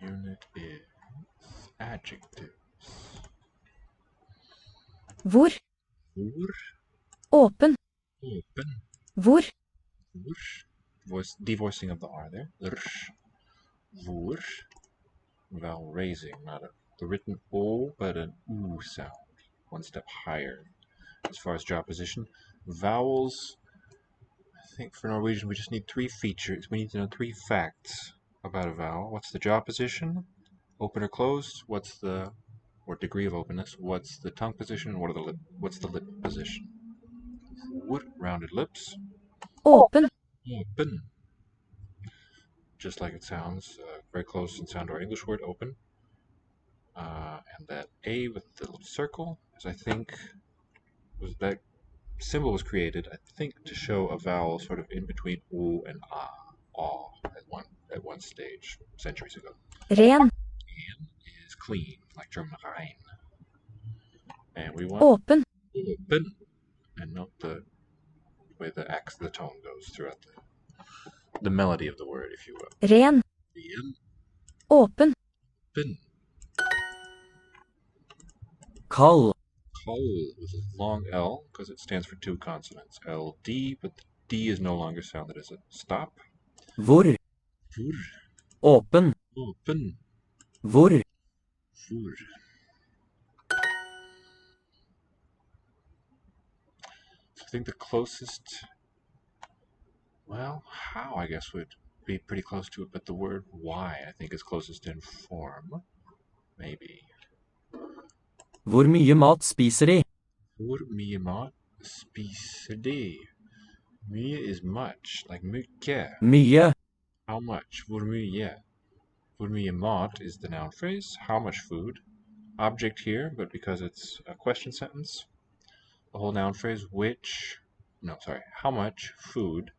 unit is adjectives. Hvor. Hvor. Åpen. Open. Hvor. Hvor. Devoicing of the R there. Hvor. Vowel raising, not the written O, but an U sound. One step higher. As far as jaw position, vowels, I think for Norwegian we just need 3 features. We need to know 3 facts about a vowel. What's the jaw position? Open or closed? What's the degree of openness? What's the tongue position? And what's the lip position? Hvor, rounded lips. Open. Open. Just like it sounds, very close in sound to our English word, open. And that A with the little circle, as I think that symbol was created, I think, to show a vowel sort of in between O and at one stage, centuries ago. Ren. Ren is clean, like German rein. And we want Open. Open. And note the way the tone goes throughout the melody of the word, if you will. Ren. Ren. Open. Open. Kald. Kald with a long L because it stands for 2 consonants. LD, but the D is no longer sounded as a stop. Hvor. Hvor. Åpen. Open. Hvor. Hvor. So I think the closest, well, how I guess would be pretty close to it, but the word why I think is closest in form. Maybe. Hvor mye mat spiser de? Hvor mye mat spiser de? Mye is much, like mye. Mye. How much? Hvor mye? Hvor mye mat is the noun phrase. How much food? Object here, but because it's a question sentence, the whole noun phrase, how much food,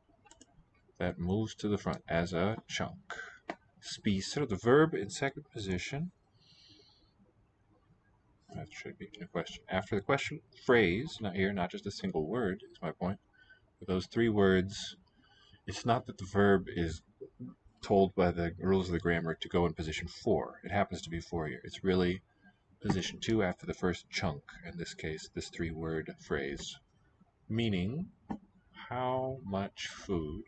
that moves to the front as a chunk. Spiser, the verb in second position. That should be in a question. After the question phrase, not just a single word, is my point. With those 3 words, it's not that the verb is told by the rules of the grammar to go in position 4. It happens to be 4 here. It's really position 2 after the first chunk, in this case, this 3-word phrase. Meaning, how much food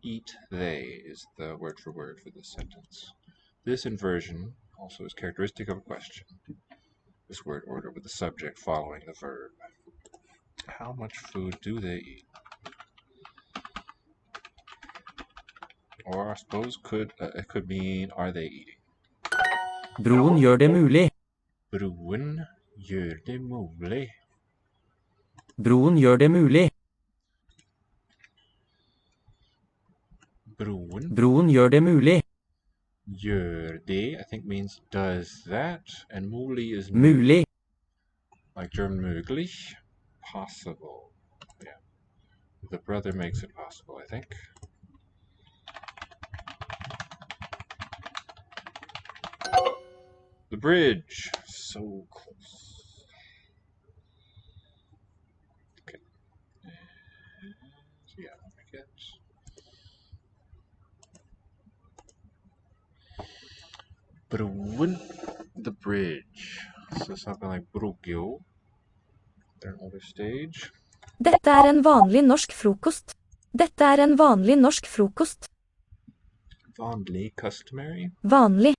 eat they is the word for word for this sentence. This inversion also is characteristic of a question. This word order with the subject following the verb. How much food do they eat? Or I suppose it could mean, are they eating? Broen gjør det mulig. Broen gjør det mulig. Broen gjør det mulig. Broen gjør det mulig. Gjør det, I think, means does that, and mulig is Mulig. like German möglich, possible. Yeah, the brother makes it possible, I think. The bridge, so close. Okay. So yeah, let me get broen, the bridge. So something like brugio. They're an older stage. Dette er en vanlig norsk frokost. Dette er en vanlig norsk frokost. Vanlig, customary. Vanlig.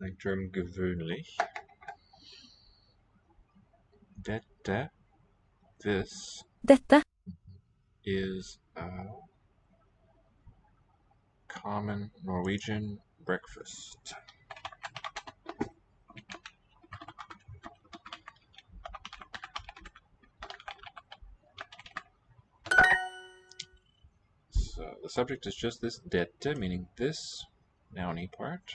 Like German gewöhnlich. Dette, this. Dette. Is a common Norwegian breakfast. So the subject is just this dette, meaning this nouny part.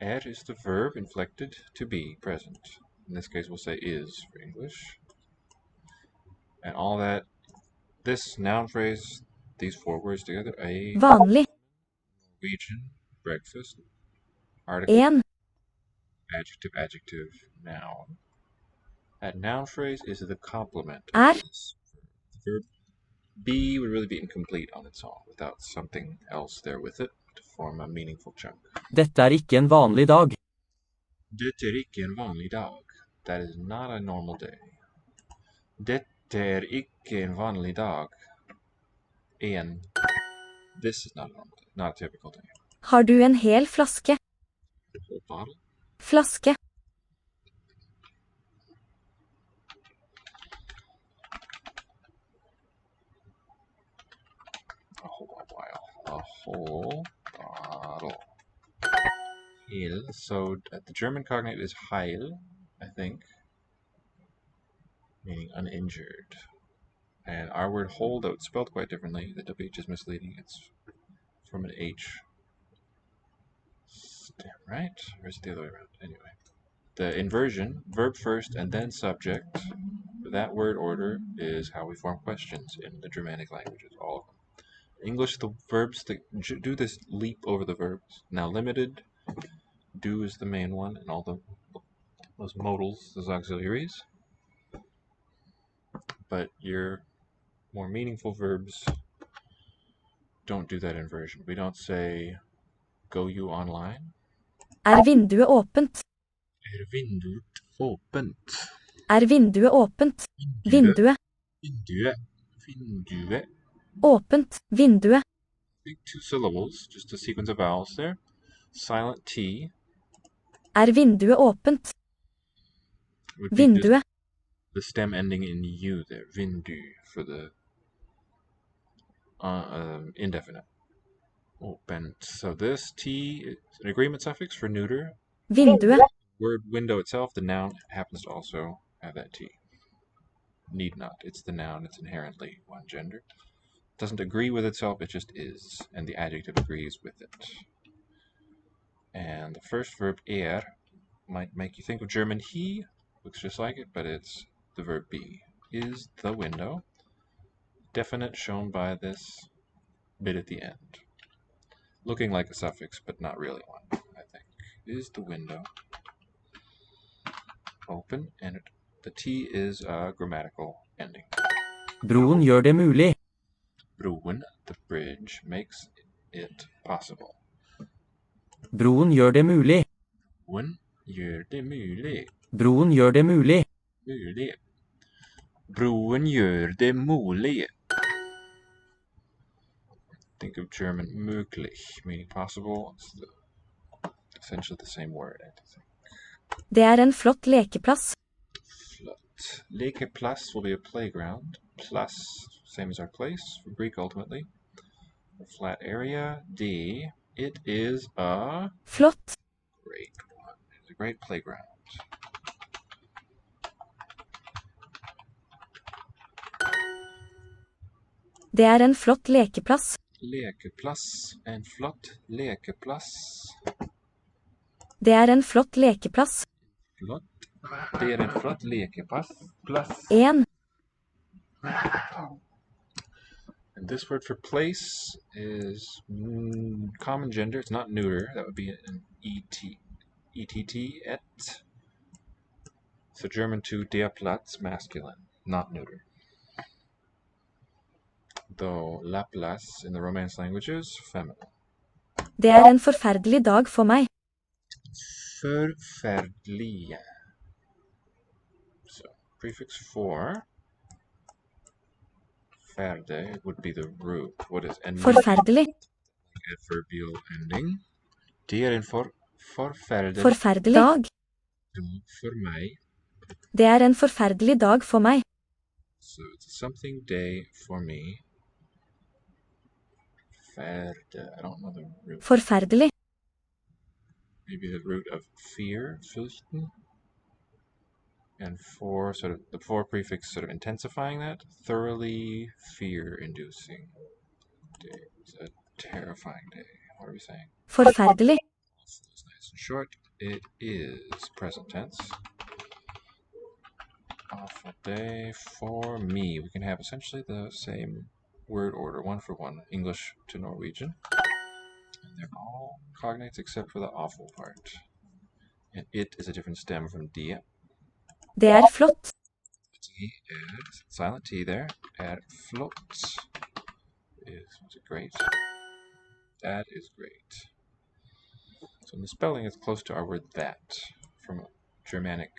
Is the verb inflected to be present. In this case, we'll say is for English. And all that, this noun phrase, these 4 words together, a Vanlig. Norwegian breakfast. Article. En. Adjective, noun. That noun phrase is the complement Er. of this verb. Be would really be incomplete on its own without something else there with it to form a meaningful chunk. Dette er ikke en vanlig dag. Dette er ikke en vanlig dag. That is not a normal day. Dette er ikke en vanlig dag. This is not a normal day, not a typical day. Har du en hel flaske? Whole bottle. Flaske. A whole bottle. Heil. So the German cognate is heil, I think, meaning uninjured. And our word whole, though it's spelled quite differently, the WH is misleading. It's from an H stem, right? Or is it the other way around? Anyway. The inversion, verb first and then subject, that word order is how we form questions in the Germanic languages, all of them. English, the verbs that do this leap over the verbs. Now limited, do is the main one, and all those modals, those auxiliaries. But your more meaningful verbs don't do that inversion. We don't say, go you online. Er vinduet åpent? Er vinduet åpent? Er vinduet åpent? Vinduet. Vinduet. Åpent. Vinduet. Big two syllables, just a sequence of vowels there. Silent T. Er vinduet åpent? Would be Vinduet. the stem ending in U there. Vindu for the indefinite. Åpent. So this T is an agreement suffix for neuter. Vinduet. Word window itself, the noun, happens to also have that T. Need not. It's the noun. It's inherently one gender. It doesn't agree with itself. It just is. And the adjective agrees with it. And the first verb, might make you think of German he. Looks just like it, but it's the verb be. Is the window. Definite shown by this bit at the end. Looking like a suffix, but not really one, I think. Is the window open? And the T is a grammatical ending. Broen gjør det mulig. Broen, the bridge, makes it possible. Broen gjør det mulig. Broen gjør det mulig. Broen gjør det mulig. Mulig. Broen gjør det mulig. Think of German möglich, meaning possible. It's essentially the same word, I think. Det er en flott lekeplass. Flott. Lekeplass will be a playground. Plus, same as our place, for Greek ultimately. A flat area. D. It is a Flott. great one. It's a great playground. Det er en flott lekeplass. Lekeplass. En flott lekeplass. Det er en flott lekeplass. Flott. Det er en flott lekeplass. Plass. En. And this word for place is common gender. It's not neuter. That would be an et. So German to der Platz, masculine, not neuter. Though la place in the Romance languages, feminine. Det er en forferdelig dag for meg. Forferdelig. So prefix for. Ferde would be the root. What is ending? Forferdelig. Adverbial ending. Det er en forferdelig Forferdelig dag. for meg. Det er en forferdelig dag for meg. So it's a something day for me. Ferde. I don't know the root. Forferdelig. Maybe the root of fear, fürchten. And for sort of the for prefix sort of intensifying that. Thoroughly fear-inducing day. It's a terrifying day. What are we saying? Forferdelig. It's nice and short. It is present tense. Awful day for me. We can have essentially the same word order, one for one, English to Norwegian. And they're all cognates except for the awful part. And it is a different stem from die. Det er flott. T add silent T there. Add flott is great. That is great. So in the spelling, it's close to our word that, from Germanic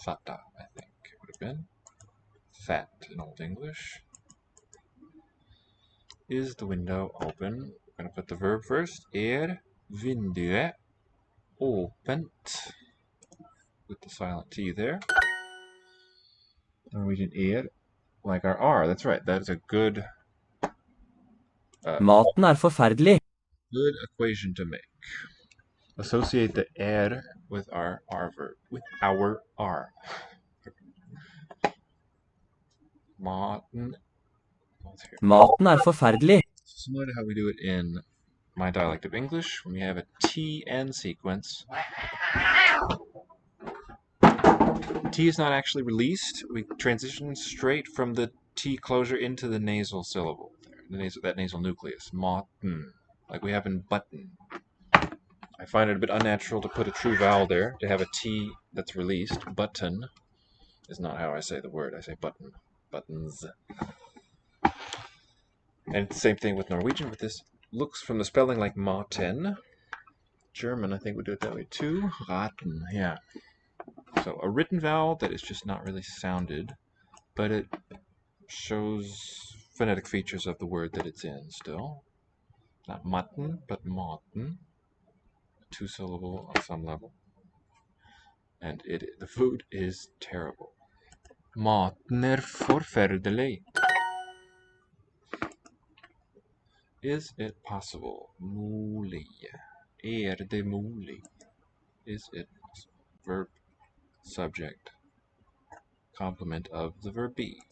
thata, I think it would have been. That in Old English. Is the window open? We're going to put the verb first. Vinduet åpent? With the silent T there. Norwegian like our R. That's right. That is a good Maten forferdelig. good equation to make. Associate the with our R verb. With our R. Maten. Maten forferdelig. Similar to how we do it in my dialect of English, when we have a TN sequence. T is not actually released. We transition straight from the T closure into the nasal syllable. That nasal nucleus. Maten. Like we have in button. I find it a bit unnatural to put a true vowel there, to have a T that's released. Button is not how I say the word. I say button. Buttons. And it's the same thing with Norwegian, but this looks from the spelling like maten. German, I think, would do it that way too. Raten, yeah. So a written vowel that is just not really sounded, but it shows phonetic features of the word that it's in still. Not maten, but maten. Two syllable on some level. And the food is terrible. Maten forferdelig. Is it possible? Mulig. Det mulig? Is it possible? Verb, subject, complement of the verb be.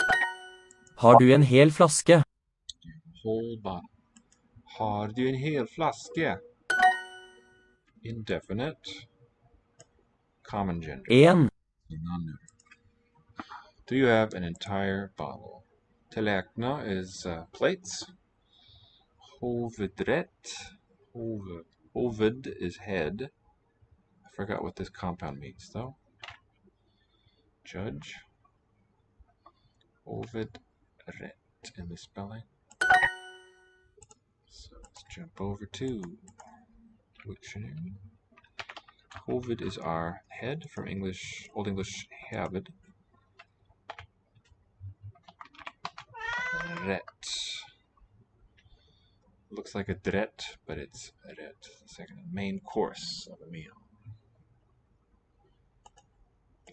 Har du en hel flaske? Whole bottle. Har du en hel flaske? Indefinite. Common gender. En. Non-neuter. Do you have an entire bottle? Tallerkener is plates. Hovedrett. Hoved is head. I forgot what this compound means, though. Judge. Hovedrett in the spelling. So let's jump over to dictionary. Hoved is our head from Old English haved. Ret. Looks like a dret, but it's ret. Second main course of a meal.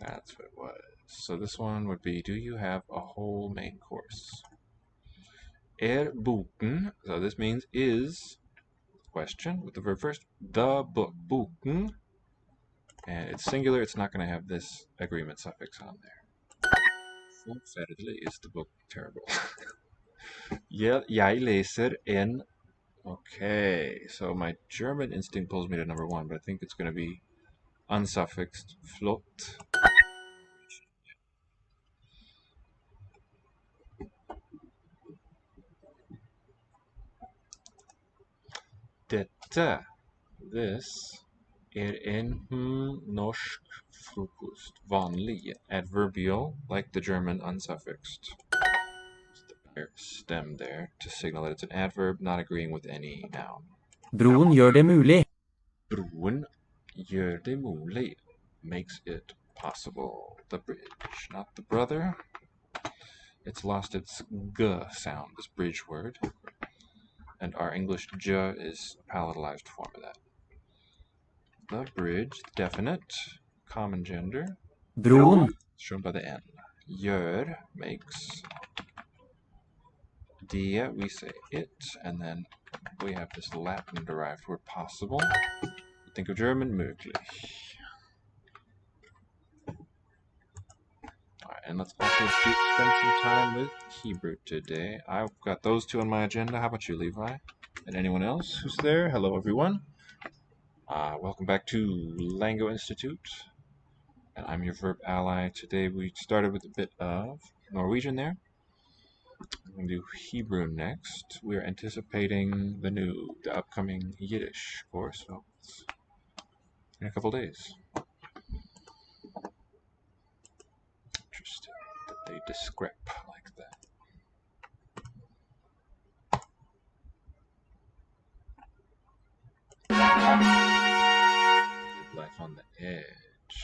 That's what it was. So this one would be, do you have a whole main course? Boken. So this means is question with the verb first. The book. Boken. And it's singular. It's not going to have this agreement suffix on there. Forferdelig is the book terrible. Jeg leser en. Okay, so my German instinct pulls me to number one, but I think it's going to be unsuffixed. Flott. This en norsk frokost. Vanlig, adverbial, like the German unsuffixed. Stem there to signal that it's an adverb, not agreeing with any noun. Broen gjør det mulig. Broen gjør det mulig. Makes it possible. The bridge, not the brother. It's lost its g sound, this bridge word. And our English j is a palatalized form of that. The bridge, definite, common gender. Broen. Shown by the N. Gjør makes. Det, we say it, and then we have this Latin derived word possible. Think of German, möglich. Alright, and let's also spend some time with Hebrew today. I've got those two on my agenda. How about you, Levi? And anyone else who's there? Hello, everyone. Welcome back to Lango Institute. And I'm your verb ally. Today we started with a bit of Norwegian there. I'm going to do Hebrew next. We're anticipating the upcoming Yiddish course. So in a couple days. Interesting that they discrep like that. on the edge.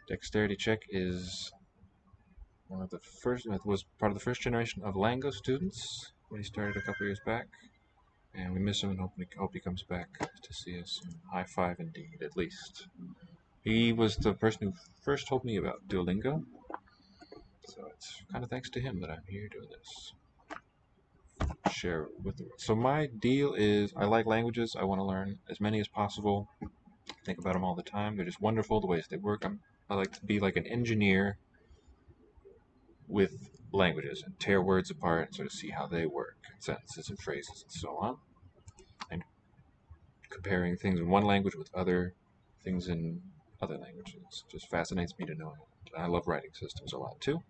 Dexterity check is one of the first, was part of the first generation of Lango students when he started a couple years back. And we miss him and hope he comes back to see us soon. High five indeed, at least. He was the person who first told me about Duolingo. So it's kind of thanks to him that I'm here doing this. Share with the world. So my deal is I like languages. I want to learn as many as possible. Think about them all the time. They're just wonderful the ways they work. I like to be like an engineer with languages and tear words apart and sort of see how they work, sentences and phrases and so on. And comparing things in one language with other things in other languages just fascinates me to know. I love writing systems a lot too.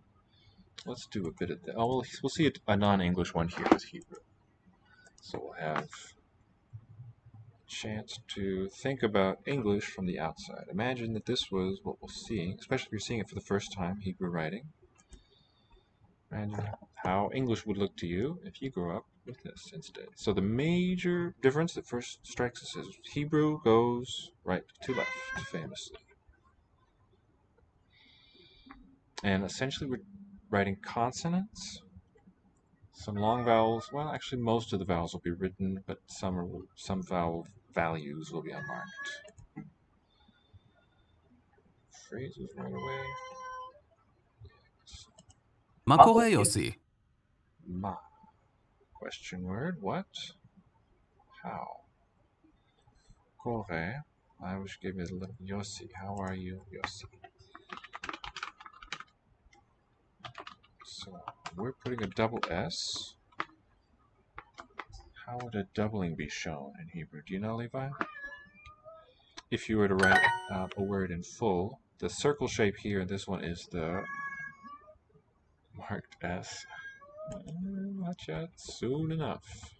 Let's do a bit of that. Oh, we'll see a non-English one here with Hebrew. So we'll have a chance to think about English from the outside. Imagine that this was what we're seeing, especially if you're seeing it for the first time, Hebrew writing. Imagine how English would look to you if you grew up with this instead. So the major difference that first strikes us is Hebrew goes right to left, famously. And essentially we're writing consonants, some long vowels. Well, actually most of the vowels will be written, but some vowel values will be unmarked. Phrases right away. מה קורה, יוסי? Ma. Question word. What? How? Kore. I wish give it a little Yossi. How are you, Yossi? So we're putting a double S. How would a doubling be shown in Hebrew? Do you know, Levi? If you were to write a word in full, the circle shape here in this one is the marked S. Not yet. Soon enough.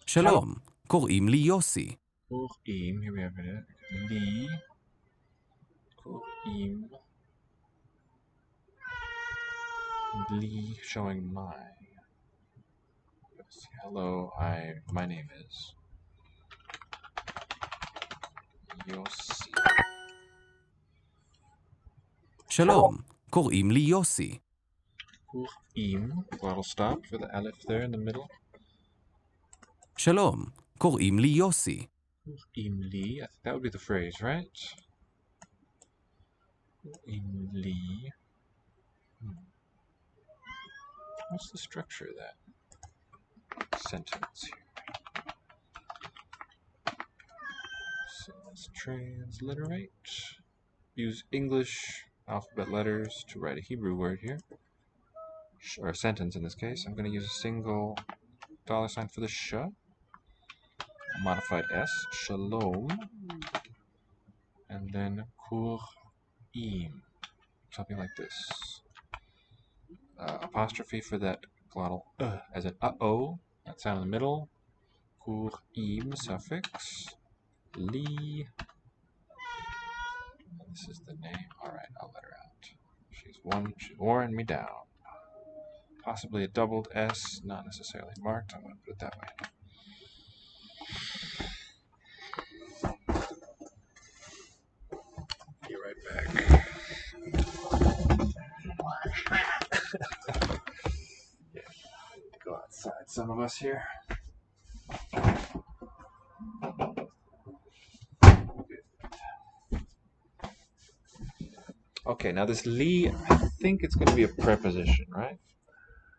שלום, קוראים לי יוסי. קוראים, here we have it. לי. קוראים. לי, showing my. Hello, my name is Yossi. שלום, קוראים לי יוסי. קוראים, glottal stop for the aleph there in the middle. שלום, קוראים לי יוסי. קוראים לי, I think that would be the phrase, right? קוראים לי. What's the structure of that sentence here? So let's transliterate. Use English alphabet letters to write a Hebrew word here. Or a sentence in this case. I'm going to use a single $sign for the sh. A modified S. Shalom. And then kurim. Something like this. Apostrophe for that glottal as an uh-oh. That sound in the middle. Kurim suffix. Li. This is the name. Alright, I'll let her out. She's worn me down. Possibly a doubled S, not necessarily marked. I'm going to put it that way. Be right back. Go outside, some of us here. Okay, now this li, I think it's going to be a preposition, right?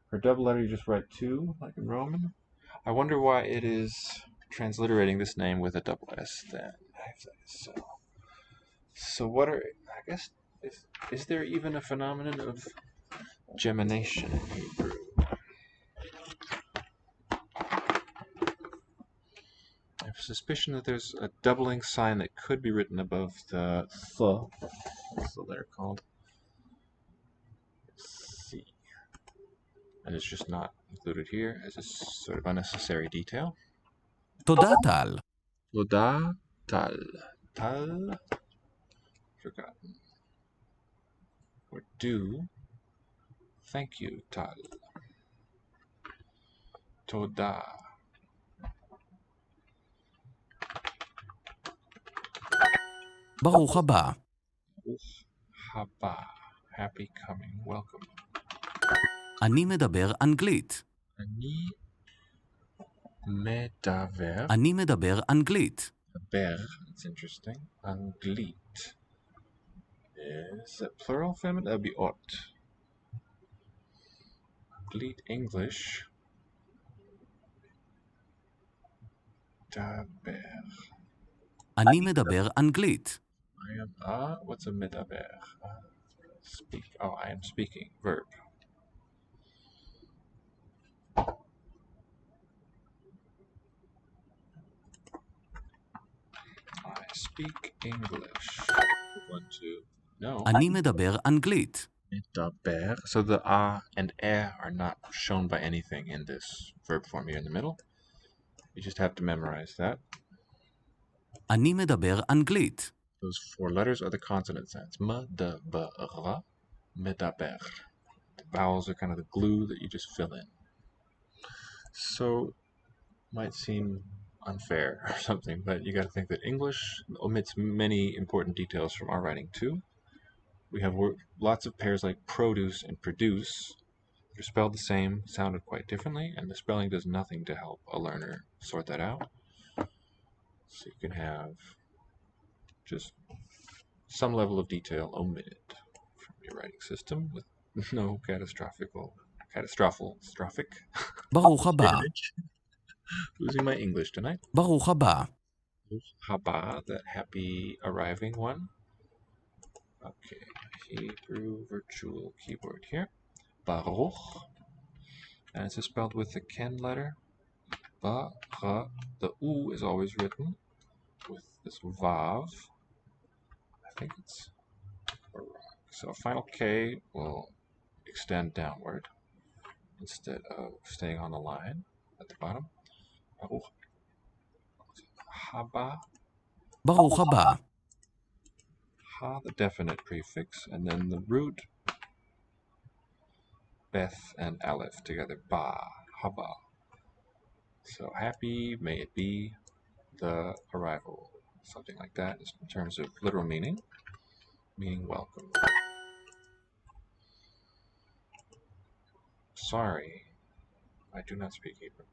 For double letter, you just write two, like in Roman. I wonder why it is transliterating this name with a double S then. So what are, I guess, is there even a phenomenon of gemination in Hebrew? I have a suspicion that there's a doubling sign that could be written above the th. What's the letter called? C. And it's just not included here as a sort of unnecessary detail. תודה, טל. תודה, טל. טל. Forgotten. Or do. Thank you, Tal. Toda. ברוך הבא. Haba. Happy coming. Welcome. אני מדבר אנגלית. Ani medaver. אני מדבר אנגלית. Ber. It's interesting. Anglit. Is it plural feminine? That would be ot. Anglit English. Daber. אני מדבר אנגלית. I am what's a medaber? Speak. Oh, I am speaking. Verb. I speak English. One, two. No. אני מדבר אנגלית. Medaber. So the and are not shown by anything in this verb form here in the middle. You just have to memorize that. אני מדבר אנגלית. Those four letters are the consonant sounds. Medaber, medaber. The vowels are kind of the glue that you just fill in. So, might seem unfair or something, but you got to think that English omits many important details from our writing too. We have lots of pairs like produce and produce. They're spelled the same, sounded quite differently, and the spelling does nothing to help a learner sort that out. So you can have just some level of detail omitted from your writing system with no catastrophic. ברוך הבא. Losing my English tonight. ברוך הבא. Haba, that happy arriving one. Okay, Hebrew virtual keyboard here. Baruch, and it's spelled with the Ken letter. Ba, ra. The U is always written with this Vav. I think it's Baruch. So final K will extend downward instead of staying on the line at the bottom. Baruch. Haba. ברוך הבא. Ha, the definite prefix, and then the root Beth and Aleph together. Ba, haba. So happy, may it be the arrival. Something like that in terms of literal meaning welcome. Sorry, I do not speak Hebrew.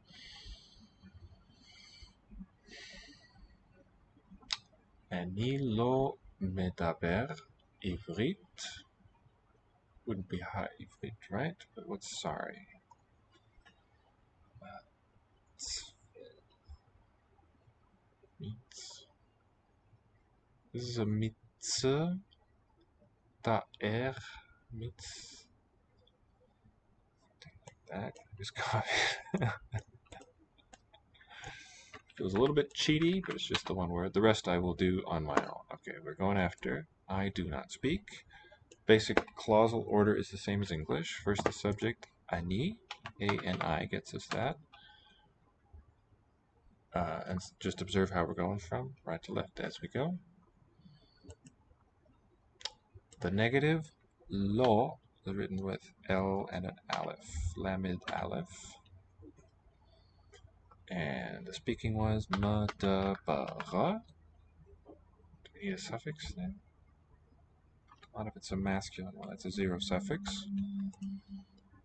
Ani lo medaber ivrit. Wouldn't be ha-ivrit, right? But what's sorry? This is a mitzvah. Ta'er. Mitz. Something like that. Just copy. It was a little bit cheaty, but it's just the one word. The rest I will do on my own. Okay, we're going after I do not speak. Basic clausal order is the same as English. First the subject, ani, A-N-I gets us that. And just observe how we're going from right to left as we go. The negative, lo, is written with L and an aleph, lamed aleph. And the speaking was madabara. Do we need a suffix there? Not if it's a masculine one, it's a zero suffix.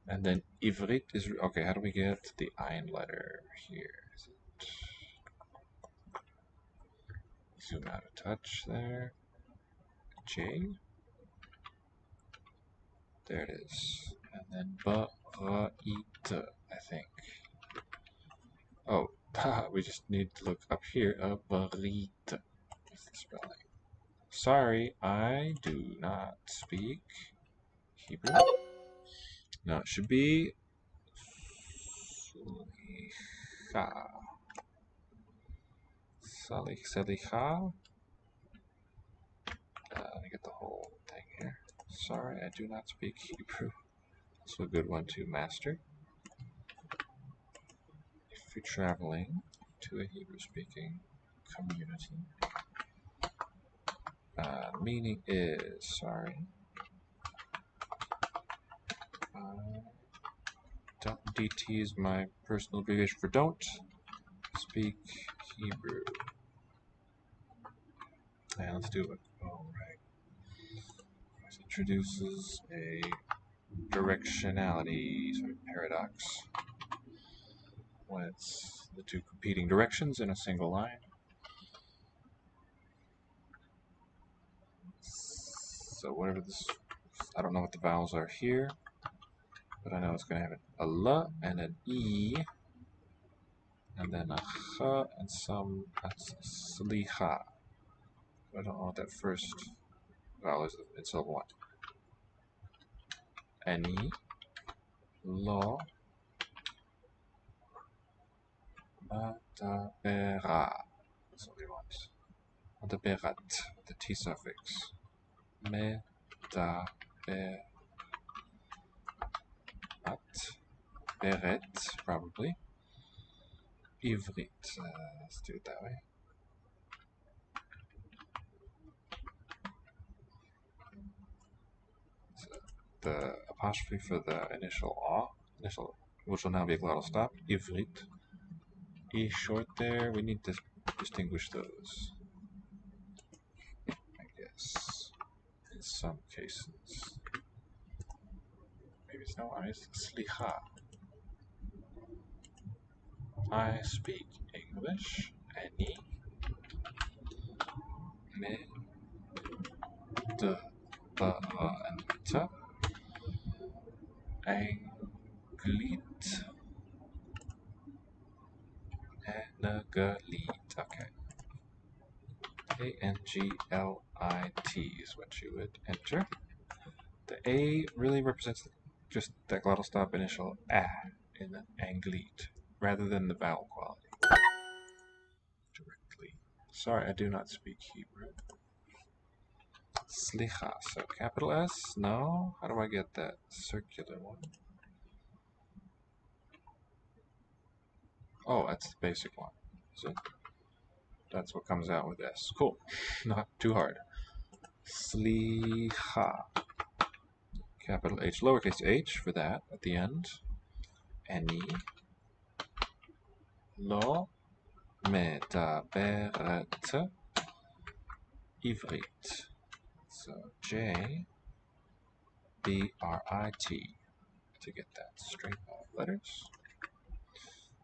And then ivrit is, okay, how do we get the ayin letter here? Is it, zoom out a touch there. J. There it is. And then ba'ra'it, I think. Oh, we just need to look up here. Barit is the spelling. Sorry, I do not speak Hebrew. No, it should be Salicha. Let me get the whole thing here. Sorry, I do not speak Hebrew. Also a good one to master. If you're traveling to a Hebrew-speaking community. Meaning is, sorry. DT is my personal abbreviation for don't speak Hebrew. And let's do introduces a directionality sort of paradox when it's the two competing directions in a single line. So whatever this, I don't know what the vowels are here, but I know it's going to have a L and an E, and then a Ch and some Slicha. I don't know what that first vowel is in syllable 1. Any, Lo, Madabera. That's what we want. Madaberat, the T suffix. Medaberat. Beret, probably. Ivrit. Let's do it that way. So the apostrophe for the initial A, which will now be a glottal stop. Ivrit. E short there. We need to distinguish those, I guess, in some cases. Maybe it's no eyes. Slicha. I speak English. Any. Me. De. Ba. And ta. Anglit. Anglit. Okay. A-N-G-L-I-T is what you would enter. The A really represents just that glottal stop initial A in Anglit, rather than the vowel quality. Directly. Sorry, I do not speak Hebrew. Slicha. So capital S? No? How do I get that circular one? Oh, that's the basic one. Is it? That's what comes out with S. Cool. Not too hard. Slicha. Capital H, lowercase h for that at the end. Any. Lo medaberet ivrit. So J B R I T to get that string of letters.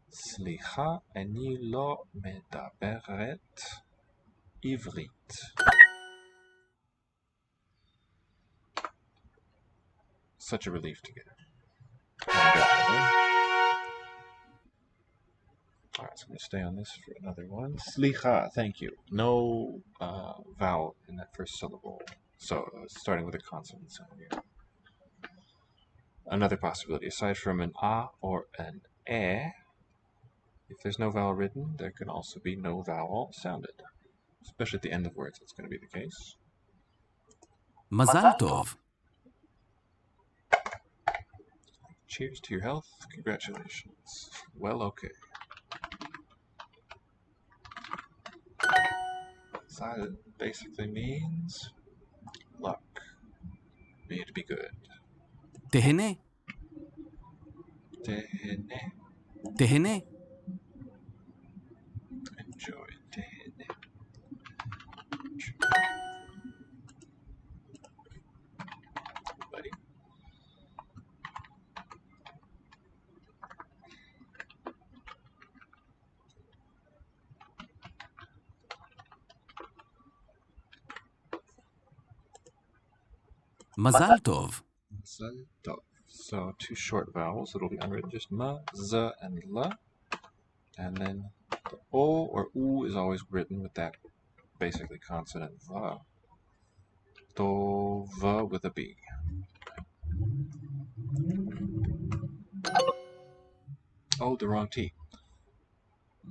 Slicha, ani lo medaberet ivrit. Such a relief to get it. Alright, so I'm going to stay on this for another one. Slicha, thank you. No vowel in that first syllable. So starting with a consonant sound here. Another possibility, aside from an A or an E, if there's no vowel written, there can also be no vowel sounded. Especially at the end of words, that's going to be the case. Mazal tov. Cheers to your health. Congratulations. Well, okay. Mazal basically means luck. May it be good. תהנה. Tehene. תהנה. Enjoy. Tehene. Buddy. מזל טוב. Mazal tov. So two short vowels. It'll be unwritten, just ma, z, and la. And then the o or u is always written with that basically consonant va. Tov with a b. Oh, the wrong t.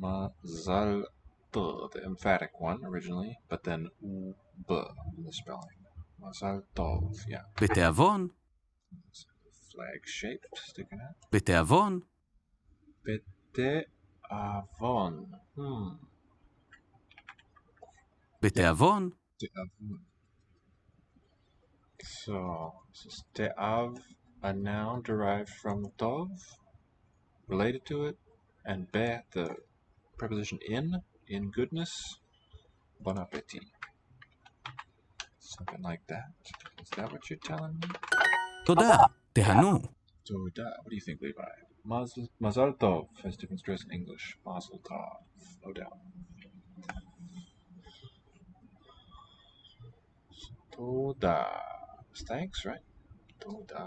Mazal tov, the emphatic one originally, but then u b in the spelling. Mazal tov, yeah. בתיאבון. Flag shaped, sticking out. בתיאבון. Avon. בתיאבון. Te'avon. So, this is te'av, a noun derived from tov, related to it, and be, the preposition in goodness. Bon appetit. Something like that. Is that what you're telling me? תודה, תהנו. Toda. What do you think, Levi? Mazal tov has different stress in English. Mazel tov, no doubt. Toda. Thanks, right? Toda.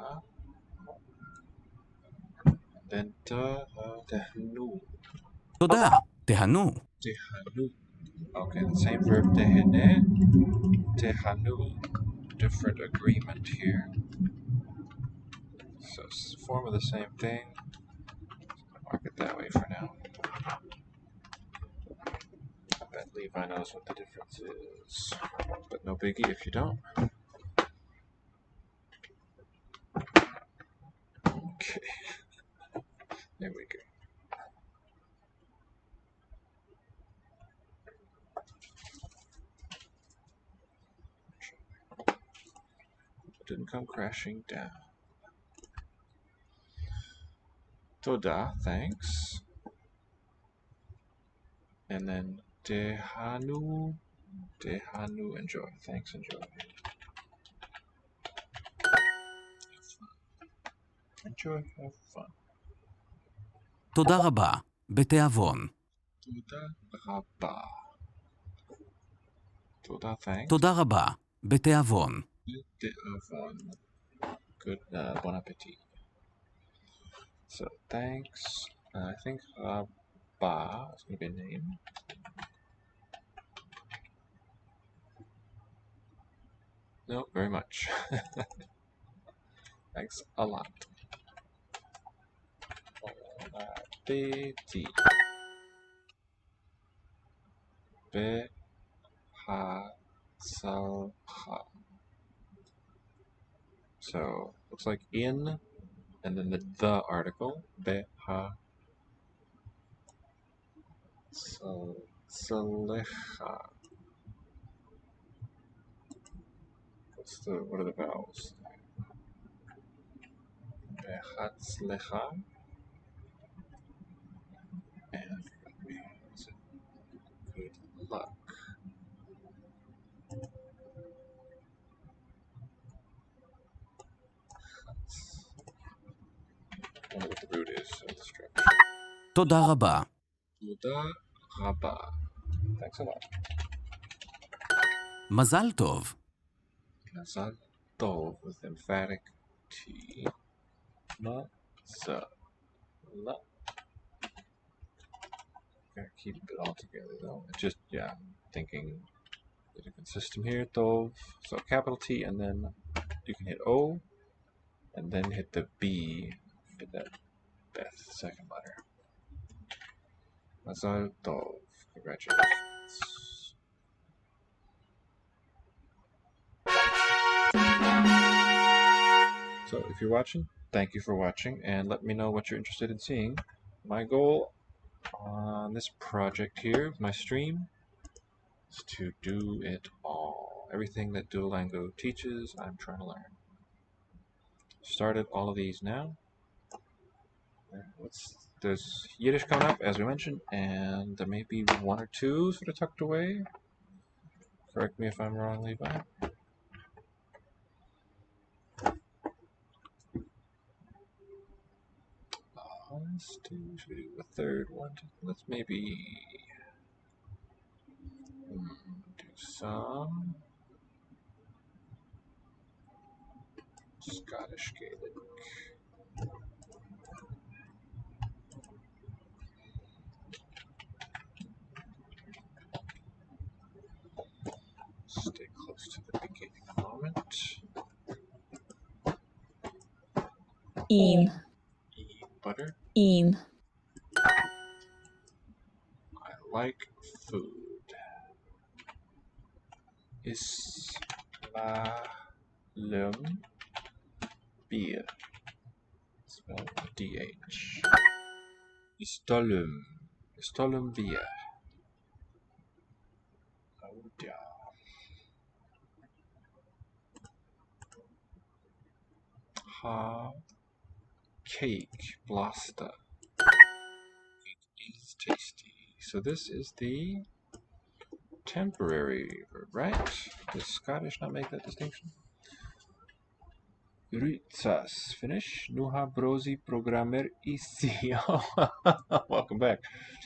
Then tehnu. תודה, תהנו. Tehanu. Okay, the same verb tehene. Tehanu. Different agreement here. So form of the same thing. Mark it that way for now. I bet Levi knows what the difference is. But no biggie if you don't. Okay. There we go. It didn't come crashing down. Toda, thanks. And then tehanu, enjoy. Thanks, enjoy. Enjoy, have fun. תודה רבה, בתיאבון. Toda rabba. Toda, thanks. תודה רבה, בתיאבון. Good, bon appetit. So, thanks. I think rabba is going to be a name. No, very much. Thanks a lot. Bon appetit. Be-ha-sal-ha. So, looks like in, and then the article. Be-ha-sal-salecha. What are the vowels? Be-ha-salecha. And good luck. I wonder what the root is of the structure. תודה רבה. Toda rabba. Thanks a lot. מזל טוב. Mazal tov with emphatic T. Mazal. Gotta keep it all together though. It's just, yeah, I'm thinking the different system here. Tov. So capital T, and then you can hit O, and then hit the B. Hit that Beth second letter. Mazal tov. Congratulations. So if you're watching, thank you for watching, and let me know what you're interested in seeing. My goal on this project here, my stream, is to do it all. Everything that Duolingo teaches, I'm trying to learn. Started all of these now. There's Yiddish coming up, as we mentioned, and there may be one or two sort of tucked away. Correct me if I'm wrong, Levi. Should we do a third one? Let's maybe do some Scottish Gaelic. Stay close to the beginning a moment. Een. Butter. Een. I like food. Islalum beer. Spelled DH. Istolum beer. Oh dear. Ha cake blaster. It is tasty. So this is the temporary verb, right? Does Scottish not make that distinction? Rytsas, finish. Nuha brosi programmer isi. Welcome back.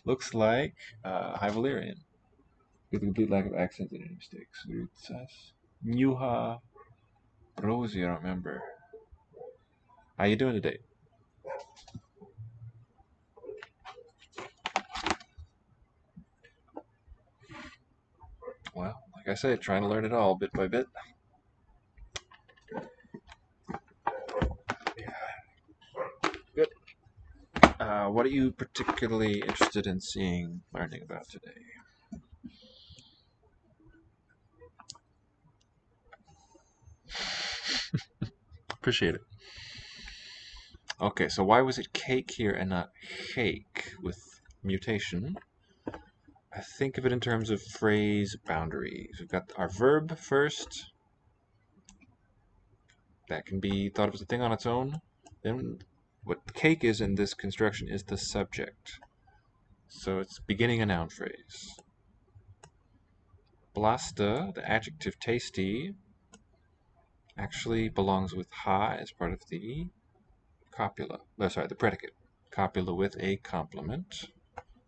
Looks like High Valyrian. With a complete lack of accent and any mistakes. Rytsas. Nuha brosi, I don't remember. How you doing today? Well, like I said, trying to learn it all bit by bit. Good. What are you particularly interested in learning about today? Appreciate it. Okay, so why was it cake here and not shake with mutation? I think of it in terms of phrase boundaries. We've got our verb first. That can be thought of as a thing on its own. Then what cake is in this construction is the subject. So it's beginning a noun phrase. Blasta, the adjective tasty, actually belongs with ha as part of the copula. The predicate. Copula with a complement.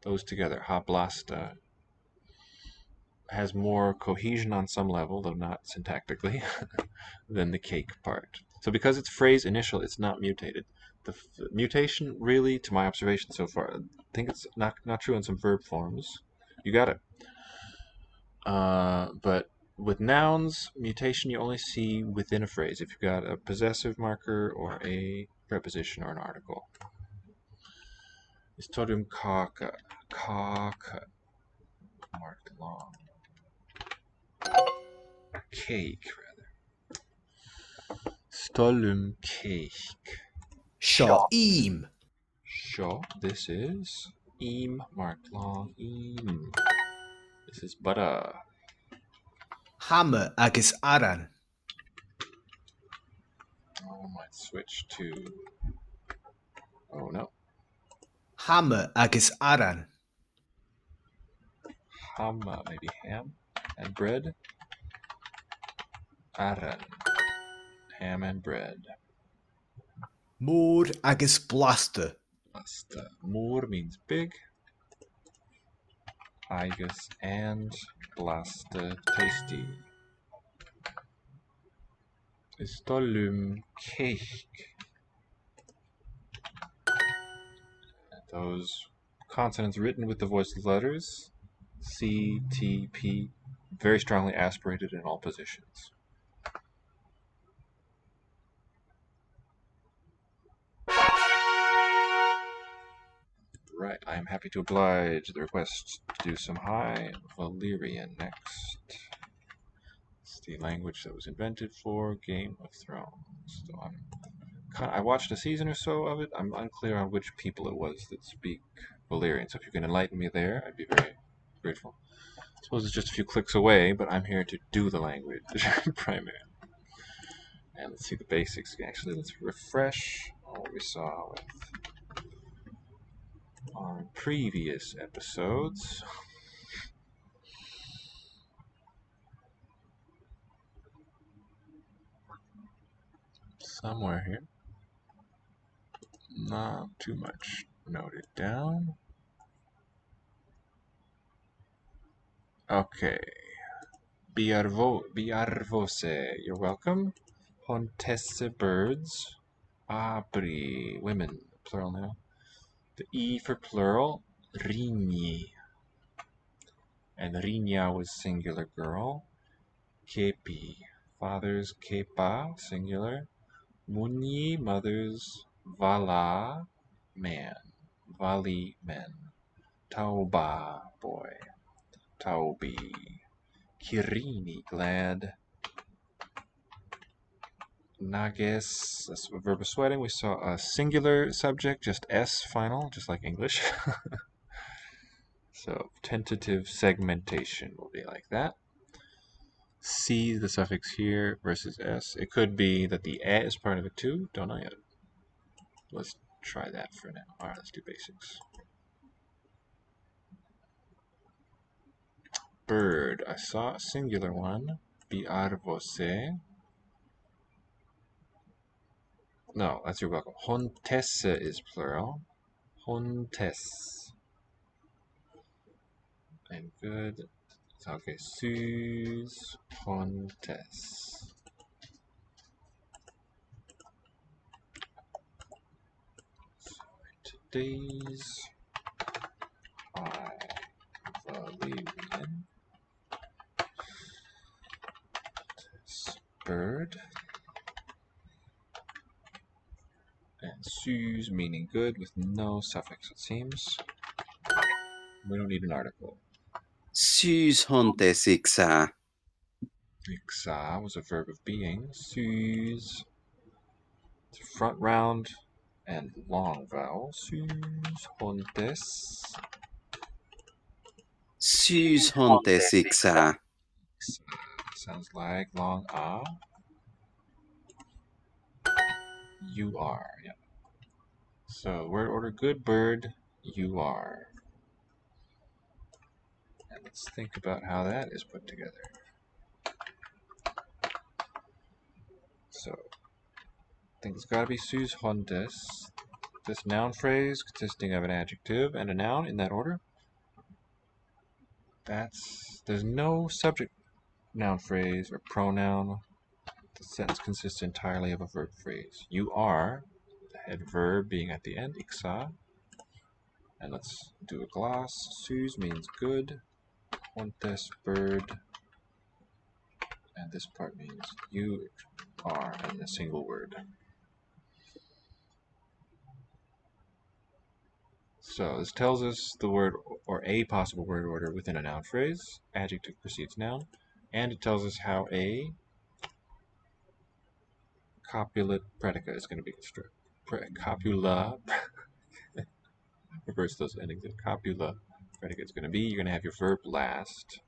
Those together, ha blasta, has more cohesion on some level, though not syntactically, than the cake part. So because it's phrase initial, it's not mutated. The mutation, really, to my observation so far, I think it's not true in some verb forms. You got it. But with nouns, mutation you only see within a phrase if you've got a possessive marker or a preposition or an article. Stolum kaka. Kaka. Marked long. Cake, rather. Stolum cake. Sha'im. Sure, this is im marked long. Im. This is butter. Hame agus aran. Oh, I might switch to. Oh no. Hame agus aran. Ham, maybe ham and bread. Aran. Ham and bread. Mór agus blasta. Pasta. More means big. Agus and blasta tasty. Stolum cake. Those consonants written with the voiced letters, C, T, P, very strongly aspirated in all positions. Right, I am happy to oblige the request to do some High Valyrian next. It's the language that was invented for Game of Thrones. So I watched a season or so of it. I'm unclear on which people it was that speak Valyrian, so if you can enlighten me there, I'd be very grateful. I suppose it's just a few clicks away, but I'm here to do the language primarily. And let's see the basics. Actually, let's refresh what we saw with on previous episodes. Somewhere here. Not too much noted down. Okay. Biarvose, you're welcome. Hontesse, birds. Abri, women, plural now. The E for plural, Rigni. And Rigna was singular girl. Kepi, fathers, Kepa, singular. Muni, mothers. Vala, man. Vali, men. Tauba, boy. Taubi. Kirini, glad. Nages, that's a verb of sweating. We saw a singular subject, just S final, just like English. So tentative segmentation will be like that. C, the suffix here, versus S. It could be that the E is part of it too. Don't know yet. Let's try that for now. Alright, let's do basics. bird. I saw a singular one. Biarvose. No, that's you're welcome. Hontesse is plural. Hontes. And good. Okay, sus hontes. Today's Valerian bird. And sus meaning good with no suffix, it seems. We don't need an article. Sus hontes ixa. Ixa was a verb of being. Sus. It's a front round and long vowel. Sus hontes. Sus hontes ixa. Sounds like long ah. You are, yeah. So word order, good bird, you are. And let's think about how that is put together. So I think it's got to be sus hontes. This noun phrase consisting of an adjective and a noun in that order. There's no subject noun phrase or pronoun. The sentence consists entirely of a verb phrase. You are, the head verb being at the end, ixa. And let's do a gloss. Sus means good. Hontes, bird. And this part means you are in a single word. So this tells us the word or a possible word order within a noun phrase. Adjective precedes noun. And it tells us how a copulate predicate is going to be constructed. Copula. Reverse those endings. Copula predicate is going to be. You're going to have your verb last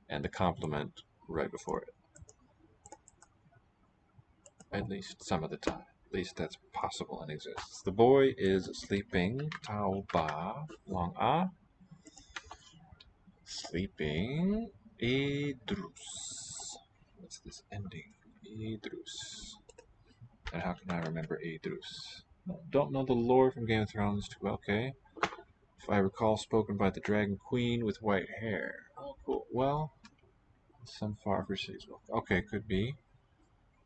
and the complement right before it. At least some of the time. At least that's possible and exists. The boy is sleeping. Tauba. Long a. Sleeping. Edrus. What's this ending? Edrus. And how can I remember Edrus? Don't know the lore from Game of Thrones too well, okay? If I recall, spoken by the Dragon Queen with white hair. Oh, cool. Well, some far for cities. Okay, could be.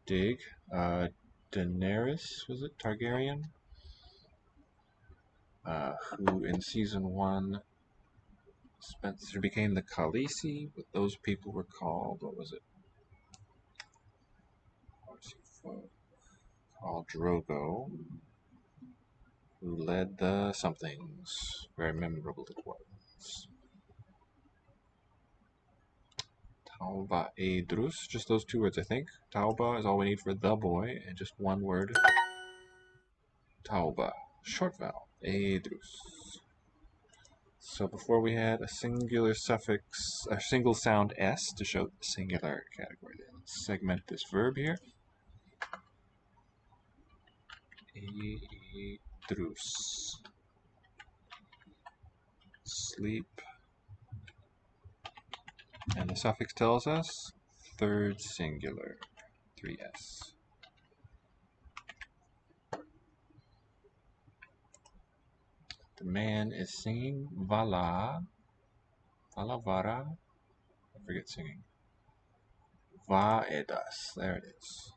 Dig. Daenerys, was it? Targaryen? Who in season 1 became the Khaleesi, but those people were called, what was it? Called Drogo, who led the somethings. Very memorable it was. Tauba Edrus, just those two words, I think. Tauba is all we need for the boy, and just one word. Tauba, short vowel, Edrus. So before we had a singular suffix, a single sound S to show the singular category. Let's segment this verb here. Edrus. Sleep. And the suffix tells us third singular, 3S. The man is singing Vala. Valavara. I forget singing. Vaedas. There it is.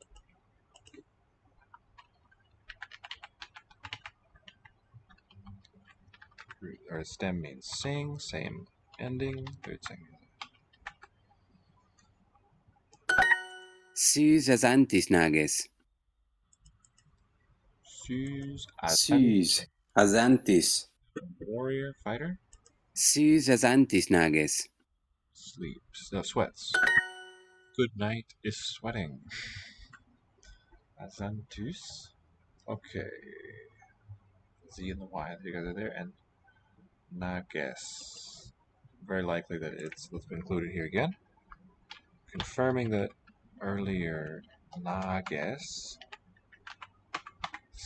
Or stem means sing, same ending, third singular. Sus azantis nages. Sus Sus azantis. warrior, fighter. Sus azantis nages. Sleeps, sweats. Good night is sweating. Azantus. Okay. Z and the Y together there, and nages. Very likely that it's included here again. Confirming that earlier nages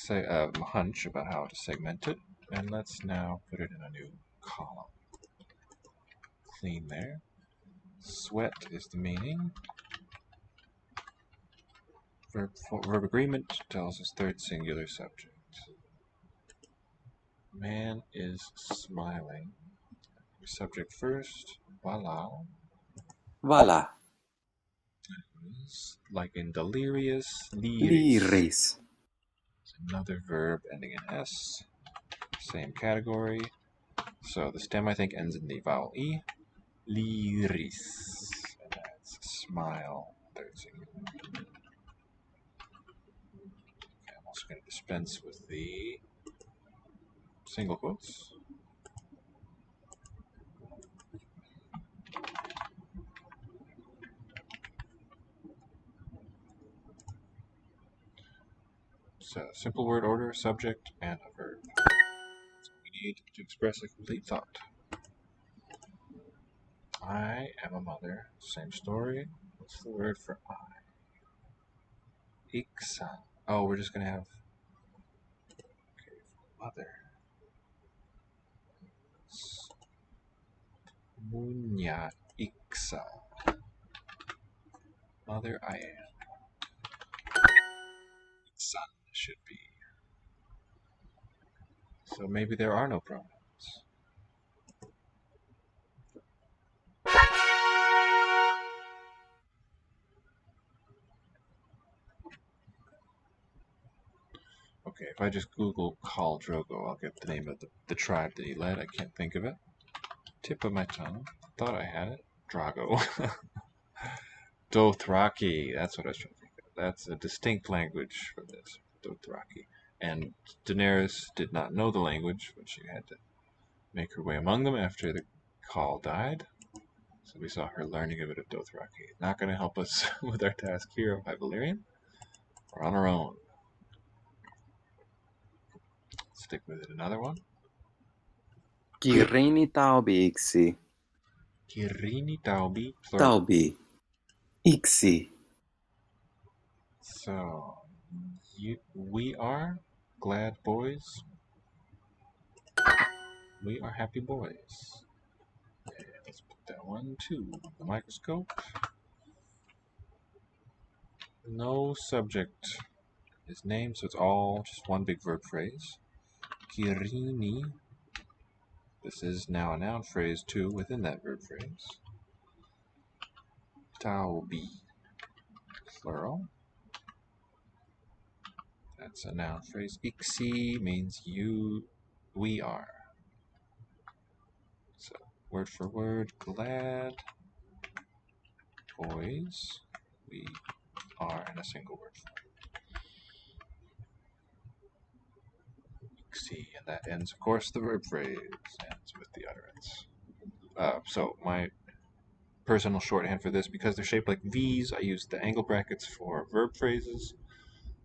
hunch about how to segment it, and let's now put it in a new column. Clean there. Sweat is the meaning. Verb agreement tells us third singular subject. Man is smiling. Subject first. Voila. Vala. Like in delirious. Liris. Liris. Another verb ending in S. Same category. So the stem, I think, ends in the vowel E. Liris. And that's smile. Third singular. Okay, I'm also going to dispense with the single quotes. So, simple word order, subject, and a verb. So we need to express a complete thought. I am a mother. Same story. What's the word for I? Iksa. Oh, we're just going to have mother. Munya iksa. Mother I am. Iksan should be. So maybe there are no pronouns. Okay, if I just Google Khal Drogo, I'll get the name of the tribe that he led. I can't think of it. Tip of my tongue. Thought I had it. Drago. Dothraki. That's what I was trying to think of. That's a distinct language for this. Dothraki. And Daenerys did not know the language, but she had to make her way among them after the Khal died. So we saw her learning a bit of Dothraki. Not going to help us with our task here of Valyrian. We're on our own. Stick with it. Another one. Kirini taubi iksi. Kirini Taubi. Plural. Taubi. Iksi. So, we are glad boys. We are happy boys. Okay, let's put that one to the microscope. No subject is named, so it's all just one big verb phrase. Kirini. This is now a noun phrase too within that verb phrase. Taubi. Plural. That's a noun phrase. Iksi means we are. So, word for word, glad boys, we are in a single word form. Iksi, and that ends, of course, the verb phrase ends with the utterance. So, my personal shorthand for this, because they're shaped like V's, I use the angle brackets for verb phrases,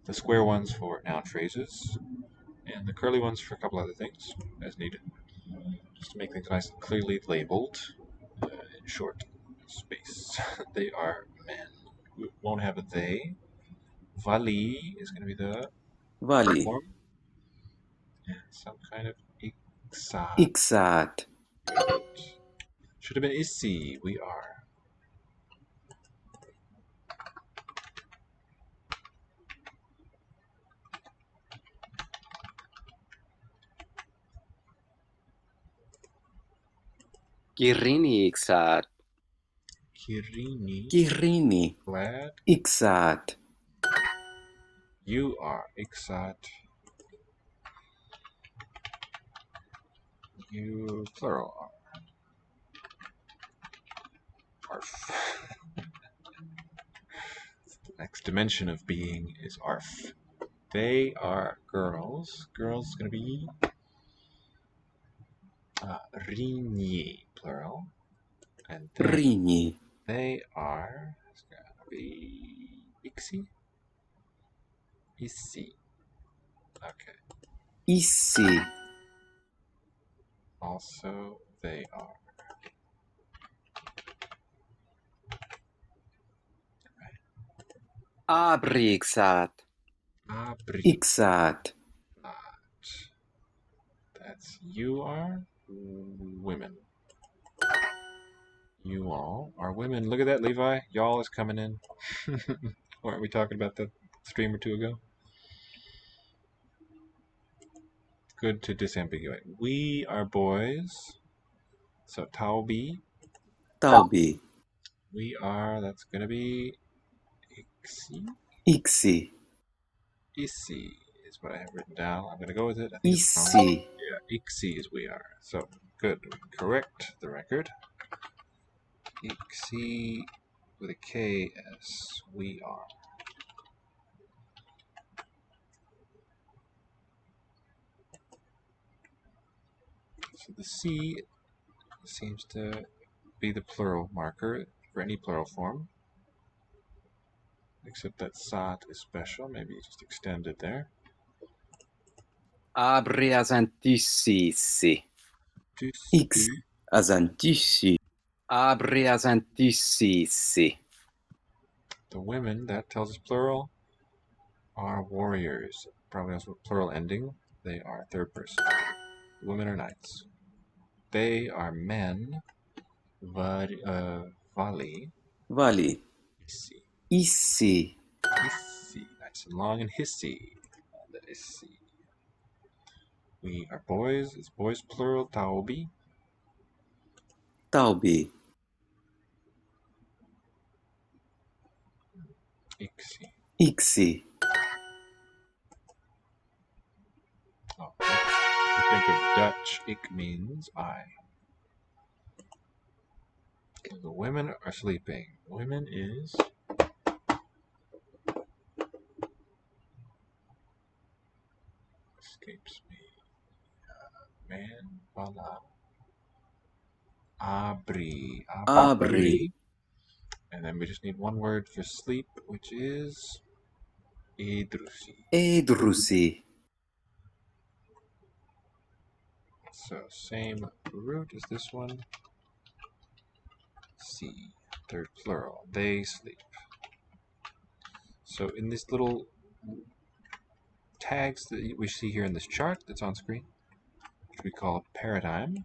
the square ones for noun phrases, and the curly ones for a couple other things as needed, just to make things nice and clearly labeled in short space. They are men. We won't have a they. Vali is going to be the Vali. form, and some kind of iksad. Iksat. Should have been issi. We are. Kirini iksat. Kirini. Kirini. Glad. Iksat. You are. Iksat. You, plural, are. Arf. The next dimension of being is arf. They are girls. Girls is going to be rini, plural. And Rini. they are, it's going to be iksi. Issi. Okay. Issi. Also, they are. Abri iksat. Abri. Iksat. That's you are women. You all are women. Look at that, Levi. Y'all is coming in. Weren't we talking about that stream or two ago? Good to disambiguate. We are boys. So Taubi. Taubi. We are, that's going to be Ixi. Ixi. Isi is what I have written down. I'm going to go with it. I think it's wrong. Isi. Yeah, Ixi is we are. So, good. Correct the record. Ixi with a K-S. We are. So the C seems to be the plural marker for any plural form. Except that sat is special. Maybe you just extend it there. Abri asantissisi. X asantisi. Abri asantissisi. The women, that tells us plural, are warriors. Probably also a plural ending. They are third person. The women are knights. They are men. Vali. Vali. Issi. Issi. Issi. Nice and long and hissy. The issi. We are boys. It's boys plural. Taubi. Taubi. Ixi. Ixi. Oh, you think of Dutch, ik means I. The women are sleeping. Women is escapes me. Man, voila. Abri. Abri. And then we just need one word for sleep, which is idrusi. Edrusi. So same root as this one. C, third plural. They sleep. So in these little tags that we see here in this chart that's on screen, which we call a paradigm,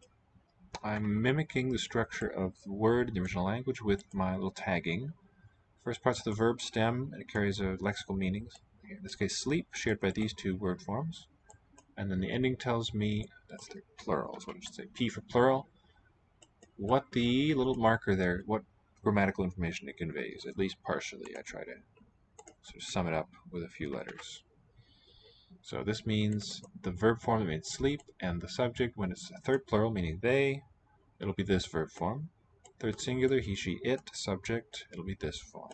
I'm mimicking the structure of the word in the original language with my little tagging. First part's the verb stem, and it carries a lexical meanings. In this case, sleep, shared by these two word forms. And then the ending tells me, that's the plural, is what I should say, P for plural, what the little marker there, what grammatical information it conveys, at least partially. I try to sort of sum it up with a few letters. So this means the verb form that means sleep, and the subject, when it's a third plural, meaning they, it'll be this verb form. Third singular, he, she, it, subject, it'll be this form.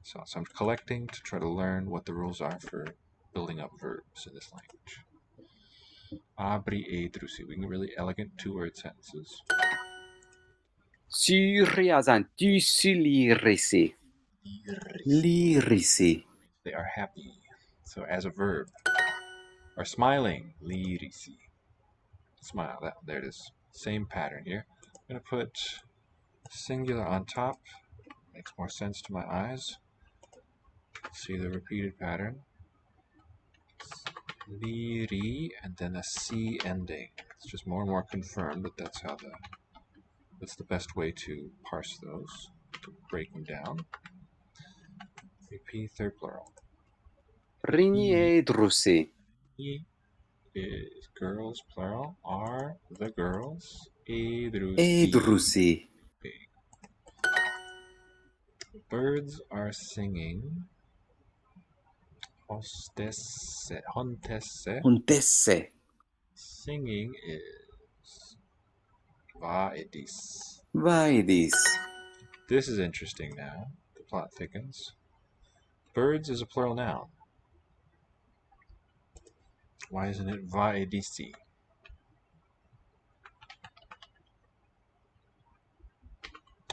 So I'm collecting to try to learn what the rules are for building up verbs in this language. Abri edrusi. We can really elegant two-word sentences. Syri asantisi lirisi. Lirisi. They are happy. So as a verb. Are smiling. Lirisi. Smile. There it is. Same pattern here. I'm going to put singular on top. Makes more sense to my eyes. See the repeated pattern. Liri, and then a C ending. It's just more and more confirmed that that's the best way to parse those, to break them down. Repeat third plural. Rini edrusi. E is girls plural. Are the girls. Edrusi. Edrusi. Birds are singing. Hostesse. Hontesse. Hontesse. Singing is vaedis. Vaidis. This is interesting now. The plot thickens. Birds is a plural noun. Why isn't it vaedisi?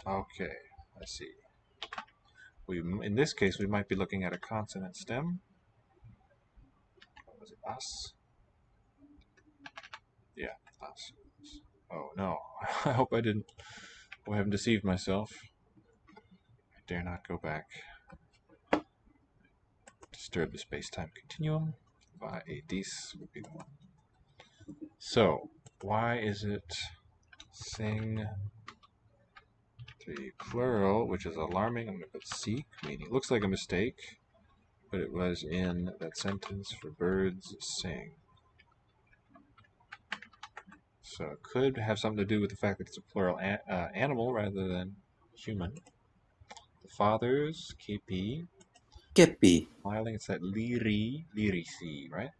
Okay, I see. In this case, we might be looking at a consonant stem. What was it? Us? Yeah, us. Oh no, I hope I haven't deceived myself. I dare not go back. Disturb the space-time continuum. Vaedis would be the one. So, why is it sing The plural, which is alarming, I'm going to put seek, meaning looks like a mistake, but it was in that sentence for birds sing. So it could have something to do with the fact that it's a plural animal rather than human. The fathers, kepi, kepi, smiling, it's that lirisi, right?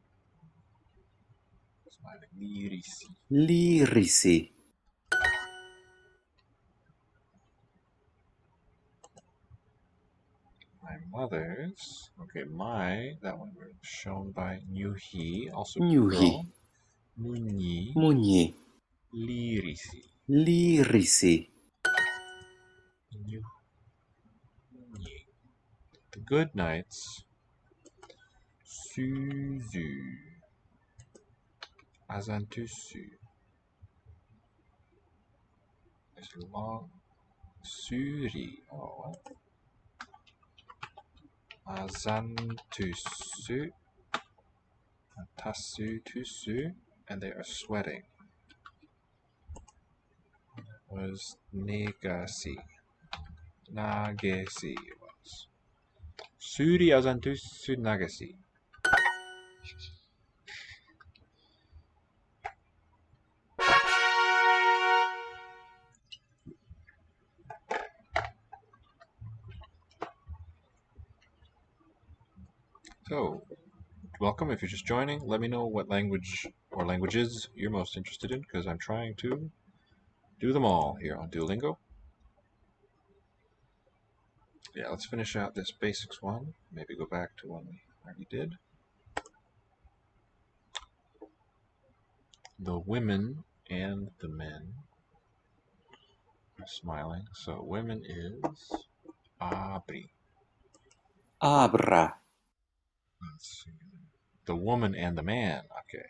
Smiling, lirisi. lirisi, My mother's, okay, that one was shown by nyuhi, also nyuhi, plural. Munyi, munyi, lirisi. lirisi, Munyi. The good nights, suzu, azantusu. There's a long suri. Oh, what? Azantusu, tasutusu, and they are sweating. Was negasi. Nagesi it was. Suri azantusu nagasi. So, welcome if you're just joining. Let me know what language or languages you're most interested in, because I'm trying to do them all here on Duolingo. Yeah, let's finish out this basics one. Maybe go back to one we already did. The women and the men are smiling. So women is abri. abra, Let's see. The woman and the man. Okay.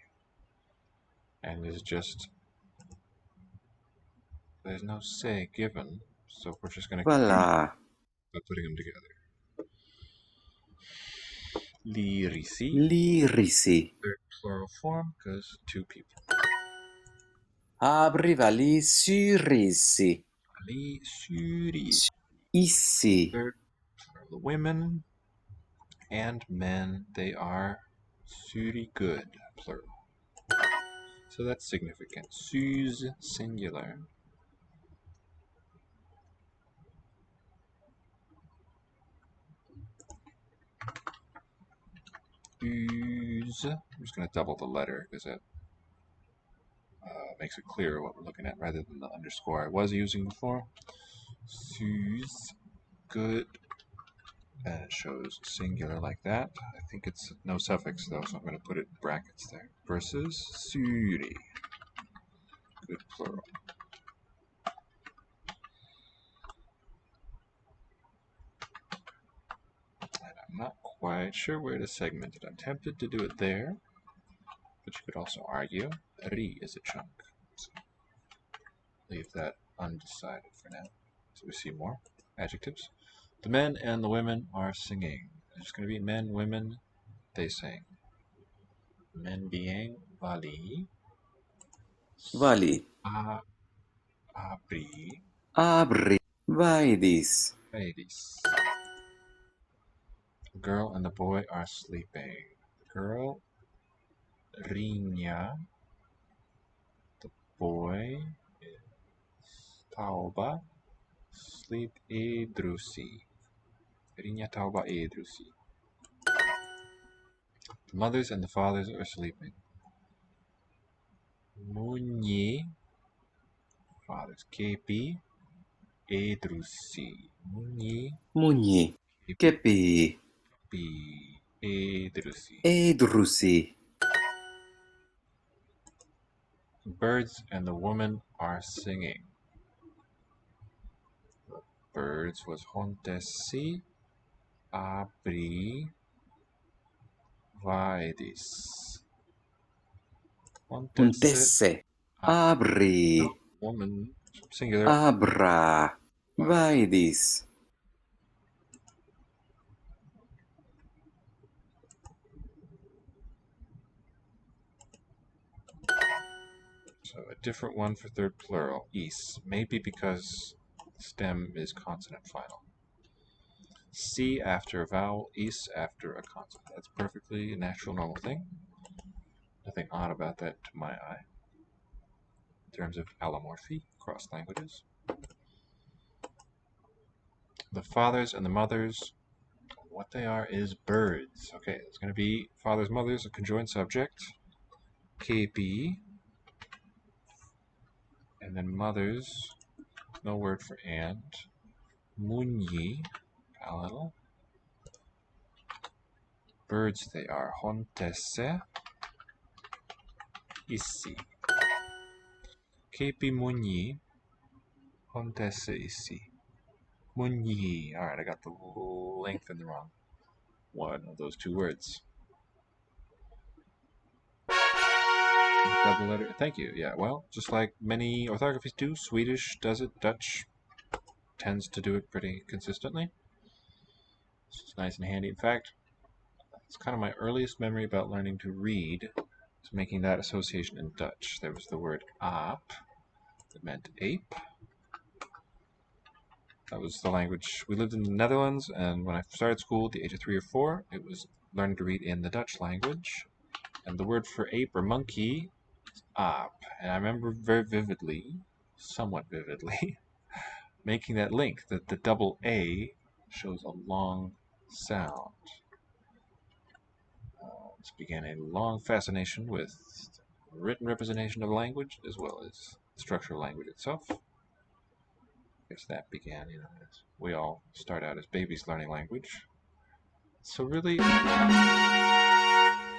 And it's just, there's no say given, so we're just going to confuse vala, by putting them together. Lirisi, lirisi, third plural form because two people. abri vali surisi, Ali suri, issi, third plural. Women and men, they are suri good, plural. So that's significant. Sus, singular. Us, I'm just going to double the letter because that makes it clear what we're looking at rather than the underscore I was using before. Sus, good. And it shows singular like that. I think it's no suffix though, so I'm going to put it in brackets there. Versus suri, good plural. And I'm not quite sure where to segment it. I'm tempted to do it there, but you could also argue ri is a chunk. So leave that undecided for now. So we see more adjectives. The men and the women are singing. It's going to be men, women, they sing. Men being vali, vali, abri, abri, vaidis, ladies. The girl and the boy are sleeping. The girl, rinya. The boy is tauba. Sleep idrusi. Rinya tauba idrusi. The mothers and the fathers are sleeping. Munyi, fathers, kepi, idrusi. Munyi, munyi, kepi, idrusi. edrusi, The birds and the woman are singing. The birds was hontesi, abri, vaidis. Hontesi, untesse, abri, woman, singular. abra, vaidis, So a different one for third plural, is. Maybe because Stem is consonant final. C after a vowel, is after a consonant. That's perfectly a natural, normal thing. Nothing odd about that to my eye. In terms of allomorphy across languages. The fathers and the mothers, what they are is birds. Okay, it's going to be fathers, mothers, a conjoined subject. KP. And then mothers, no word for and. Munyi, palatal. Birds they are. Hontese. Isi. KP munyi. Hontese isi. Munyi. Alright, I got the length in the wrong one of those two words. Double letter. Thank you. Yeah, well, just like many orthographies do, Swedish does it, Dutch tends to do it pretty consistently. It's just nice and handy. In fact, it's kind of my earliest memory about learning to read, is making that association in Dutch. There was the word aap, that meant ape. That was the language. We lived in the Netherlands, and when I started school at the age of 3 or 4, it was learning to read in the Dutch language. And the word for ape or monkey is aap. And I remember very vividly, somewhat vividly, making that link, that the double A shows a long sound. This began a long fascination with written representation of language as well as the structure of language itself. I guess that began, as we all start out as babies learning language. So really,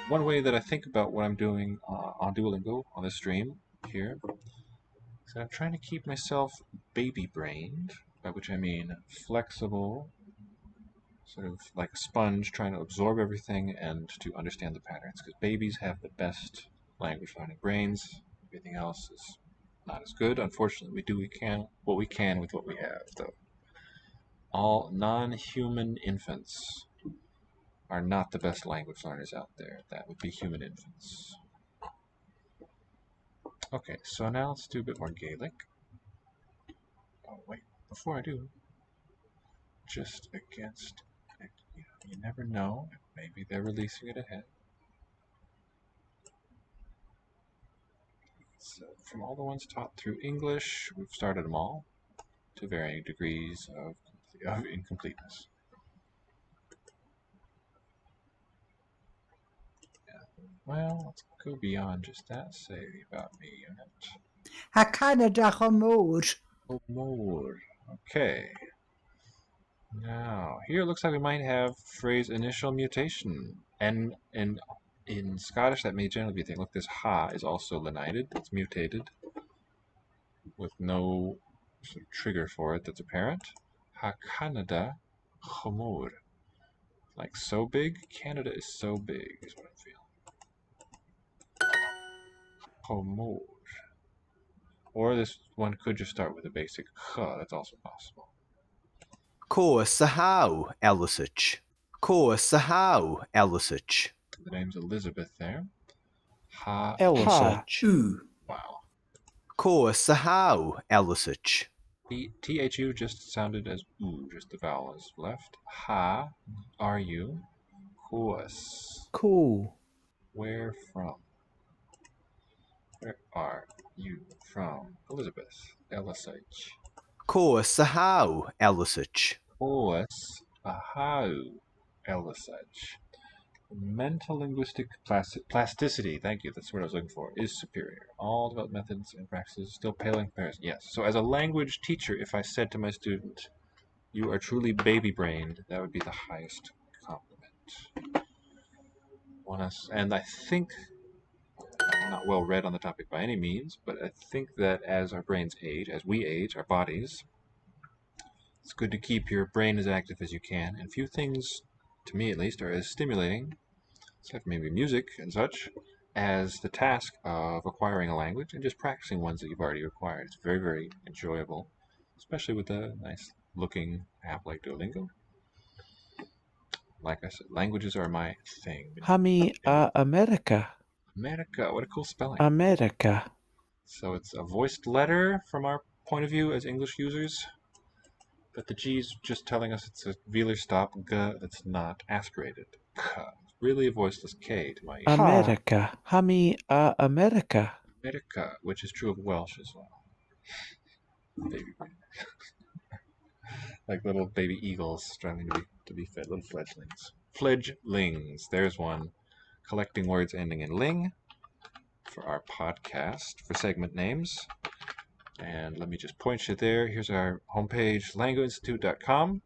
one way that I think about what I'm doing on Duolingo, on this stream here, is that I'm trying to keep myself baby-brained, by which I mean flexible, sort of like a sponge, trying to absorb everything and to understand the patterns, because babies have the best language learning brains. Everything else is not as good. Unfortunately, we do what we can with what we have, though. All non-human infants are not the best language learners out there. That would be human infants. Okay, so now let's do a bit more Gaelic. Oh wait, before I do, just against, you never know, maybe they're releasing it ahead. So from all the ones taught through English, we've started them all to varying degrees of incompleteness. Well, let's go beyond just that. Say about me unit. Canada Hamur. Oh, more. Okay. Now, here it looks like we might have phrase initial mutation. And in Scottish, that may generally be a thing. Look, this ha is also lenited. It's mutated with no sort of trigger for it that's apparent. Ha Canada Hamur. Like so big? Canada is so big, is what I'm feeling. Hamur. Or this one could just start with a basic ha. That's also possible. Ko Sahau Elisich. Ko Sahau Elisich. The name's Elizabeth there. Ha. Elisich. Wow. Ko Sahau Elisich. THU just sounded as oo, just the vowel is left. Ha, are you? Koas. Cool. Where from? Where are you from? Elizabeth. Elisich. Ko Sahau Elisich. Koas ahau. Elisich. Mental linguistic plasticity, thank you, that's what I was looking for, is superior. All developed methods and practices still pale in comparison. Yes, so as a language teacher, if I said to my student, you are truly baby-brained, that would be the highest compliment. And I think, I'm not well read on the topic by any means, but I think that as our brains age, as we age, our bodies, it's good to keep your brain as active as you can, and few things, to me at least, are as stimulating, except maybe music and such, as the task of acquiring a language and just practicing ones that you've already acquired. It's very, very enjoyable, especially with a nice looking app like Duolingo. Like I said, languages are my thing. Hami America. America, what a cool spelling. America. So it's a voiced letter from our point of view as English users. But the G's just telling us it's a velar stop g that's not aspirated. K. Really a voiceless K to my ear. America. Hami a America. America, which is true of Welsh as well. Baby brain. Like little baby eagles striving to be fed, little fledglings. Fledglings, there's one. Collecting words ending in ling for our podcast for segment names. And let me just point you there. Here's our homepage, languageinstitute.com.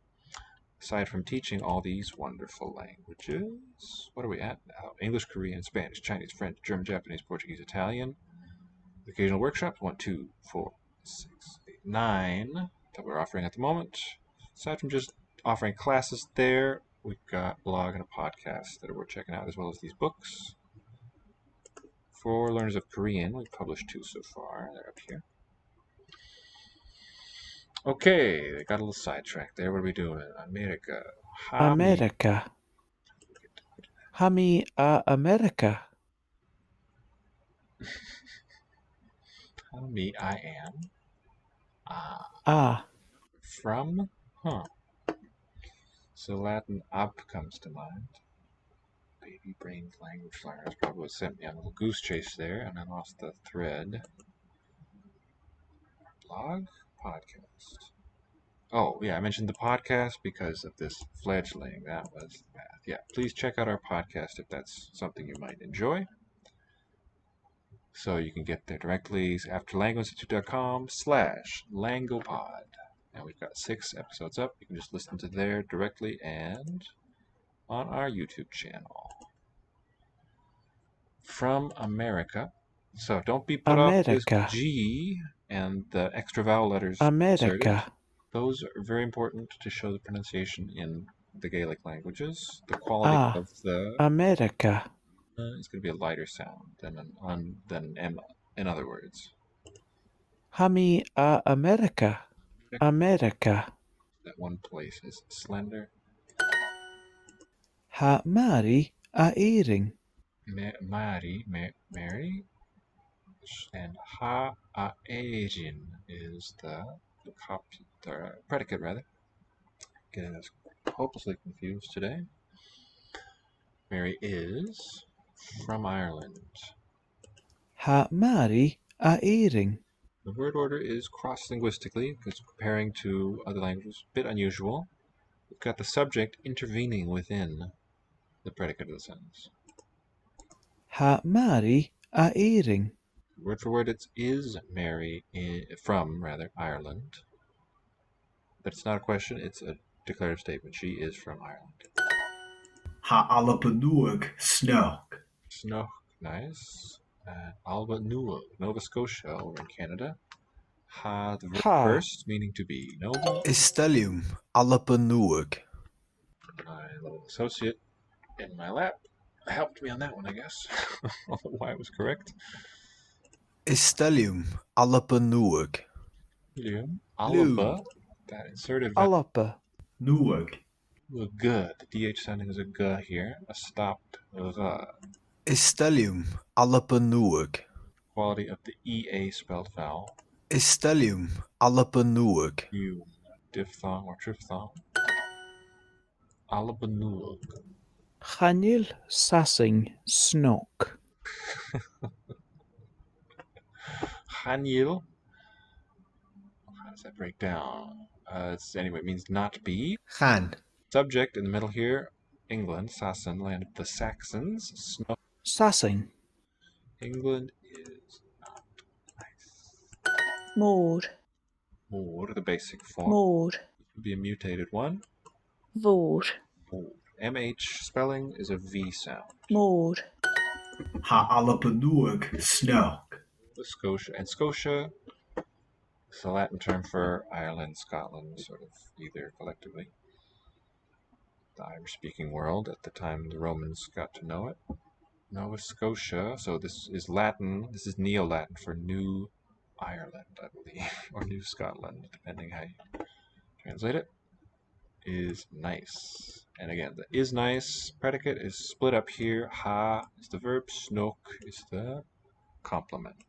Aside from teaching all these wonderful languages, what are we at now? English, Korean, Spanish, Chinese, French, German, Japanese, Portuguese, Italian. Occasional workshops, 1, 2, 4, 6, 8, 9 that we're offering at the moment. Aside from just offering classes there, we've got blog and a podcast that we're checking out, as well as these books. For learners of Korean, we've published 2 so far. They're up here. Okay, got a little sidetracked there. What are we doing? America. America. Hami a America. Me, I am. Ah. From? Huh. So Latin ab comes to mind. Baby brains language learners probably what sent me on a little goose chase there, and I lost the thread. Blog? Podcast. Oh, yeah, I mentioned the podcast because of this fledgling. That was the math. Yeah, please check out our podcast if that's something you might enjoy. So you can get there directly after languageinstitute.com/langopod. And we've got 6 episodes up. You can just listen to there directly and on our YouTube channel. From America. So don't be put off this America. G and the extra vowel letters America. inserted. Those are very important to show the pronunciation in the Gaelic languages. The quality of the America. is going to be a lighter sound than an M, in other words. Hami a America. America. That one place is slender. Ha Mari a earring. Mary, and ha a ejin is the predicate rather. Getting us hopelessly confused today. Mary is from Ireland. Ha Mari a earring. The word order is cross-linguistically, because comparing to other languages, a bit unusual. We've got the subject intervening within the predicate of the sentence. Ha Mari a earring. Word for word, it's is Mary from Ireland. But it's not a question, it's a declarative statement. She is from Ireland. Ha Alapanuag Snook. Snook, nice. Alba Nua, Nova Scotia over in Canada. Ha, the verb first, meaning to be. Nova. Istellium Alapanuag. My little associate in my lap helped me on that one, I guess. I don't know why it was correct. Istellium Alapanuag. Alba, that inserted Alapa. Nuag. A g. The DH sounding is a g here. A stopped r. Istellium Alapanuag. Quality of the EA spelled vowel. Istellium Alapanuag. U. Diphthong or triphthong. Alabanuag. Chanil sassing snook. Chanil. How does that break down? It means not be. Chan. Subject in the middle here, England, Sassen, land of the Saxons. Snook. Sassing. England is not nice. Mor. Mor, the basic form. Mor. It would be a mutated one. Vor. Mor. MH spelling is a V sound. Mor. Ha Alapanuag Snook. Scotia and Scotia is the Latin term for Ireland, Scotland, sort of either collectively. The Irish-speaking world at the time the Romans got to know it. Nova Scotia, so this is Latin, this is Neo-Latin for New Ireland, I believe, or New Scotland, depending how you translate it, is nice. And again, the is nice predicate is split up here. Ha is the verb, snook is the complement.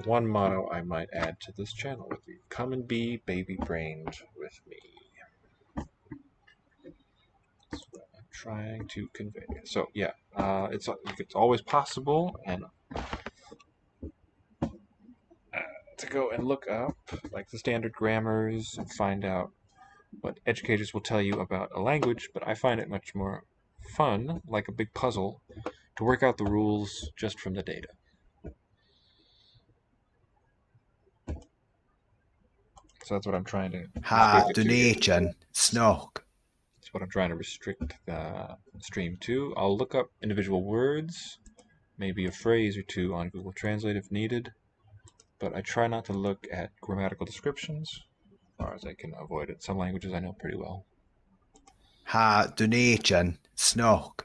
one motto I might add to this channel would be, come and be baby-brained with me. That's what I'm trying to convey. So yeah, it's always possible and to go and look up like the standard grammars and find out what educators will tell you about a language, but I find it much more fun, like a big puzzle, to work out the rules just from the data. So that's what I'm trying to Ha restrict it to here. donation snog. That's what I'm trying to restrict the stream to. I'll look up individual words, maybe a phrase or two on Google Translate if needed, but I try not to look at grammatical descriptions as far as I can avoid it. Some languages I know pretty well. Ha donation snog.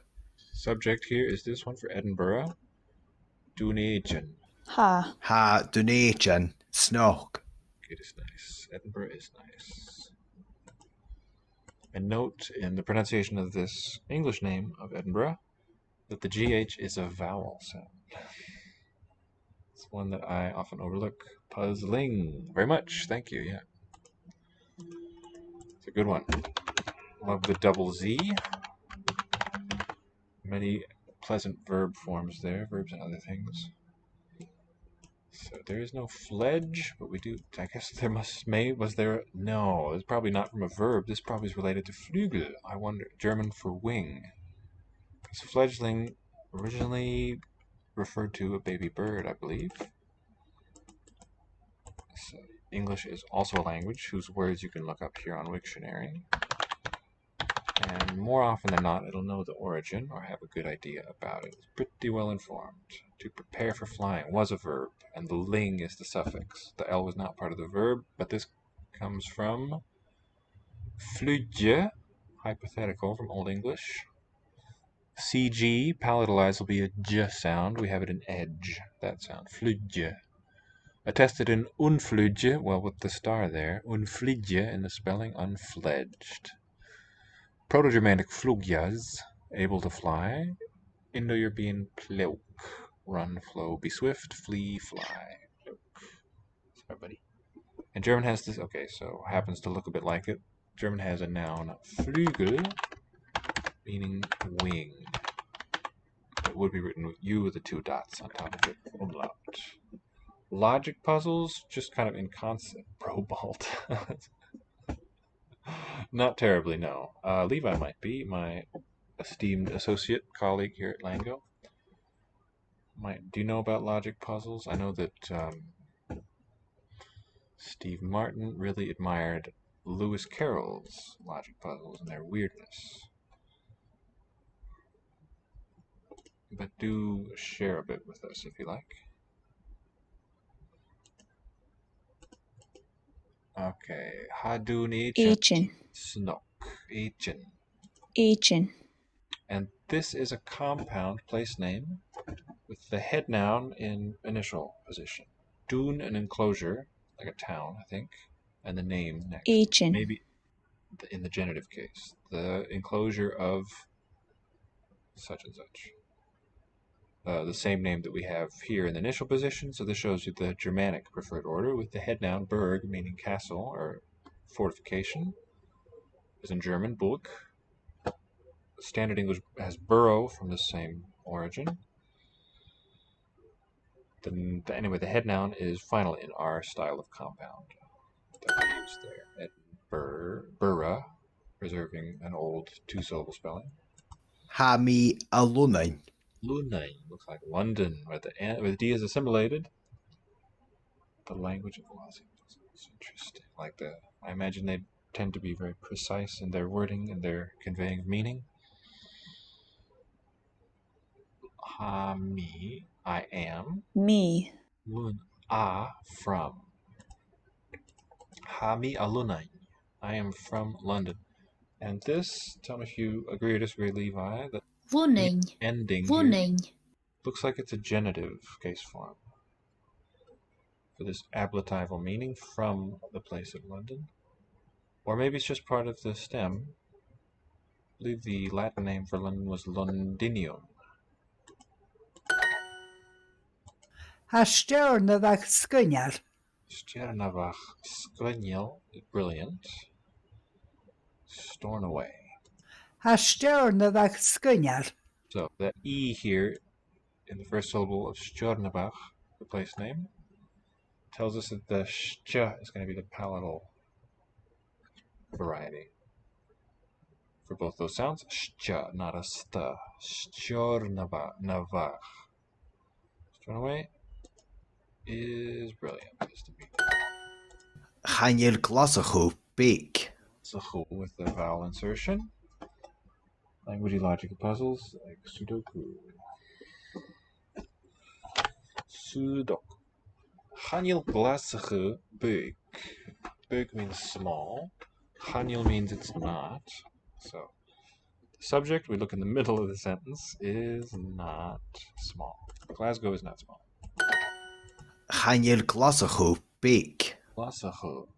Subject here is this one for Edinburgh. Dunedin. Ha. Ha donation snog. It is nice. Edinburgh is nice. And note in the pronunciation of this English name of Edinburgh that the GH is a vowel sound. It's one that I often overlook. Puzzling. Very much. Thank you. Yeah. It's a good one. Love the double Z. Many pleasant verb forms there. Verbs and other things. So there is no fledge, but we do. I guess there was there? No, it's probably not from a verb. This probably is related to Flügel. I wonder. German for wing. Because fledgling originally referred to a baby bird, I believe. So English is also a language whose words you can look up here on Wiktionary. And more often than not, it'll know the origin or have a good idea about it. It's pretty well informed. To prepare for flying was a verb, and the ling is the suffix. The L was not part of the verb, but this comes from flyge, hypothetical from Old English. CG, palatalized, will be a j sound. We have it in edge, that sound. Flyge. Attested in unflyge, well, with the star there. Unflyge in the spelling, unfledged. Proto-Germanic flugjas, able to fly. Indo-European pluk, run, flow, be swift, flee, fly. Pluk. Sorry, buddy. And German has this, okay, so happens to look a bit like it. German has a noun, Flügel, meaning wing. It would be written with U with the two dots on top of it, umlaut. Logic puzzles, just kind of in concept. Brobalt. Not terribly, no. Levi might be, my esteemed associate colleague here at Lango. Do you know about logic puzzles? I know that Steve Martin really admired Lewis Carroll's logic puzzles and their weirdness. But do share a bit with us if you like. Okay, Hadun Echin. Snok. Echin. Echin. And this is a compound place name with the head noun in initial position. Dun, an enclosure, like a town, I think, and the name next. Echin. Maybe in the genitive case. The enclosure of such and such. The same name that we have here in the initial position, so this shows you the Germanic preferred order with the head noun Burg, meaning castle or fortification, as in German, Burg. Standard English has borough from the same origin. Anyway, the head noun is final in our style of compound that we use there. At Burra, preserving an old two-syllable spelling. Ha mi alunain. Lunai looks like London, where the D is assimilated. The language of Aussie is interesting. I imagine they tend to be very precise in their wording and their conveying of meaning. Ha mi, I am. Me. Lun, from. Ha mi alunain, I am from London. And this, tell me if you agree or disagree, Levi, that Woning. ending Woning. here looks like it's a genitive case form for this ablatival meaning, from the place of London. Or maybe it's just part of the stem. I believe the Latin name for London was Londinium. Ha stjörnavach skunjar. Stjernavach skvenjel is brilliant. Stornoway. Ha stjörnavach skunjar. So that E here in the first syllable of Stjernavach, the place name, tells us that the sh is going to be the palatal variety for both those sounds. Sh, not a st. Stjernavach. Stornoway is brilliant. Chanil glosachu beak. Zachu with the vowel insertion. Language logical puzzles like Sudoku. Sudoku. Chanil glasachu big. Big means small. Chanil means it's not. So the subject, we look in the middle of the sentence, is not small. Glasgow is not small. Chanil glosachu beak. Glasachu.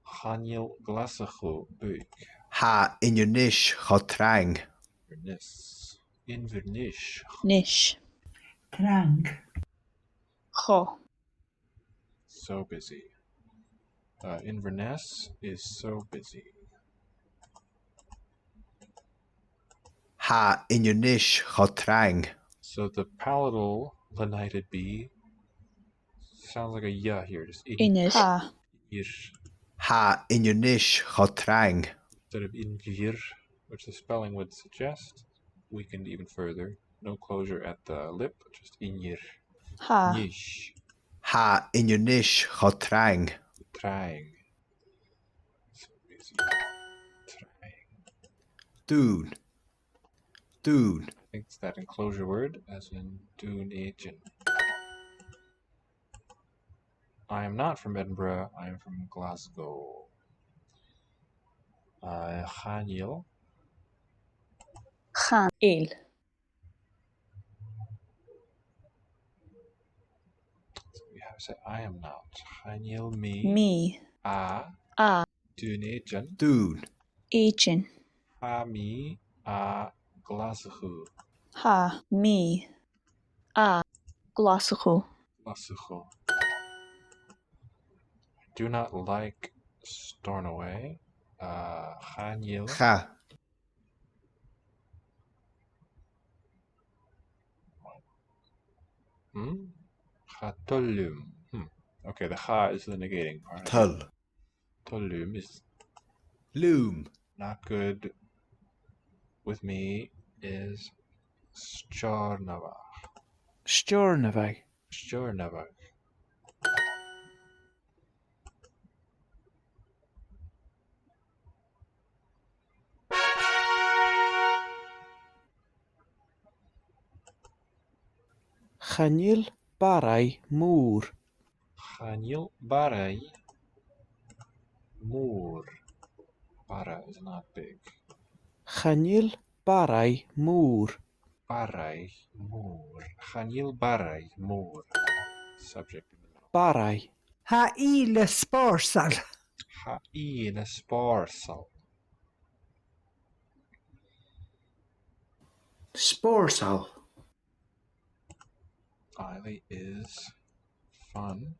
Chanil glasachu big. Ha inunish chotrang. Inverness. Inverness. Nish. Trang. Cho. So busy. Inverness is so busy. Ha inunish chotrang. So the palatal lenited B sounds like a ya here, just Inish. Ha. ish Ha inunish chotrang. instead of ingir, which the spelling would suggest, weakened even further. No closure at the lip, just ingir. Ha. Nish. Ha inunish chotrang. Trying. So busy. Trying. Dún. Dún. I think it's that enclosure word, as in dún agent. I am not from Edinburgh, I am from Glasgow. Chanil. Chan. Il. So we have to say I am not. Chanil me. Me. A. A. Dún agent. Dún. Agent. Ha me. A. Glasgow. Ha. Me. A. Glasgow. Glasgow. I do not like Stornoway. Chanil. Cha. Chatolum. Okay, the cha is the negating part. Tull. Tolum is Loom. not good with me. Is Stjornavach. Stjörnavach. Stjornavach. Chanil barai môr. Chanil barai. Moor. Bara is not big. Chanil barai môr. Barai. Moor. Chanil barai. Moor. Subject in the middle. Barai. Ha ile sparsal. Ha in a sparsal. Sporsal. Eily is fun.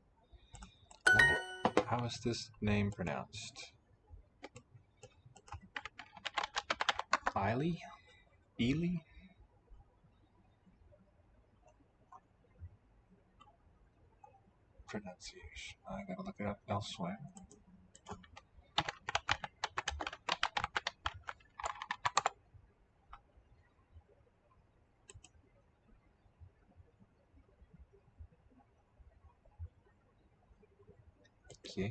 How is this name pronounced? Eily? Ely? Pronunciation. I gotta look it up elsewhere. Okay.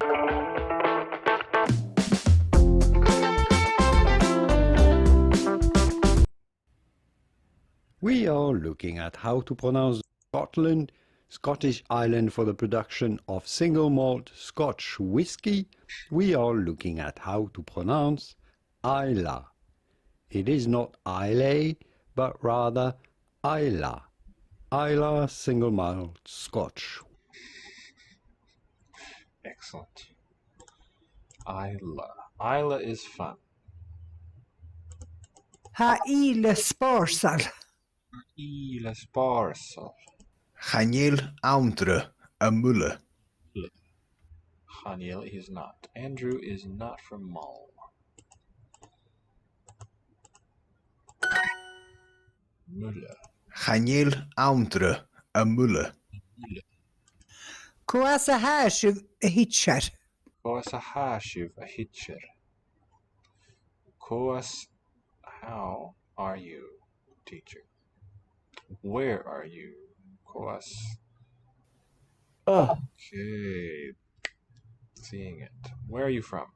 We are looking at how to pronounce Scotland, Scottish island for the production of single malt Scotch whisky. We are looking at how to pronounce Islay. It is not Islay, but rather Islay. Islay single malt Scotch. Excellent. Isla. Isla is fun. Ha ile sparsal. Ila sparsal. Chanil Aundre a Mulle. Haniel is not. Andrew is not from Mull. Mulle. Chanil Aundre a Mulle. Cwas a háisiú a hitsear. Koas a hashiv a hitcher. Koas, how are you, teacher? Where are you? Koas. Okay. Seeing it. Where are you from?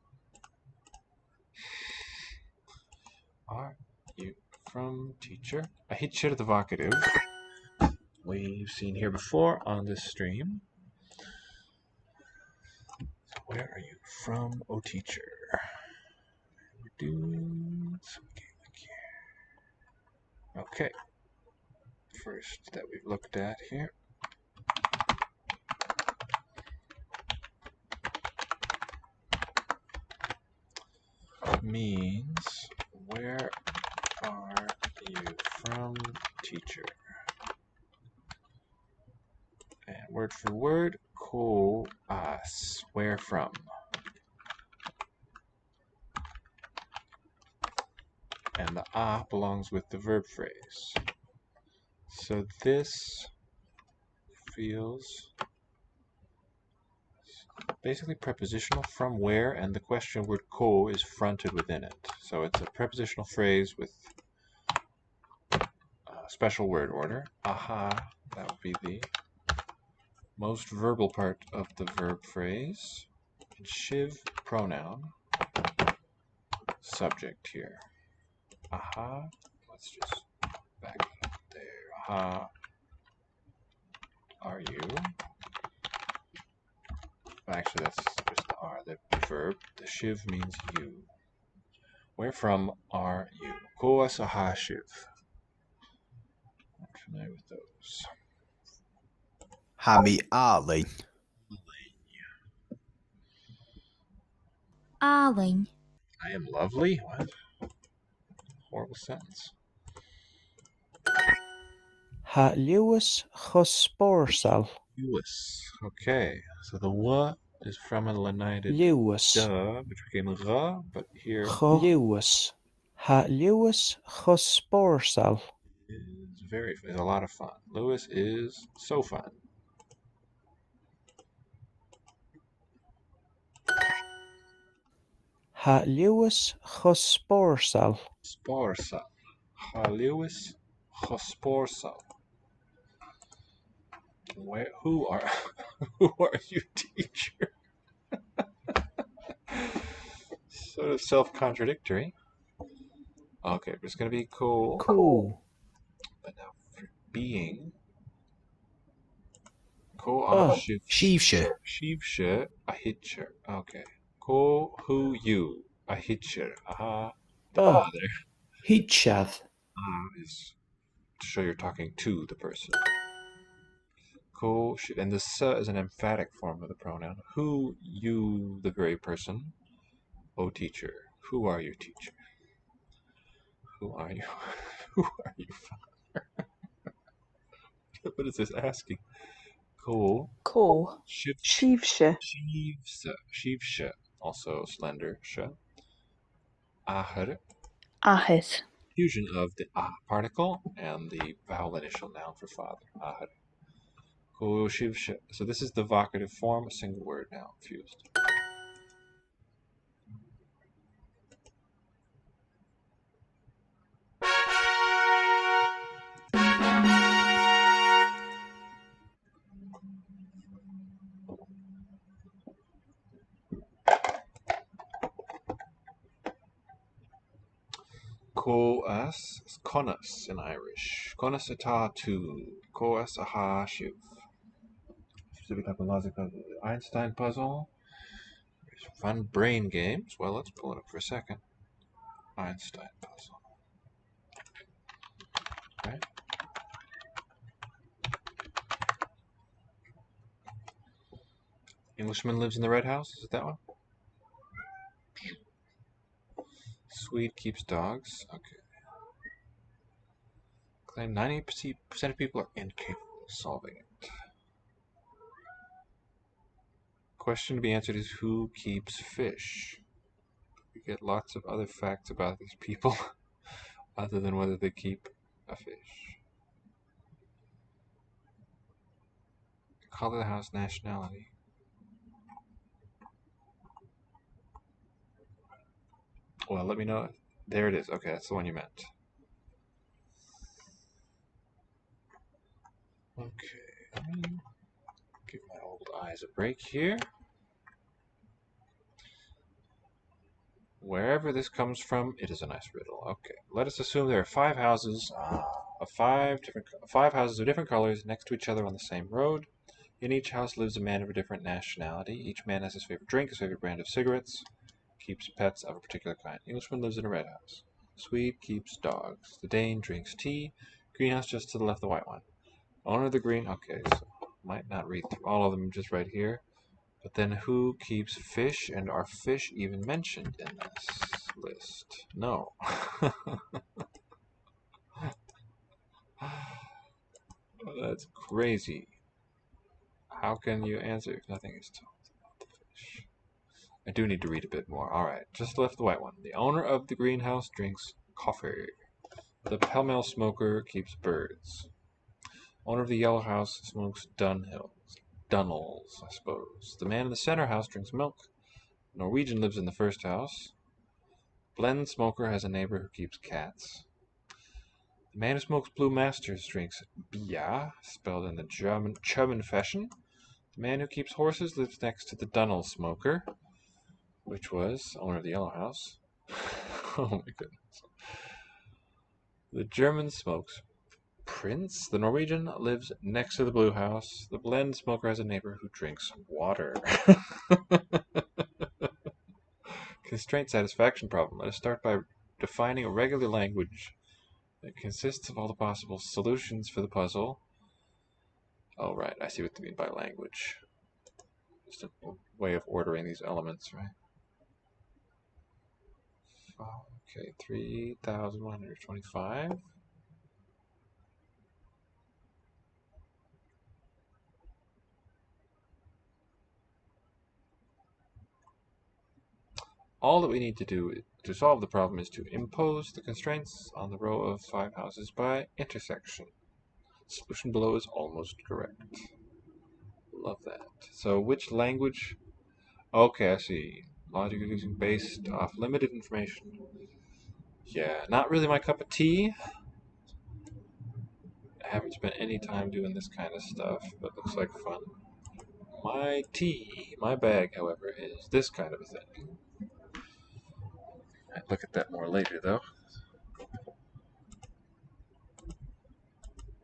Are you from, teacher? A hitcher, the vocative. We've seen here before on this stream. So where are you from, oh teacher? Okay. First that we've looked at here. Means, where are you from, teacher? And word for word, ko as, where from? And the a belongs with the verb phrase. So this feels basically prepositional, from where, and the question word ko is fronted within it. So it's a prepositional phrase with special word order. Aha, that would be the most verbal part of the verb phrase. And shiv, pronoun, subject here. Aha, let's just back it up there. Aha, are you? Actually, that's just the are, the verb. The shiv means you. Where from are you? Koas aha shiv. I'm familiar with those. Hami Arling. Arling. I am lovely? What? Horrible sentence. Ha Lewis Husporsal. Lewis. Okay, so the wa is from a lenited Lewis. duh, which became ra, but here Lewis. Ha Lewis Husporsal. is a lot of fun. Lewis is so fun. Ha Lewis Husporsal. Sporsa. Ha Lewis Hosporsal. Where? Who are you, teacher? Sort of self-contradictory. Okay, it's going to be cool. Cool. But now for being. Ko Shivshe. Shivshe a hitcher. Okay. Ko who you a hitcher. Aha. The father. Hitchad. Is to show you're talking to the person. Ko and the sa is an emphatic form of the pronoun. Who you the very person. O teacher. Who are you, teacher? Who are you? Who are you, father? What is this asking? Ko. Ko. Shivshe. Shivshe. Also slender. She. Ahar. Ahit. Fusion of the ah particle and the vowel initial noun for father. Ahar. Ko shivshe. So this is the vocative form, a single word now fused. Koas is konas in Irish. Konas ata tu. Koas aha shiv. Specific type of logic of the Einstein puzzle. There's fun brain games. Well, let's pull it up for a second. Einstein puzzle. Okay. Englishman lives in the red house. Is it that one? Swede keeps dogs. Okay. Claim 90% of people are incapable of solving it. question to be answered is who keeps fish? We get lots of other facts about these people other than whether they keep a fish. Color of the house, nationality. Well, let me know. There it is. Okay, that's the one you meant. Okay, let me give my old eyes a break here. Wherever this comes from, it is a nice riddle. Okay, let us assume there are 5 houses of 5 houses of different colors next to each other on the same road. In each house lives a man of a different nationality. Each man has his favorite drink, his favorite brand of cigarettes, keeps pets of a particular kind. Englishman lives in a red house. Swede keeps dogs. The Dane drinks tea. Greenhouse just to the left, the white one. Owner of the green. Okay, so might not read through all of them just right here. But then who keeps fish, and are fish even mentioned in this list? No. That's crazy. How can you answer if nothing is told about the fish? I do need to read a bit more. Alright, just left the white one. The owner of the greenhouse drinks coffee. The pell-mell smoker keeps birds. Owner of the yellow house smokes Dunnels, I suppose. The man in the center house drinks milk. Norwegian lives in the first house. Blend smoker has a neighbor who keeps cats. The man who smokes Blue Masters drinks Bier, spelled in the German fashion. The man who keeps horses lives next to the Dunnel smoker, which was owner of the yellow house. Oh my goodness. The German smokes Prince. The Norwegian lives next to the blue house. The blend smoker has a neighbor who drinks water. Constraint satisfaction problem. Let us start by defining a regular language that consists of all the possible solutions for the puzzle. Oh, right. I see what they mean by language. Just a way of ordering these elements, right? Okay, 3,125. All that we need to do to solve the problem is to impose the constraints on the row of 5 houses by intersection. The solution below is almost correct. Love that. So which language? Okay, I see. Logic is using based off limited information. Yeah, not really my cup of tea. I haven't spent any time doing this kind of stuff, but looks like fun. My bag, however, is this kind of a thing. I'll look at that more later, though.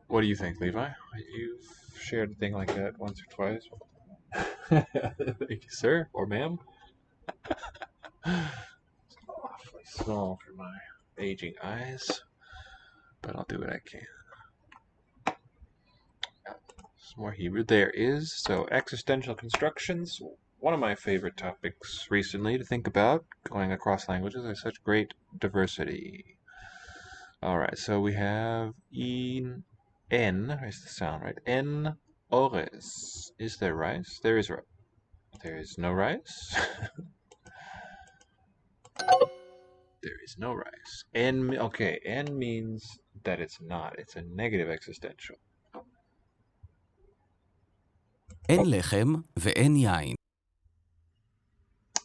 What do you think, Levi? You've shared a thing like that once or twice. Thank you, sir, or ma'am. It's awfully small for my aging eyes, but I'll do what I can. Some more Hebrew. There is. So, existential constructions. One of my favorite topics recently to think about, going across languages. There's such great diversity. Alright, so we have N. Where's the sound, right? N. Ores. Is there rice? There is rice. There is no rice? There is no rice. N. Okay, N means that it's not. It's a negative existential. אין לחם ואין יין.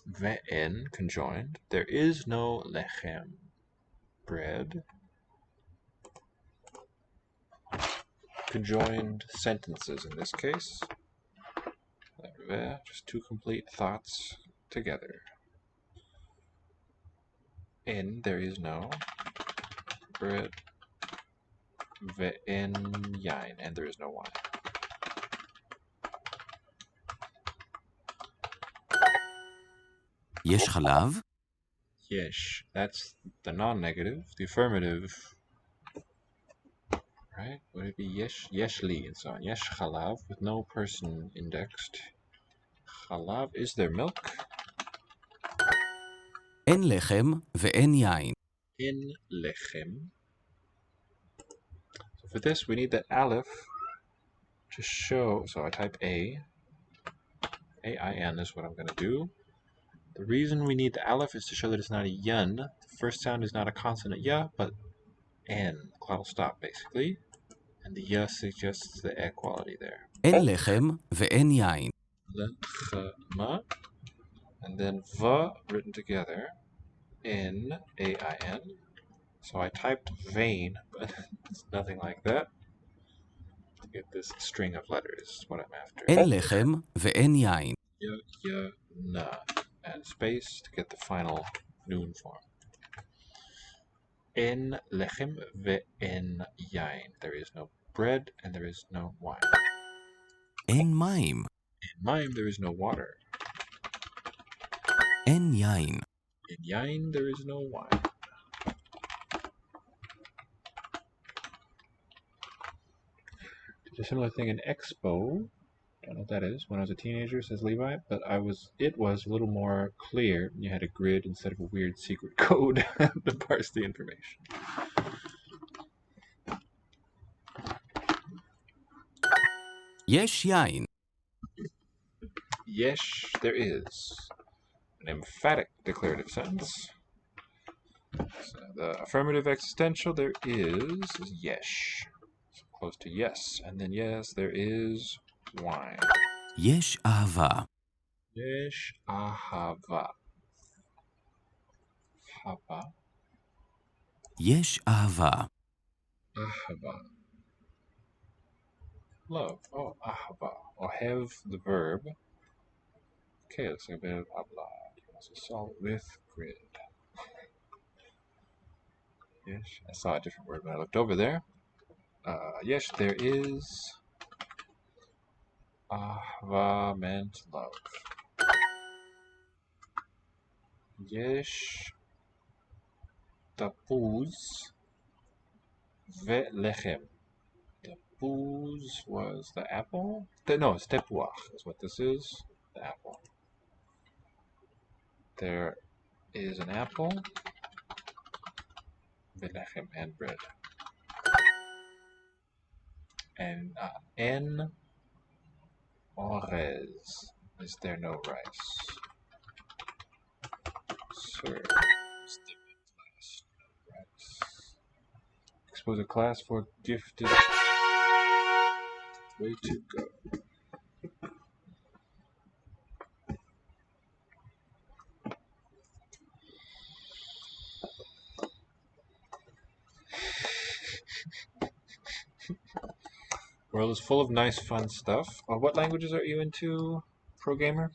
Ve'en, conjoined. There is no lechem, bread. Conjoined sentences in this case. Just two complete thoughts together. In, there is no bread. Ve'en yain, and there is no wine. יש חלב? Yesh, that's the non-negative. The affirmative, right? Would it be yesh? Yeshli and so on. Yesh chalav with no person indexed. Chalav, is there milk? אין לחם ואין יין. In lechem. So for this, we need that aleph to show. So I type A, A-I-N is what I'm going to do. The reason we need the aleph is to show that it's not a yun. The first sound is not a consonant ya, but n. The cloud will stop, basically. And the ya suggests the e quality there. אין לחם ואין יין. Lechema. And then va written together in A-I-N. So I typed vein, but it's nothing like that. To get this string of letters is what I'm after. אין לחם ואין יין. Ya, na. And space to get the final noon form. En lechem ve'en yain. There is no bread and there is no wine. אין מים. In mayim, there is no water. אין יין. In yain, there is no wine. Did a similar thing in Expo. Don't know what that is. When I was a teenager, says Levi, but it was a little more clear. You had a grid instead of a weird secret code to parse the information. יש יין. Yesh, there is. An emphatic declarative sentence. So the affirmative existential, there is yesh. So close to yes. And then yes, there is wine. יש אהבה. Yesh ahava. Hava. יש אהבה. Ahava. Love. Oh, ahava. Ohev, the verb. Okay, looks like a bit of habla. Also solve with grid. Yes, I saw a different word when I looked over there. Yes, there is. Ahva meant love. Yesh tapuz ve'lechem. Tapuz was the apple? No, it's tepuach is what this is. The apple. There is an apple, ve'lechem, and bread. And en orez. Is there no rice? Sir, is there a class no rice? Expose a class for gifted. Way to go. World is full of nice, fun stuff. What languages are you into, pro gamer?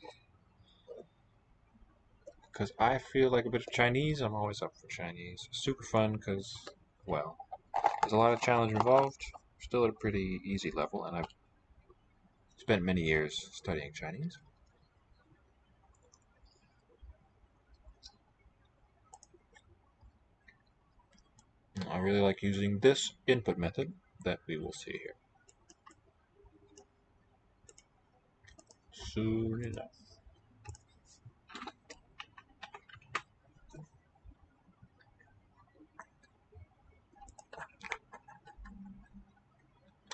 Because I feel like a bit of Chinese. I'm always up for Chinese. Super fun because, well, there's a lot of challenge involved. Still at a pretty easy level, and I've spent many years studying Chinese. I really like using this input method that we will see here soon enough.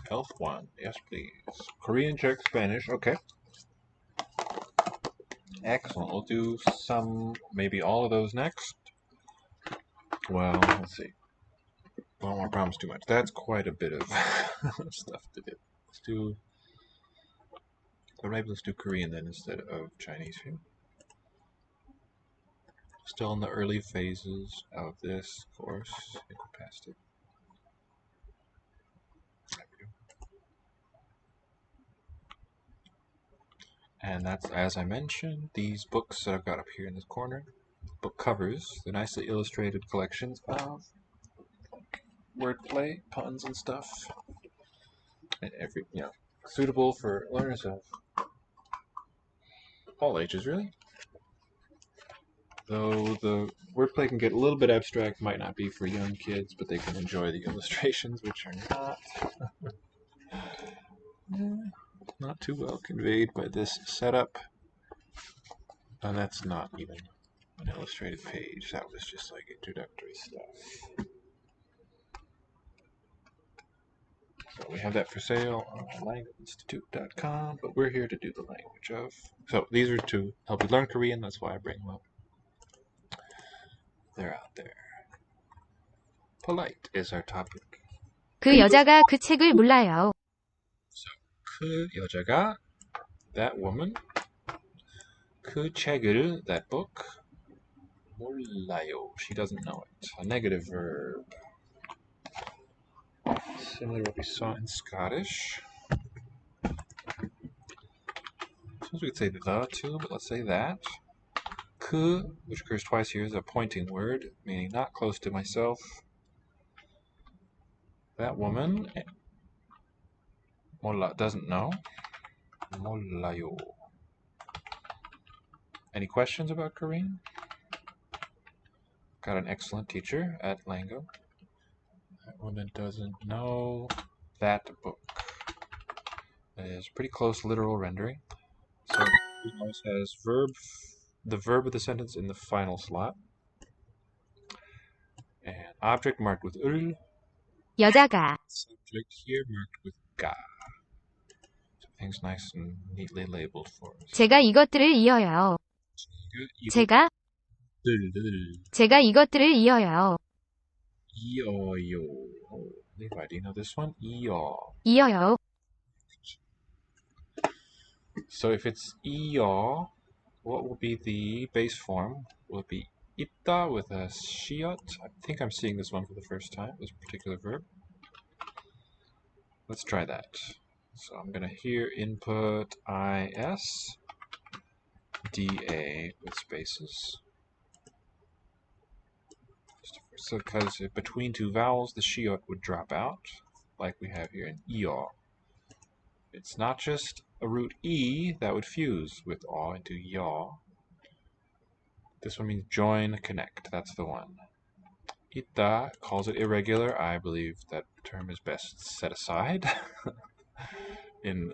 Health 1, yes please. Korean, Czech, Spanish, okay. Excellent, we'll do some, maybe all of those next. Well, let's see. I don't want to promise too much. That's quite a bit of stuff to do. Let's do, or maybe let's do Korean then instead of Chinese here. Still in the early phases of this course. I think we're past it. There we go. And that's, as I mentioned, these books that I've got up here in this corner. Book covers, the nicely illustrated collections of wordplay, puns, and stuff. And every, suitable for learners of all ages, really. Though the wordplay can get a little bit abstract, might not be for young kids, but they can enjoy the illustrations, which are not too well conveyed by this setup. And that's not even an illustrated page. That was just like introductory stuff. So we have that for sale on languageinstitute.com, but we're here to do the language of. So these are to help you learn Korean, that's why I bring them up. They're out there. Polite is our topic. 그 여자가 그 책을 몰라요. So, 그 여자가, that woman. 그 책을, that book. 몰라요, she doesn't know it. A negative verb. Similar to what we saw in Scottish. I suppose we could say the too, but let's say that. 그, which occurs twice here, is a pointing word, meaning not close to myself. That woman 몰라, doesn't know. 몰라요. Any questions about Korean? Got an excellent teacher at Lango. That woman doesn't know that book. That is pretty close literal rendering. So it always has the verb of the sentence in the final slot. And object marked with 을. 여자가. Subject here marked with 가. So things nice and neatly labeled for us. 제가 이것들을 이어요. 제가 이것들을 이어요. 이어요. Oh, Levi, do you know this one? 이어. 이어요. So if it's 이어, what will be the base form? Will it be 있다 with a 시ot? I think I'm seeing this one for the first time, this particular verb. Let's try that. So I'm going to here input is, da with spaces. So because between two vowels, the shiot would drop out, like we have here in ior. It's not just a root e that would fuse with aw into yaw. This one means join, connect. That's the one. Ita calls it irregular. I believe that term is best set aside in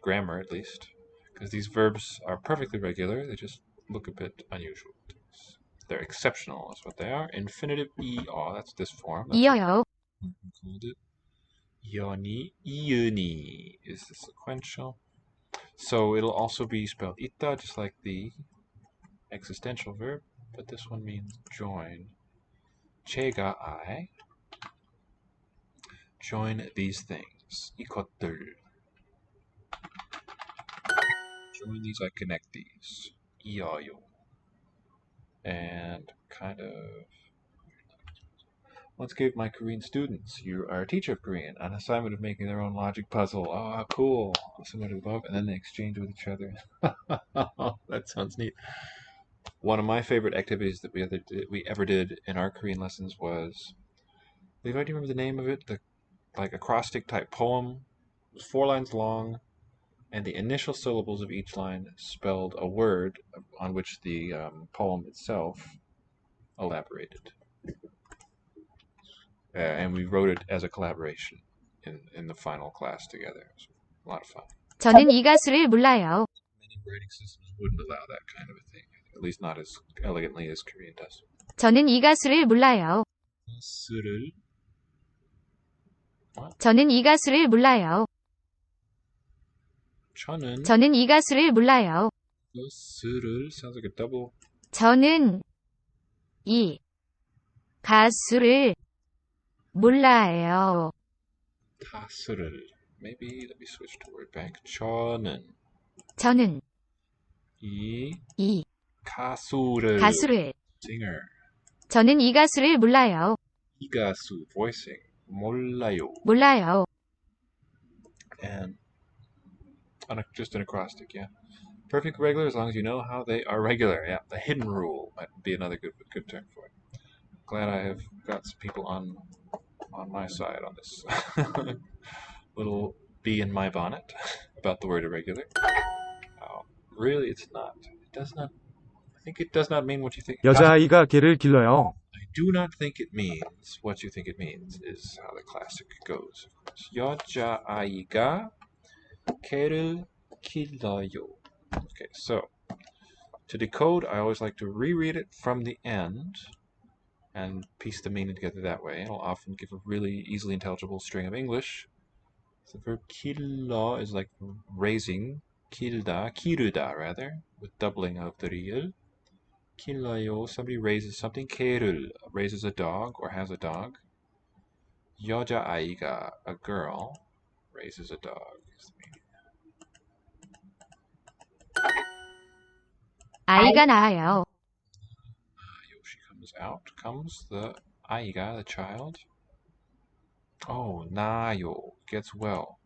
grammar, at least, because these verbs are perfectly regular. They just look a bit unusual. They're exceptional, is what they are. Infinitive er, that's this form. 이어요. Called it. 이어니, 이은이 is the sequential. So it'll also be spelled ita, just like the existential verb, but this one means join. 제가 I join these things. 이것들. Join these, I connect these. 이어요. And kind of, let's give my Korean students, you are a teacher of Korean, an assignment of making their own logic puzzle. Ah, cool. Similar to above, and then they exchange with each other. That sounds neat. One of my favorite activities that we ever did in our Korean lessons was, Levi, do you remember the name of it? The like acrostic type poem. It was 4 lines long, and the initial syllables of each line spelled a word on which the poem itself elaborated. And we wrote it as a collaboration in the final class together. It was a lot of fun. 저는 이 가수를 몰라요. Many writing systems wouldn't allow that kind of a thing, at least not as elegantly as Korean does. 저는 이 가수를 몰라요. 가수를 저는 이 가수를 몰라요. 저는 이 가수를 몰라요. 가수를 sounds like a double. 저는 이 가수를 몰라요. 가수를. Maybe let me switch to word bank. 저는 이 가수를 singer. 저는 이 가수를 몰라요. 이 가수 voicing. 몰라요. And just an acrostic, yeah. Perfect regular as long as you know how they are regular. Yeah, the hidden rule might be another good term for it. Glad I have got some people on my side on this. Little bee in my bonnet about the word irregular. Really, it's not. It does not. I think it does not mean what you think. 여자아이가 개를 길러요. I do not think it means what you think it means, is how the classic goes. 여자아이가 개를 길러요. Okay, so to decode, I always like to reread it from the end and piece the meaning together that way. It'll often give a really easily intelligible string of English So the verb killo is like raising, kiruda rather, with doubling of the riyul. Killayo, somebody raises something. Kerul, raises a dog or has a dog. 여자아이가, a girl, raises a dog. 아이가 낳아요. She comes out. Comes the 아이가, the child. Oh, 나요, gets well.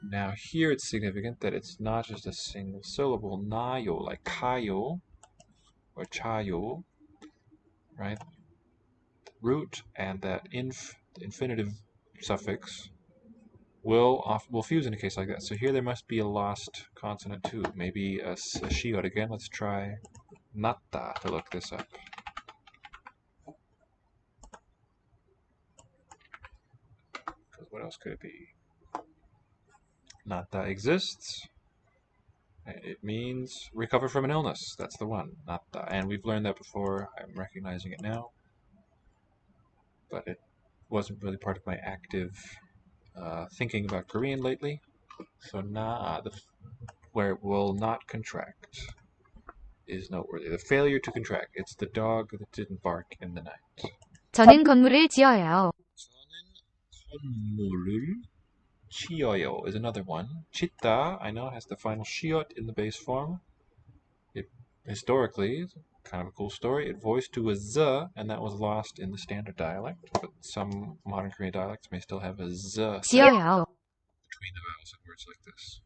Now here it's significant that it's not just a single syllable. 나요, like 가요 or 차요, right? The root and that the infinitive suffix will fuse in a case like that. So here there must be a lost consonant too. Maybe a shiot again. Let's try natta to look this up. Because what else could it be? Natta exists. It means recover from an illness. That's the one. Natta. And we've learned that before. I'm recognizing it now. But it wasn't really part of my active thinking about Korean lately. So na, where it will not contract, is noteworthy. The failure to contract. It's the dog that didn't bark in the night. 저는 건물을 지어요. 건물을 지어요 is another one. 짓다, I know, has the final shiot in the base form. It historically, kind of a cool story, it voiced to a z, and that was lost in the standard dialect. But some modern Korean dialects may still have a z 지어요. between the vowels of words like this.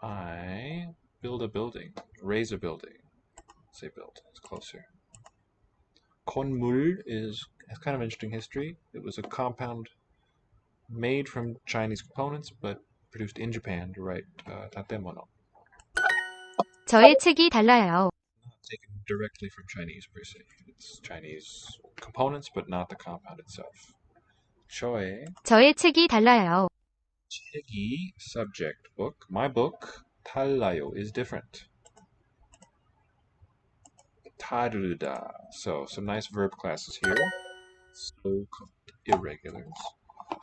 I build a building, raise a building. Say build, it's closer. 건물 has kind of interesting history. It was a compound made from Chinese components, but produced in Japan to write tatemono. 저의 책이 달라요. Not taken directly from Chinese per se. It's Chinese components, but not the compound itself. 저의 책이 달라요. 책이, subject, book. My book, 달라요, is different. 다르다. So, some nice verb classes here. So-called irregulars.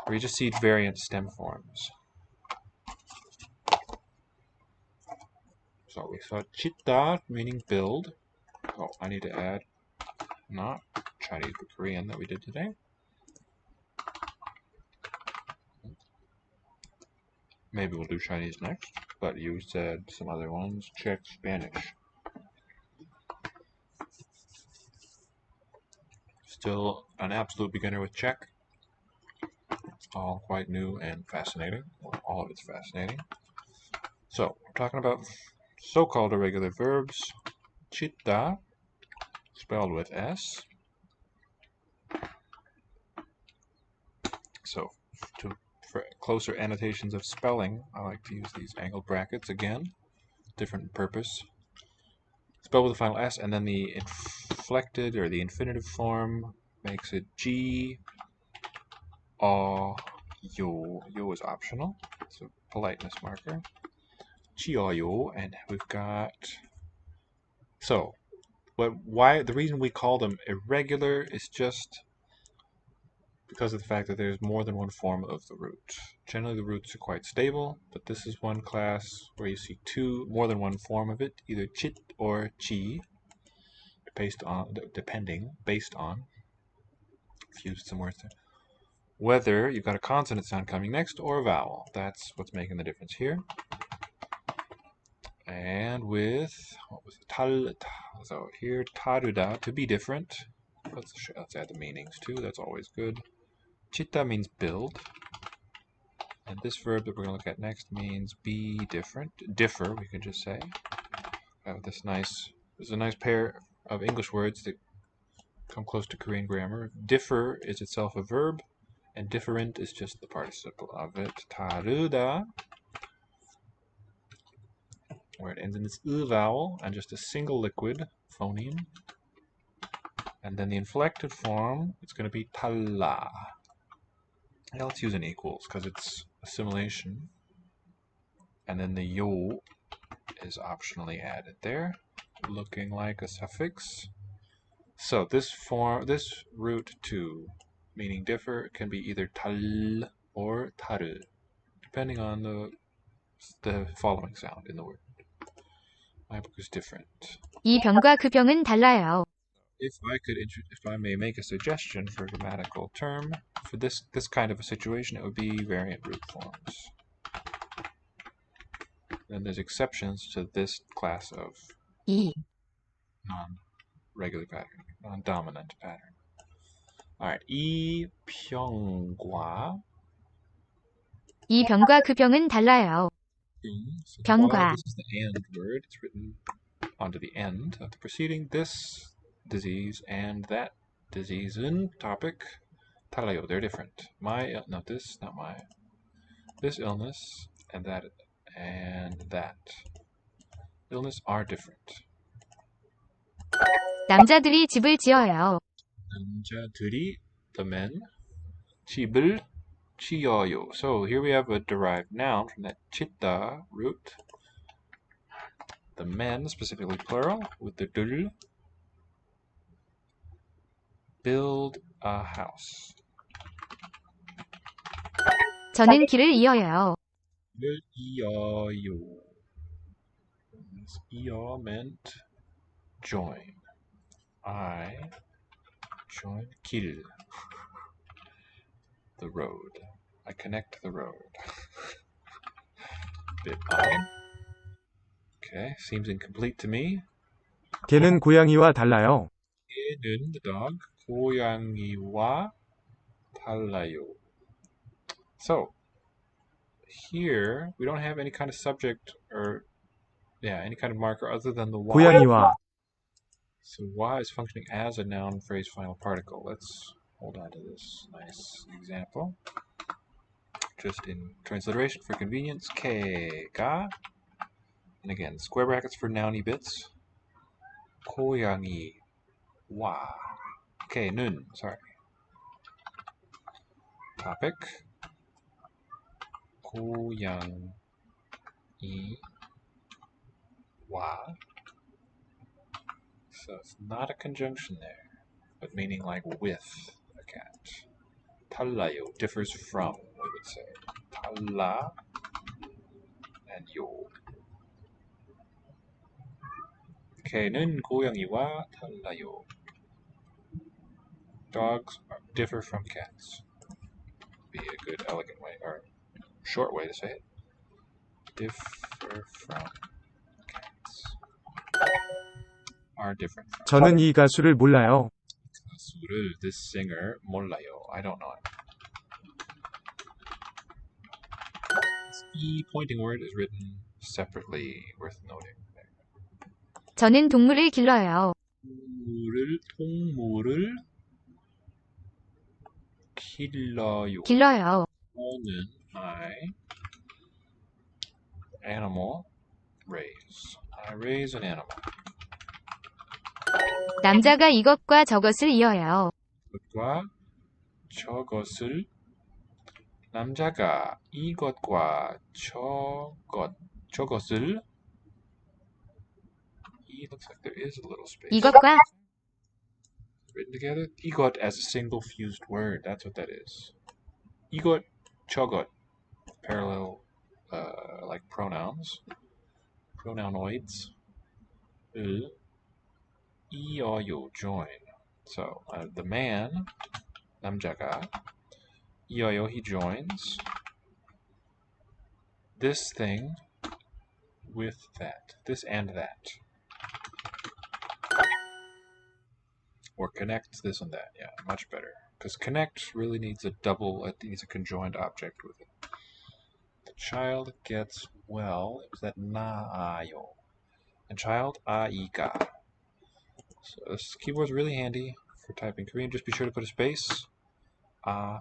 Where you just see variant stem forms. So we saw 짓다, meaning build. Oh, I need to add not Chinese but Korean that we did today. Maybe we'll do Chinese next, but you said some other ones. Czech, Spanish. Still an absolute beginner with Czech. It's all quite new and fascinating. Well, all of it's fascinating. So, we're talking about so-called irregular verbs. Czyta, spelled with S. So, for closer annotations of spelling, I like to use these angled brackets again. Different purpose. Spelled with the final S, and then the inflected or the infinitive form makes it G, A, yo. Yo is optional. It's a politeness marker. Yo, and we've got. So, why the reason we call them irregular is just because of the fact that there's more than one form of the root. Generally, the roots are quite stable, but this is one class where you see more than one form of it, either chit or chi, based on, fused some words there, whether you've got a consonant sound coming next or a vowel. That's what's making the difference here. And with, what was it? So here, taruda, to be different. Let's add the meanings too, that's always good. Chitta means build. And this verb that we're going to look at next means be different. Differ, we could just say. There's a nice pair of English words that come close to Korean grammar. Differ is itself a verb, and different is just the participle of it. 다르다, where it ends in this vowel and just a single liquid phoneme. And then the inflected form, it's going to be 달라. Now let's use an equals because it's assimilation. And then the yo is optionally added there, looking like a suffix. So this root to meaning differ, can be either 달 or 다르, depending on the following sound in the word. My book is different. 이 병과 그 병은 달라요. If I may make a suggestion for a grammatical term for this kind of a situation, it would be variant root forms. Then there's exceptions to this class of non-regular pattern, non-dominant pattern. All right, 이 병과 그 병은 달라요. So 병과. this is the and word. It's written onto the end of the preceding. This disease and that disease in topic 달라요. They're different. This illness and that illness are different. 남자들이 집을 지어요. 남자들이, the men, 집을 지어요. So here we have a derived noun from that 짓다 root. The men, specifically plural, with the 들, build a house. 저는 길을 이어요. 길을 이어요. 이어 meant join. I join 길, the road. I connect the road. Bit odd. Okay, seems incomplete to me. 개는 고양이와 달라요. 개는, the dog, 고양이와 달라요. So, here, we don't have any kind of subject or, any kind of marker other than the y. 고양이와. So y is functioning as a noun phrase final particle. Let's hold on to this nice example. Just in transliteration for convenience, 개가, and again, square brackets for nouny bits. 고양이와. 개는, sorry. Topic. 고양이와. So it's not a conjunction there, but meaning like with a cat. 달라요 differs from, we would say. 달라 and 요. 개는 고양이와 달라요. Dogs differ from cats. Be a good elegant way, or short way to say it. Differ from cats. Are different from. 저는 이 가수를 몰라요. 가수를, this singer, 몰라요. I don't know him. This E pointing word is written separately, worth noting. 저는 동물을 길러요. 동물을 길러요. 저는 I raise an animal. 남자가 이것과 저것을 이어요. 이것과 저것을, 남자가 이것과 저것을, looks like there is a little space. 이것과 written together. 이것 as a single fused word. That's what that is. 이것, 저것, parallel, like pronouns, pronounoids. 이어요, join. So the man, 남자가, 이어요, he joins this thing with that, this and that. Or connects this and that. Yeah, much better. Because connect really needs it needs a conjoined object with it. The child gets well. It was that 나아요. And child, 아이가. So this keyboard's really handy for typing Korean. Just be sure to put a space. 아이가.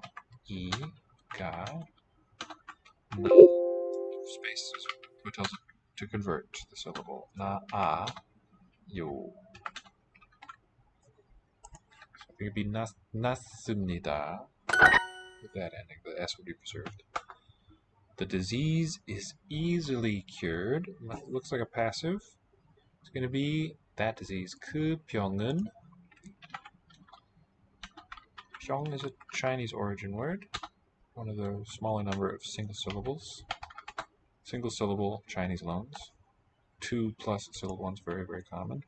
Space is what tells it to convert the syllable. 나아요. It would be nas습니다. With that ending, the S would be preserved. The disease is easily cured. Looks like a passive. It's going to be that disease. 그 병은 Xiong is a Chinese origin word, one of the smaller number of single syllables. Single syllable Chinese loans. 2+ syllable ones, very, very common.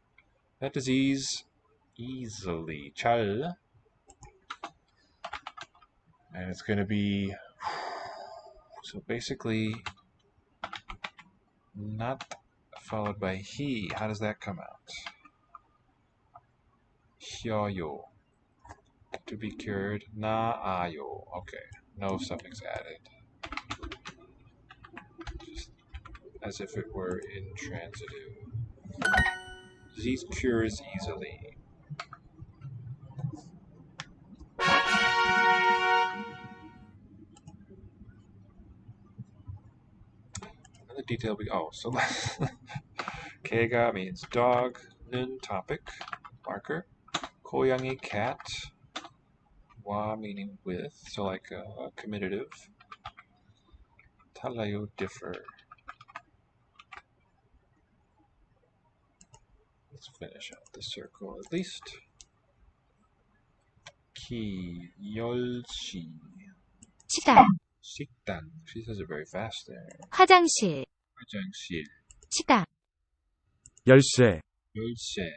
That disease easily. 잘. And it's going to be, so basically, not followed by he. How does that come out? Hyoyo. To be cured. Na-ayo. Okay. No suffix added. Just as if it were intransitive. Disease cures easily. Another detail so Keiga means dog. Nun, topic, marker. Koyangi, cat. Wa meaning with, so like comminative. Talayo, differ. Let's finish out the circle at least. Ki, 열시. 식당, 식당. She says it very fast there. 화장실, 화장실. 식당, 열쇠, 열쇠.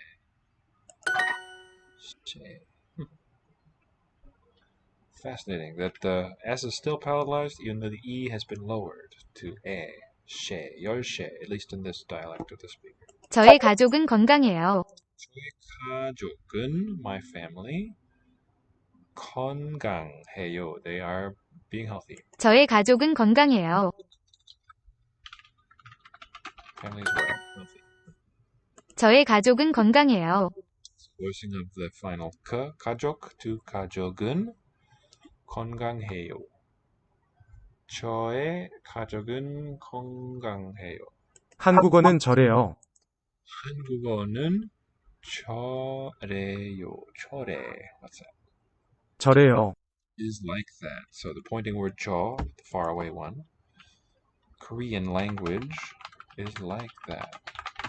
Fascinating that the S is still palatalized even though the E has been lowered to E, she, 열쇠, at least in this dialect of the speaker. 저의 가족은 건강해요. 저의 가족은, my family, 건강해요. They are being healthy. 저의 가족은 건강해요. Family is well, healthy. 저의 가족은 건강해요. Voicing of the final k, 가족 to 가족은 건강해요. 저의 가족은 건강해요. 한국어는 저래요. 한국어는 저래요. 저래. What's that? 저래요. Is like that. So the pointing word 저, the faraway one. Korean language is like that.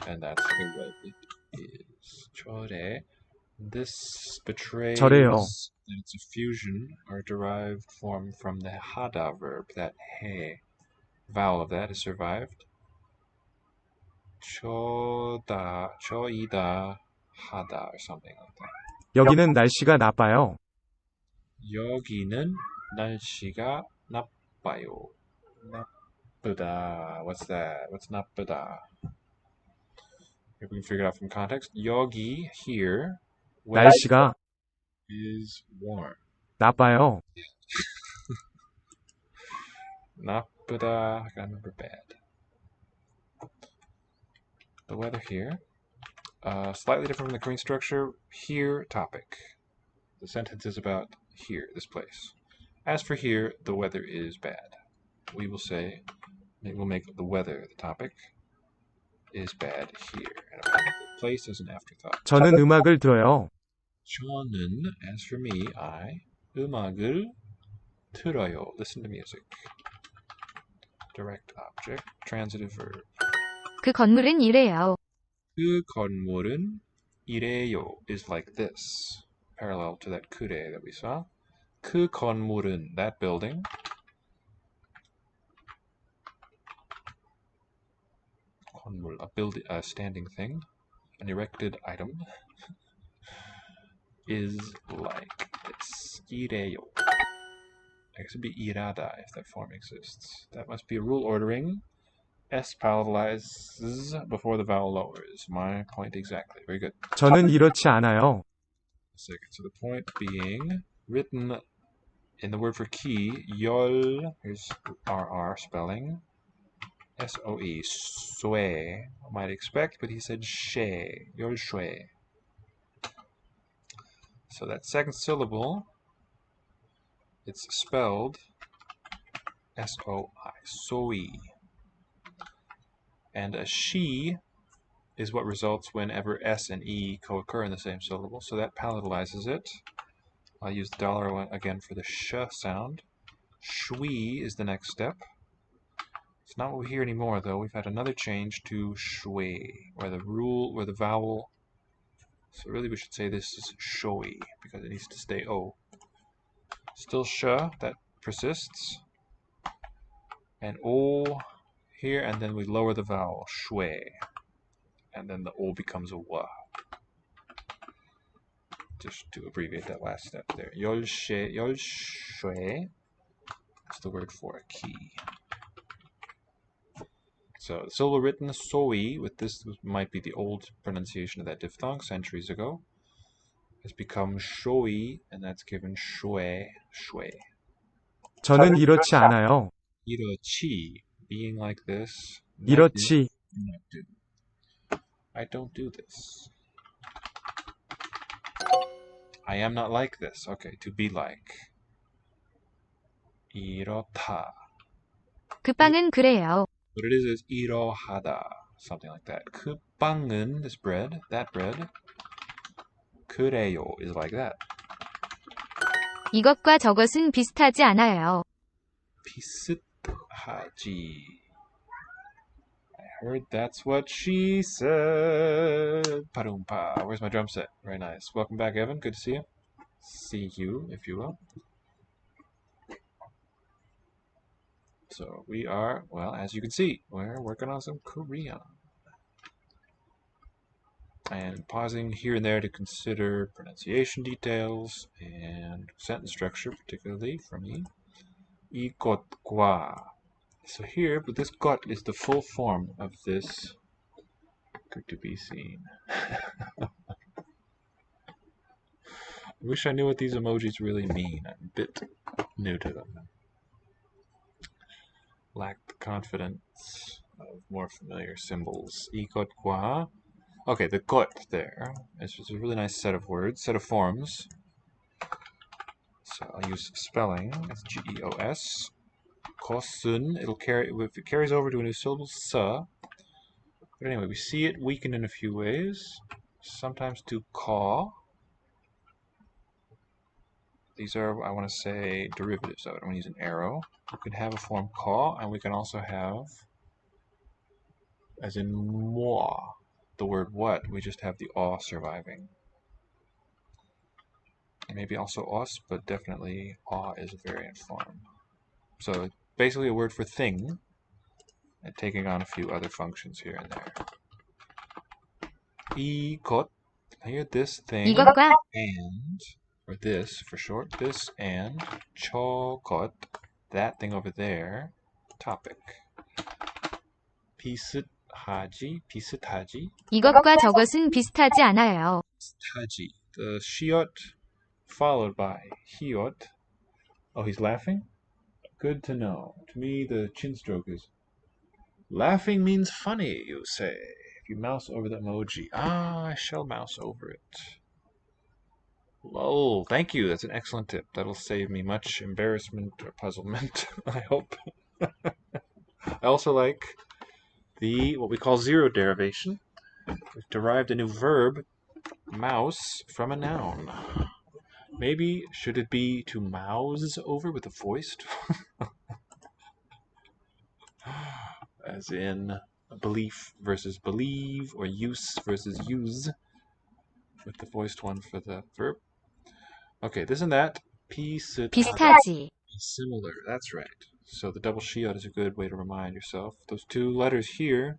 And that's the way it is. 저래. This betrays 저래요. that it's a fusion or derived form from the hada verb. That he vowel of that is survived. 저다, 저이다, 하다, or something like that. 여기는 날씨가 나빠요. 여기는 날씨가 나빠요. 나쁘다. What's that? What's 나쁘다? If we can figure it out from context. 여기, here, 날씨가 is warm. 나빠요. 나쁘다, I gotta remember bad. The weather here. Slightly different from the Korean structure. Here, topic. The sentence is about here, this place. As for here, the weather is bad. We will say, we'll make the weather the topic, is bad here. And the place is an afterthought. 저는 음악을 들어요. 저는, as for me, I, 음악을 들어요. Listen to music. Direct object, transitive verb. 그 건물은 이래요. 그 건물은 이래요 is like this, parallel to that 그래 that we saw. 그 건물은, that building. 건물, a standing thing, an erected item, is like this. 이래요. I guess it'd be irada if that form exists. That must be a rule ordering. S palatalizes before the vowel lowers. My point exactly. Very good. 저는 이렇지 않아요. Second. So the point being written in the word for key, 열, here's RR spelling, SOE, sue, might expect, but he said she, 열쇠. So that second syllable, it's spelled SOI, soe. And a she is what results whenever S and E co-occur in the same syllable, so that palatalizes it. I'll use the dollar one again for the sh sound. Shui is the next step. It's not what we hear anymore, though. We've had another change to shui, where the vowel. So really, we should say this is shoi because it needs to stay O. Still sh, that persists. And o here, and then we lower the vowel, shui. And then the o becomes a wa. Just to abbreviate that last step there. Yolshui. That's the word for a key. So the syllable written soi, with this might be the old pronunciation of that diphthong centuries ago, has become shoi, and that's given shui. 저는 이렇지 않아요. 이렇지, being like this. 이렇지. I don't do this. I am not like this. Okay, to be like. 이렇다. 그 빵은 그래요. What it is 이러하다. Something like that. 그 빵은, this bread, that bread. 그래요 is like that. 이것과 저것은 비슷하지 않아요. 비슷하지. I heard that's what she said. Parumpa. Where's my drum set? Very nice. Welcome back, Evan. Good to see you. See you, if you will. So we are, well, as you can see, we're working on some Korean. And pausing here and there to consider pronunciation details and sentence structure, particularly for me. 이것과. So here, but this got is the full form of this. Good to be seen. I wish I knew what these emojis really mean. I'm a bit new to them. Lack the confidence of more familiar symbols. 이것과. Okay, the got there is just a really nice set of words, set of forms. So I'll use spelling. It's G-E-O-S. 것은, it'll carry, if it carries over to a new syllable, sa. But anyway, we see it weakened in a few ways. Sometimes to ka. These are, I want to say, derivatives of it. I'm going to use an arrow. We can have a form ka, and we can also have, as in moi, the word what, we just have the aw surviving. Maybe also os, but definitely aw is a variant form. So basically a word for thing, and taking on a few other functions here and there. 이것, here this thing, 이것과 and, or this for short, this and, 저것, that thing over there, topic. 비슷하지. 이것과 저것은 비슷하지 않아요. 비슷하지. The shiot followed by hiot. Oh, he's laughing? Good to know. To me, the chin stroke is laughing means funny, you say. If you mouse over the emoji. Ah, I shall mouse over it. Lol. Thank you. That's an excellent tip. That'll save me much embarrassment or puzzlement, I hope. I also like the, what we call zero derivation. We've derived a new verb, mouse, from a noun. Maybe, should it be to mouse over with a voiced? As in belief versus believe, or use versus use, with the voiced one for the verb. Okay, this and that. 비슷하지. Similar, that's right. So the double shiot is a good way to remind yourself. Those two letters here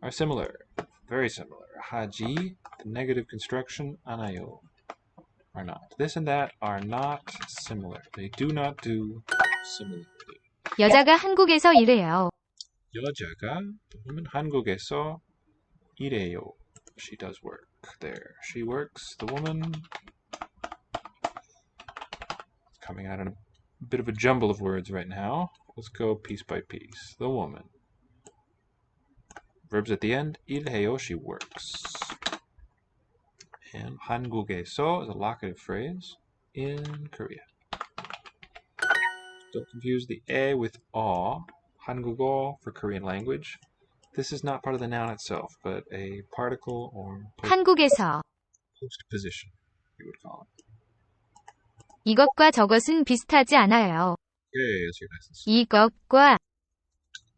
are similar, very similar. 하지, the negative construction, 않아요, are not. This and that are not similar. They do not do similarly. 여자가 한국에서 일해요. 여자가, the woman, 한국에서 일해요. She does work there. She works, the woman. It's coming out in a bit of a jumble of words right now. Let's go piece by piece. The woman. Verbs at the end. 일해요, she works. And 한국에서 is a locative phrase in Korea. Don't confuse the 에 with 어. 한국어 for Korean language. This is not part of the noun itself, but a particle or 한국에서. postposition, you would call it. 이것과 저것은 비슷하지 않아요. Okay, let's hear this. 이것과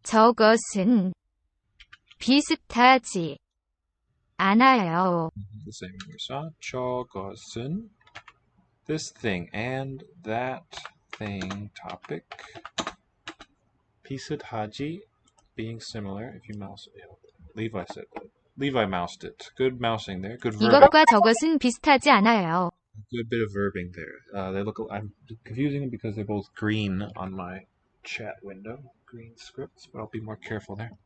저것은 비슷하지 않아요. The same here. So, 저것은, this thing and that thing topic. 비슷하지, being similar. If you mouse it, Levi said that. Levi moused it. Good mousing there. Good verbing. 이것과 저것은 비슷하지 않아요. Good bit of verbing there. They look. I'm confusing them because they're both green on my chat window. Green scripts, but I'll be more careful there.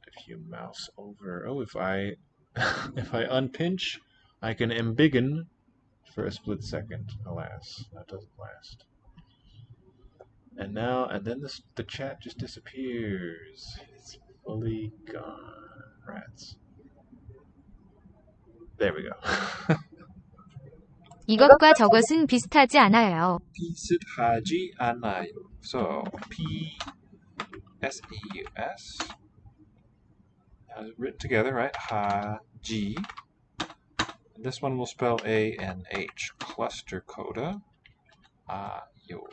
If you mouse over, if I unpinch, I can embiggen for a split second. Alas, that doesn't last. And then the chat just disappears. It's fully gone. Rats. There we go. 이것과 저것은 비슷하지 않아요. 비슷하지 않아요. So P-S-E-U-S. Written together, right? 하지. This one will spell A-N-H. Cluster coda. 아요.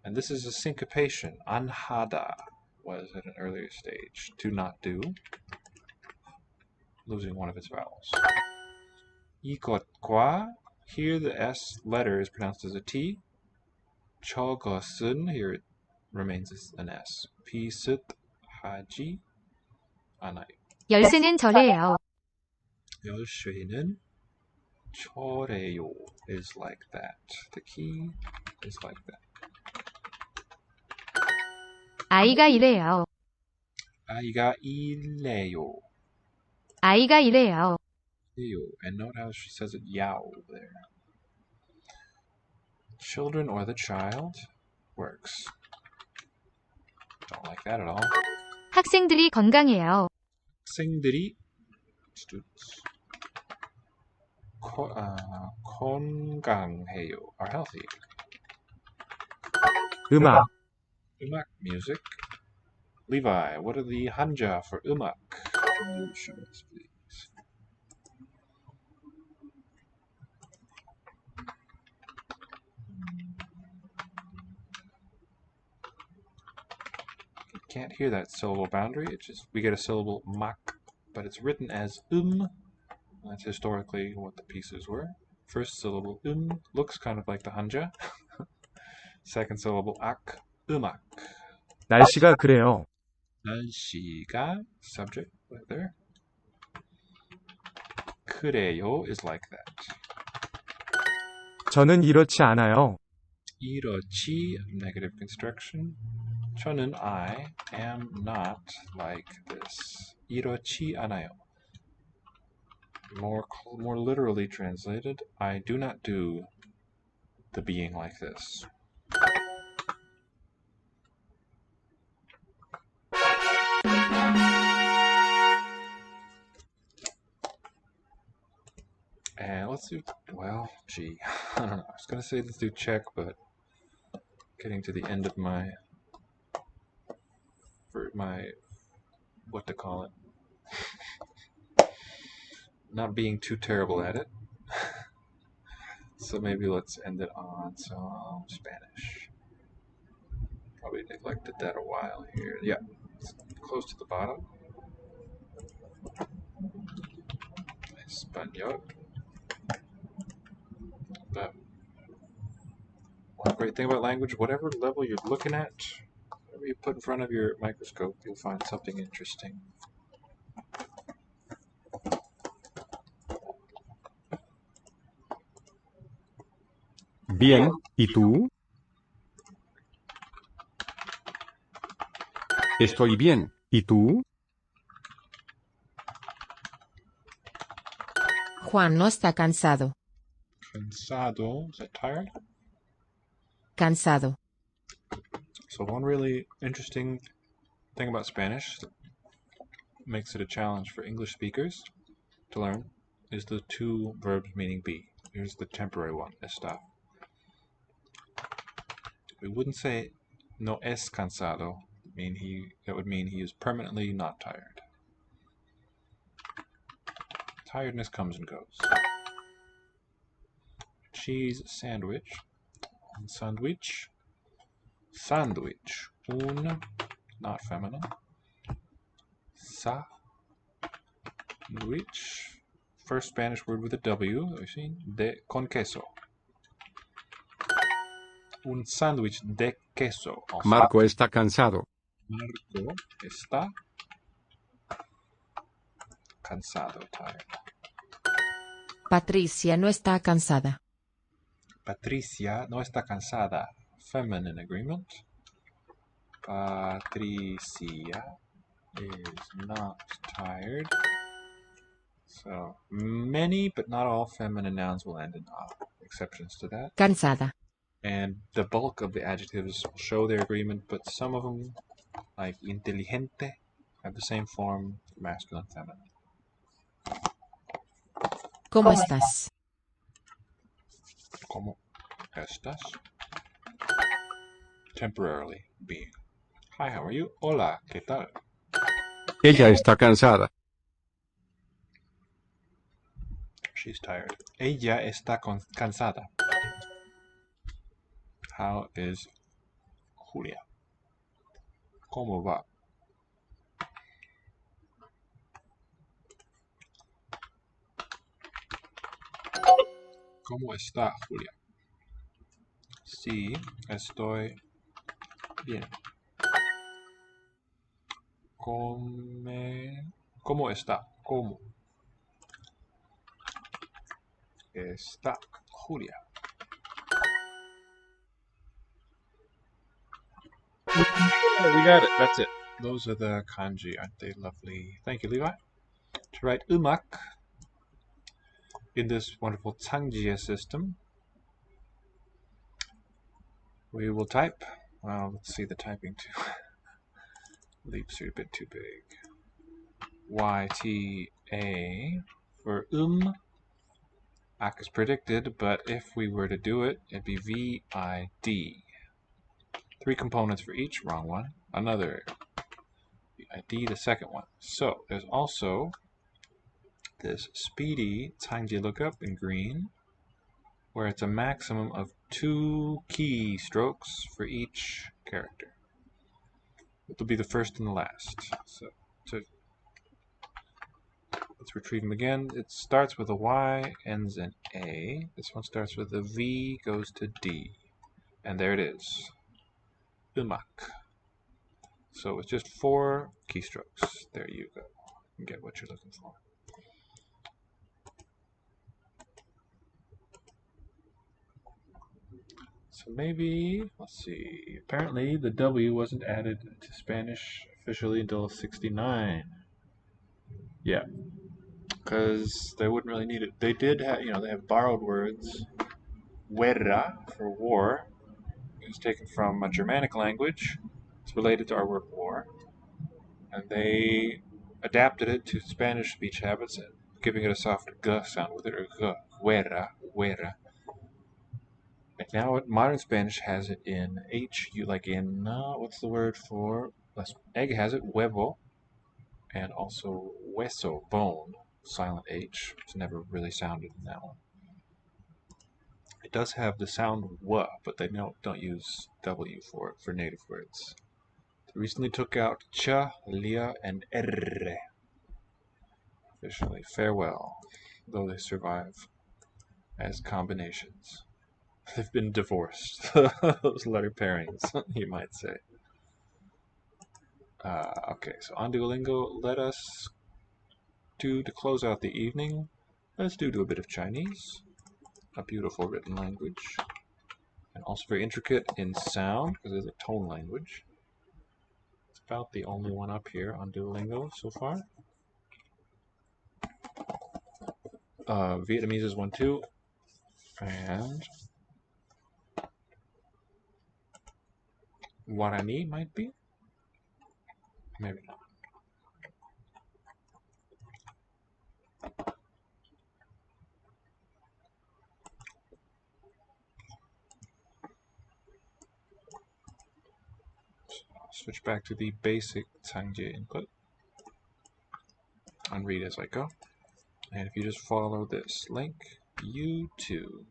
And this is a syncopation. 안하다 was at an earlier stage. To not do. Losing one of its vowels. 이것과, here the S letter is pronounced as a T. 저것은, here it remains as an S. 비슷하지 않아요. 열쇠는 저래요. 열쇠는 저래요 is like that. The key is like that. 아이가 이래요. 아이가 이래요. 아이가 이래요. And note how she says it yao there. Children or the child works. Don't like that at all. 학생들이 건강해요. 학생들이 students 건강해요 are healthy. 음악, 음악 music. Levi, what are the hanja for 음악? Can you show us, please? You can't hear that syllable boundary. It's just we get a syllable mak, but it's written as That's historically what the pieces were. First syllable looks kind of like the hanja. Second syllable ak, 음악. 날씨가 그래요. 날씨가 subject right there. 그래요 is like that. 저는 이렇지 않아요. 이렇지 negative construction. 저는 I am not like this. 이렇지 않아요. More literally translated, I do not do the being like this. And let's do, well, gee, I don't know. I was going to say let's do Czech, but getting to the end of my, what to call it, not being too terrible at it. So maybe let's end it on some Spanish. Probably neglected that a while here. Yeah, it's close to the bottom. Español. But one great thing about language, whatever level you're looking at, whatever you put in front of your microscope, you'll find something interesting. Bien, ¿y tú? Estoy bien, ¿y tú? Juan no está cansado. Cansado, is that tired? Cansado. So one really interesting thing about Spanish that makes it a challenge for English speakers to learn is the two verbs meaning be. Here's the temporary one, estar. We wouldn't say no es cansado. That would mean he is permanently not tired. Tiredness comes and goes. Cheese sandwich. Sandwich. Sandwich. Un, not feminine. Sandwich. first Spanish word with a W that we've seen, de con queso. Un sándwich de queso. Also. Marco está cansado. Marco está cansado, tired. Patricia no está cansada. Patricia no está cansada. Feminine agreement. Patricia is not tired. So, many but not all feminine nouns will end in a. Exceptions to that. Cansada. And the bulk of the adjectives will show their agreement, but some of them, like inteligente, have the same form, masculine, feminine. ¿Cómo estás? ¿Cómo estás? Temporarily being. Hi, how are you? Hola, ¿qué tal? Ella está cansada. She's tired. Ella está cansada. How is Julia? ¿Cómo va? ¿Cómo está Julia? Sí, estoy bien. ¿Cómo está? ¿Cómo está Julia? We got it. That's it. Those are the kanji. Aren't they lovely? Thank you, Levi. To write umak in this wonderful Changjie system, we will type. Well, let's see the typing too. Leaps are a bit too big. YTA for Ak is predicted, but if we were to do it, it'd be VID. 3 components for each, wrong one. Another VID, the second one. So there's also this speedy Changjie lookup in green, where it's a maximum of 2 keystrokes for each character. It will be the first and the last. So let's retrieve them again. It starts with a Y, ends in A. This one starts with a V, goes to D. And there it is. Umak. So it's just 4 keystrokes. There you go. You get what you're looking for. So maybe, let's see, apparently the W wasn't added to Spanish officially until 69. Yeah, because they wouldn't really need it. They did have, they have borrowed words. Guerra, for war, is taken from a Germanic language. It's related to our word war. And they adapted it to Spanish speech habits, giving it a softer G sound with it, or G, guerra, guerra. And now modern Spanish has it in HU, like in, what's the word for, egg has it, huevo, and also hueso, bone, silent H. It's never really sounded in that one. It does have the sound W, but they don't use W for it, for native words. They recently took out Ch, Lia, and R. Officially, farewell, though they survive as combinations. They've been divorced. Those letter pairings, you might say. Okay, so on Duolingo, let us to close out the evening. Let's do a bit of Chinese. A beautiful written language. And also very intricate in sound, because it's a tone language. It's about the only one up here on Duolingo so far. Vietnamese is one too. And Guarani might be? Maybe not. So I'll switch back to the basic Changjie input and read as I go. And if you just follow this link, you too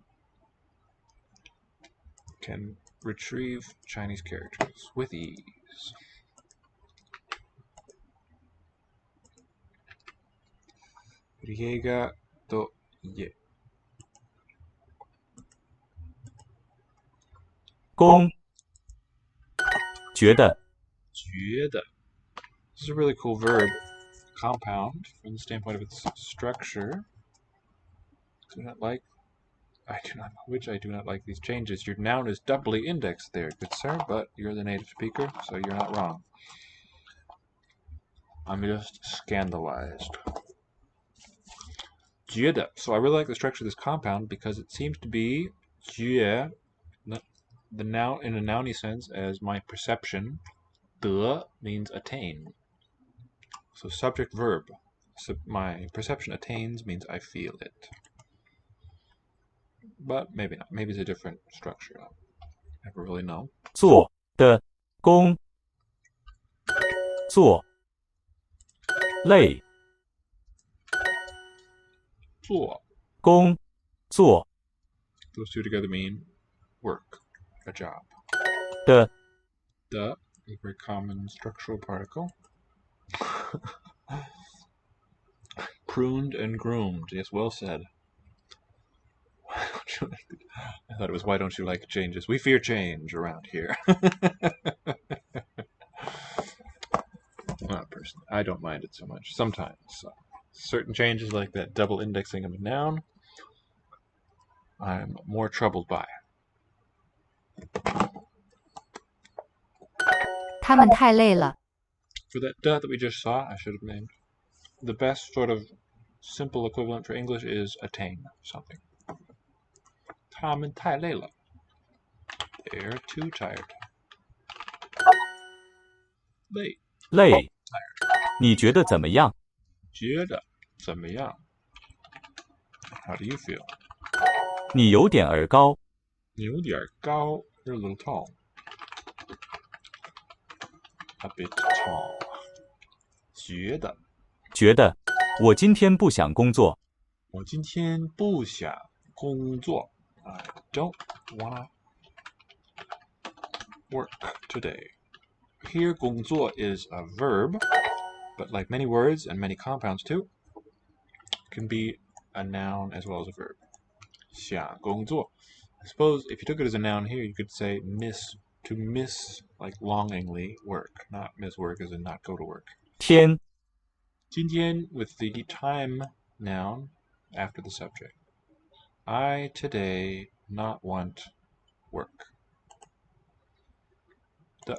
can retrieve Chinese characters with ease. Riega 的也。公觉得觉得 This is a really cool verb, compound, from the standpoint of its structure. I do not like these changes. Your noun is doubly indexed there, good sir, but you're the native speaker, so you're not wrong. I'm just scandalized. 觉得 So I really like the structure of this compound because it seems to be 觉 the noun in a nouny sense as my perception. 得 means attain. So subject verb. So my perception attains means I feel it. But maybe not. Maybe it's a different structure. I never really know. 做的工做累做工作 Those two together mean work, a job. 的 The, a very common structural particle. Pruned and groomed. Yes, well said. I thought it was why don't you like changes? We fear change around here. Not personally. I don't mind it so much. Sometimes. Certain changes like that double indexing of a noun, I'm more troubled by. 他们太累了。 For that duh that we just saw, I should have named. The best sort of simple equivalent for English is attain something. 他们太累了. They're too tired. 累累你觉得怎么样？觉得怎么样? How do you feel? 你有点儿高。你有点高 You're a little tall. A bit tall. 觉得我今天不想工作。我今天不想工作 I don't wanna work today. Here, 工作 is a verb, but like many words and many compounds too, can be a noun as well as a verb. 想工作 I suppose if you took it as a noun here, you could say to miss, like longingly work, not miss work as in not go to work. 天 今天 with the time noun after the subject. I today not want work. The.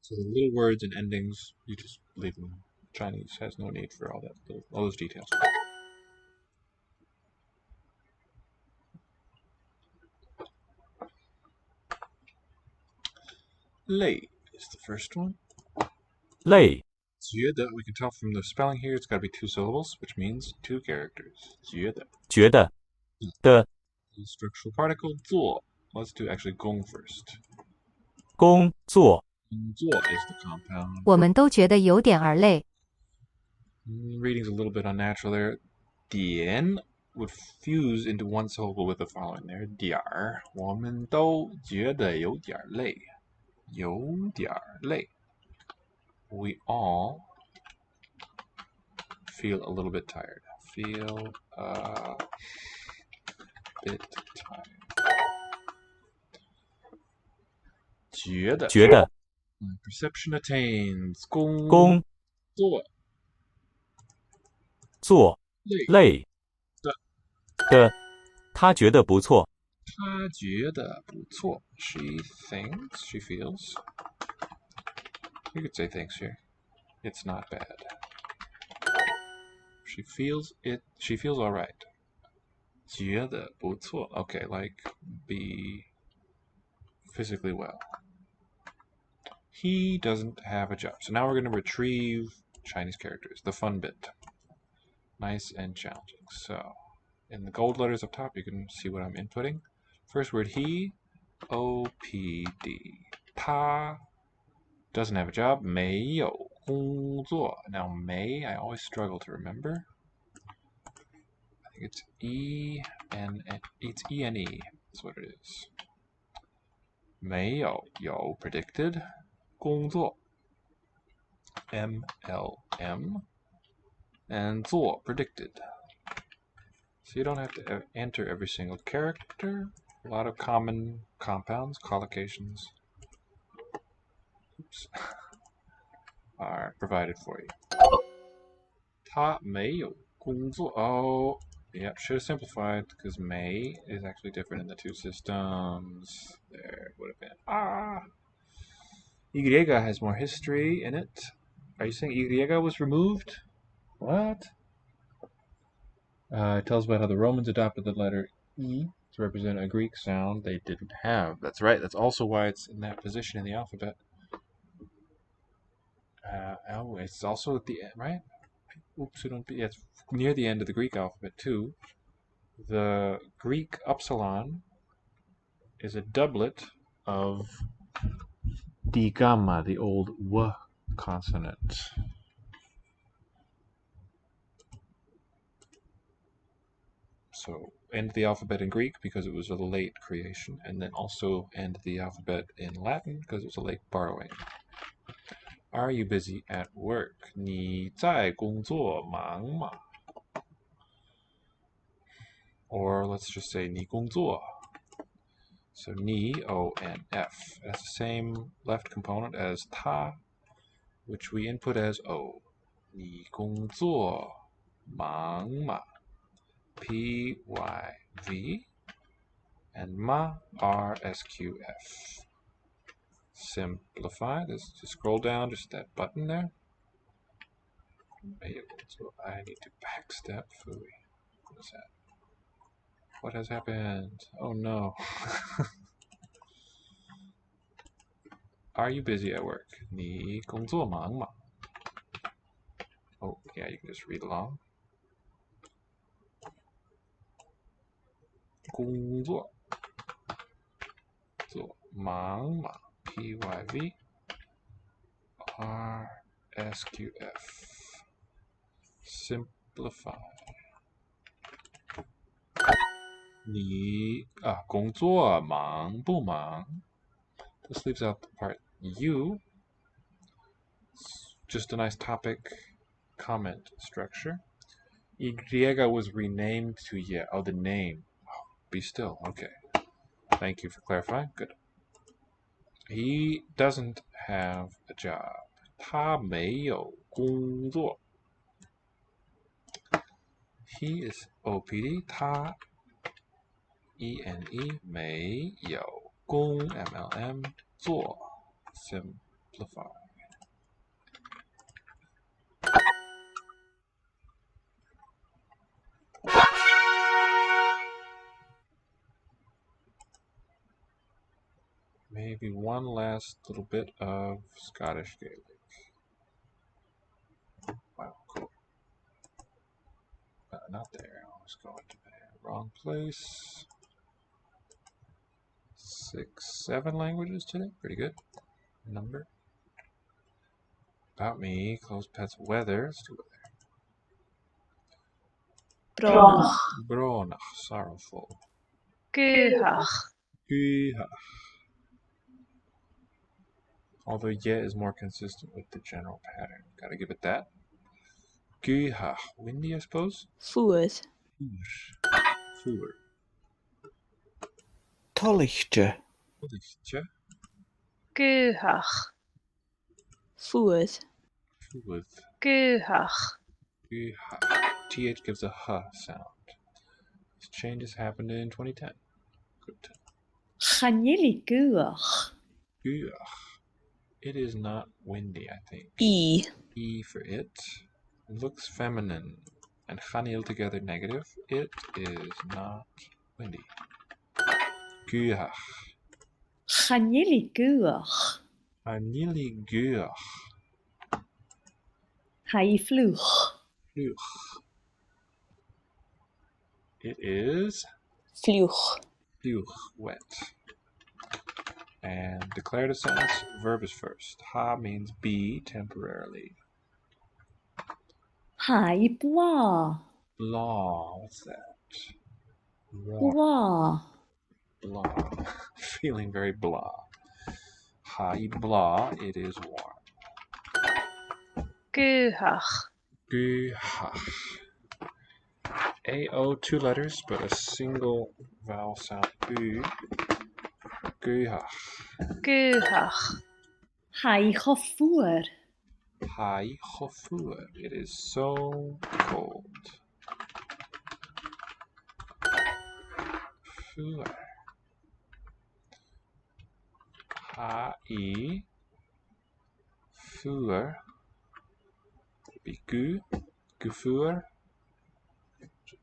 So the little words and endings, you just leave them. Chinese has no need for all those details. 累 is the first one. 累觉得 we can tell from the spelling here, it's got to be two syllables, which means two characters. 觉得觉得的 The structural particle 做 Let's do actually 工 first. 工作工作 is the compound. 我们都觉得有点儿累。 Reading's a little bit unnatural there. 点 would fuse into one syllable with the following there. 点儿我们都觉得有点累。有点累 We all feel a little bit tired. Feel a bit tired. 觉得 Perception attains. 工作累的他觉得不错。她觉得不错 She thinks, she feels. You could say thinks here. It's not bad. She feels alright. 觉得不错 Okay, like be physically well. He doesn't have a job. So now we're going to retrieve Chinese characters, the fun bit. Nice and challenging. So, in the gold letters up top, you can see what I'm inputting. First word, he, O-P-D. 他 doesn't have a job. 没有工作. Now, may, I always struggle to remember. I think it's it's E-N-E. That's what it is. 没有 predicted. 工作 MLM. And 做 predicted. So you don't have to enter every single character. A lot of common compounds, collocations, are provided for you. 他没有工作. Oh, yep, should have simplified because may is actually different in the two systems. There it would have been. Y has more history in it. Are you saying Y was removed? What? It tells about how the Romans adopted the letter E to represent a Greek sound they didn't have. That's right. That's also why it's in that position in the alphabet. Oh, it's also at the end, right? Oops, it's near the end of the Greek alphabet too. The Greek upsilon is a doublet of the gamma, the old W consonant. So end the alphabet in Greek because it was a late creation, and then also end the alphabet in Latin because it was a late borrowing. Are you busy at work? 你在工作忙吗? Or let's just say 你工作. So ni, o, and f. That's the same left component as ta, which we input as o. 你工作忙吗? P, y, v. And ma, r, s, q, f. Simplify. Let's just scroll down, just that button there. So I need to backstep. What is that? What has happened? Oh no. Are you busy at work? 你工作忙吗? Oh, yeah, you can just read along. 工作忙吗? P-Y-V R-S-Q-F. Simplify. 你工作忙不忙? This leaves out the part you. Just a nice topic comment structure. Y was renamed to ye. Oh, the name. Oh, be still. Okay. Thank you for clarifying. Good. He doesn't have a job. 他没有工作. He is OPD. 他 E-N-E 没有工 MLM 做 Simplify. Maybe one last little bit of Scottish Gaelic. Wow, cool. Not there. I was going to there. Wrong place. 6, 7 languages today. Pretty good. Number. About me. Clothes, pets, weather. Let's do weather. Bronach. Bronach. Sorrowful. Guhach. Guhach. Although ye is more consistent with the general pattern. Gotta give it that. Guhach. Windy, I suppose? Fuad. Fuad. Tollichte. Tollichte. Guhach. Fuad. Fuad. Guhach. Guhach. TH gives a H sound. This changes happened in 2010. Good. Chanili guach. Guach. It is not windy, I think. E. E for it. It looks feminine. And chanil together negative. It is not windy. Guach. Chanili guach. Chanili guach. Hai fluch. Fluch. It is Fluch. Fluch, wet. And declarative sentence, verb is first. Ha means be temporarily. Hai blah. Blah, what's that? Blah. Blah. Feeling very blah. Hai blah, it is warm. Guhach. Guhach. A-O, 2 letters, but a single vowel sound. Guhach. Guhach. Hai chofuer. Hai chofuer. It is so cold. Fuer. Hai fuer. Be gu. Gufuer.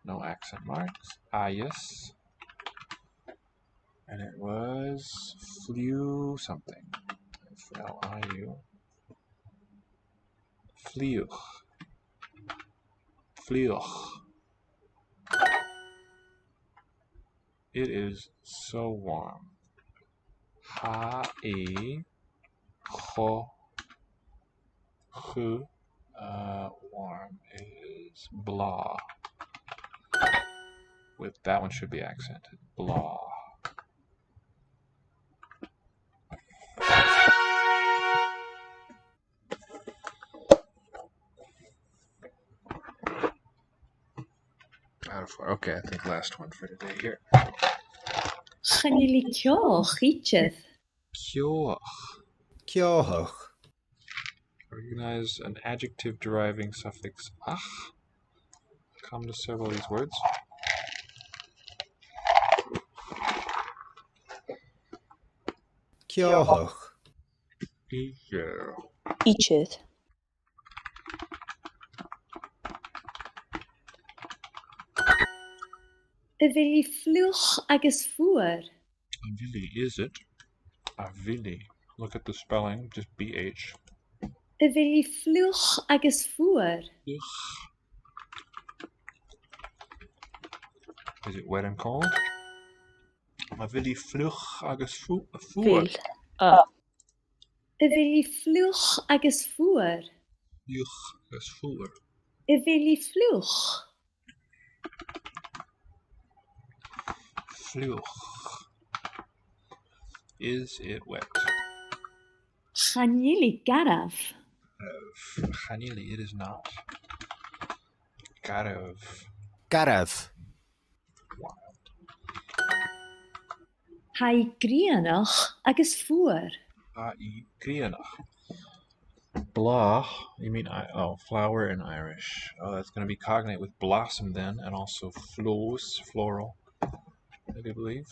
No accent marks. Ayus. And it was flew something. F-L-I-U. Fliuch. Fliuch. It is so warm. Ha-e cho hu. Warm is blah. With that one should be accented. Blah. Out of 4. Okay, I think last one for today here. Gaan jullie kjoch, Richard? Kjoch. Kjoch. Recognize an adjective deriving suffix ach. Come to several of these words. Kjoch. Richard. Willy vlug agus fuer. Willy, is it? Willy. Look at the spelling, just BH. Willy vlug agus fuer. Is it wet and cold? Willy vlug agus fuer. Willy vlug agus fuer. Vlug agus fuer. Willy vlug. Vlug. Is it wet? Gaan jullie garaf? Gaan jullie, it is not. Garaf. Garaf. Hai grianach agus fuer. Hai grianach. Blah, you mean, flower in Irish. Oh, that's going to be cognate with blossom then, and also flows, floral, I do believe.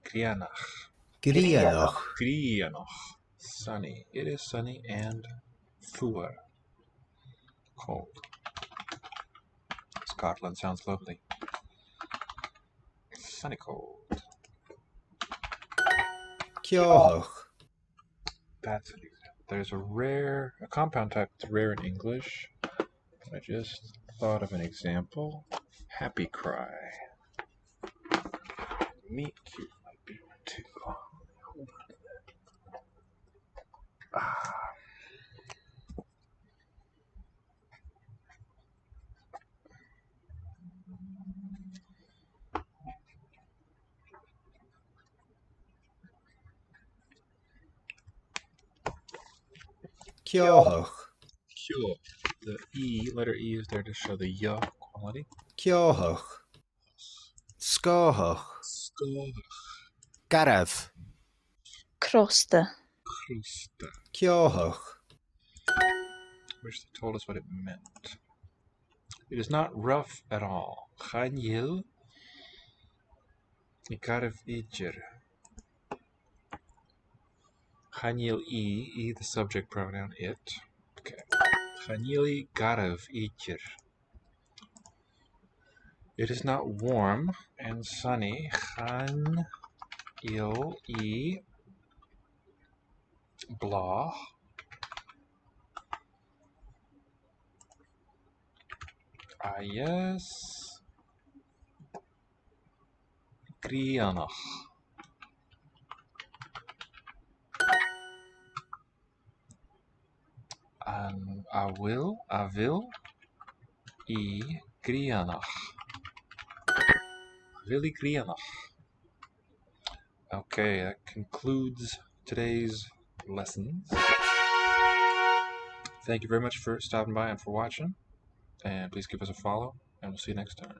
Grianach. Grianach. Grianach. Sunny. It is sunny and fuer. Cold. Scotland sounds lovely. Sunny cold. Kjoch. That's an example. There's a compound type that's rare in English. I just thought of an example. Happy cry. Meet cute might be one too. Hold on. Kjoch. Kjoch. The E, letter E is there to show the ya quality. Kjoch. Skohoch. Skohoch. Garaf. Krosta. Krosta. Kjoch. Wish they told us what it meant. It is not rough at all. Chanil. Ikaref ijer. Chanil E, the subject pronoun, it. Okay. Chanili garav ijer. It is not warm and sunny. Chan il e blah. Yes. Grianach. I will, e grianach. Willy grianach. Okay, that concludes today's lessons. Thank you very much for stopping by and for watching. And please give us a follow, and we'll see you next time.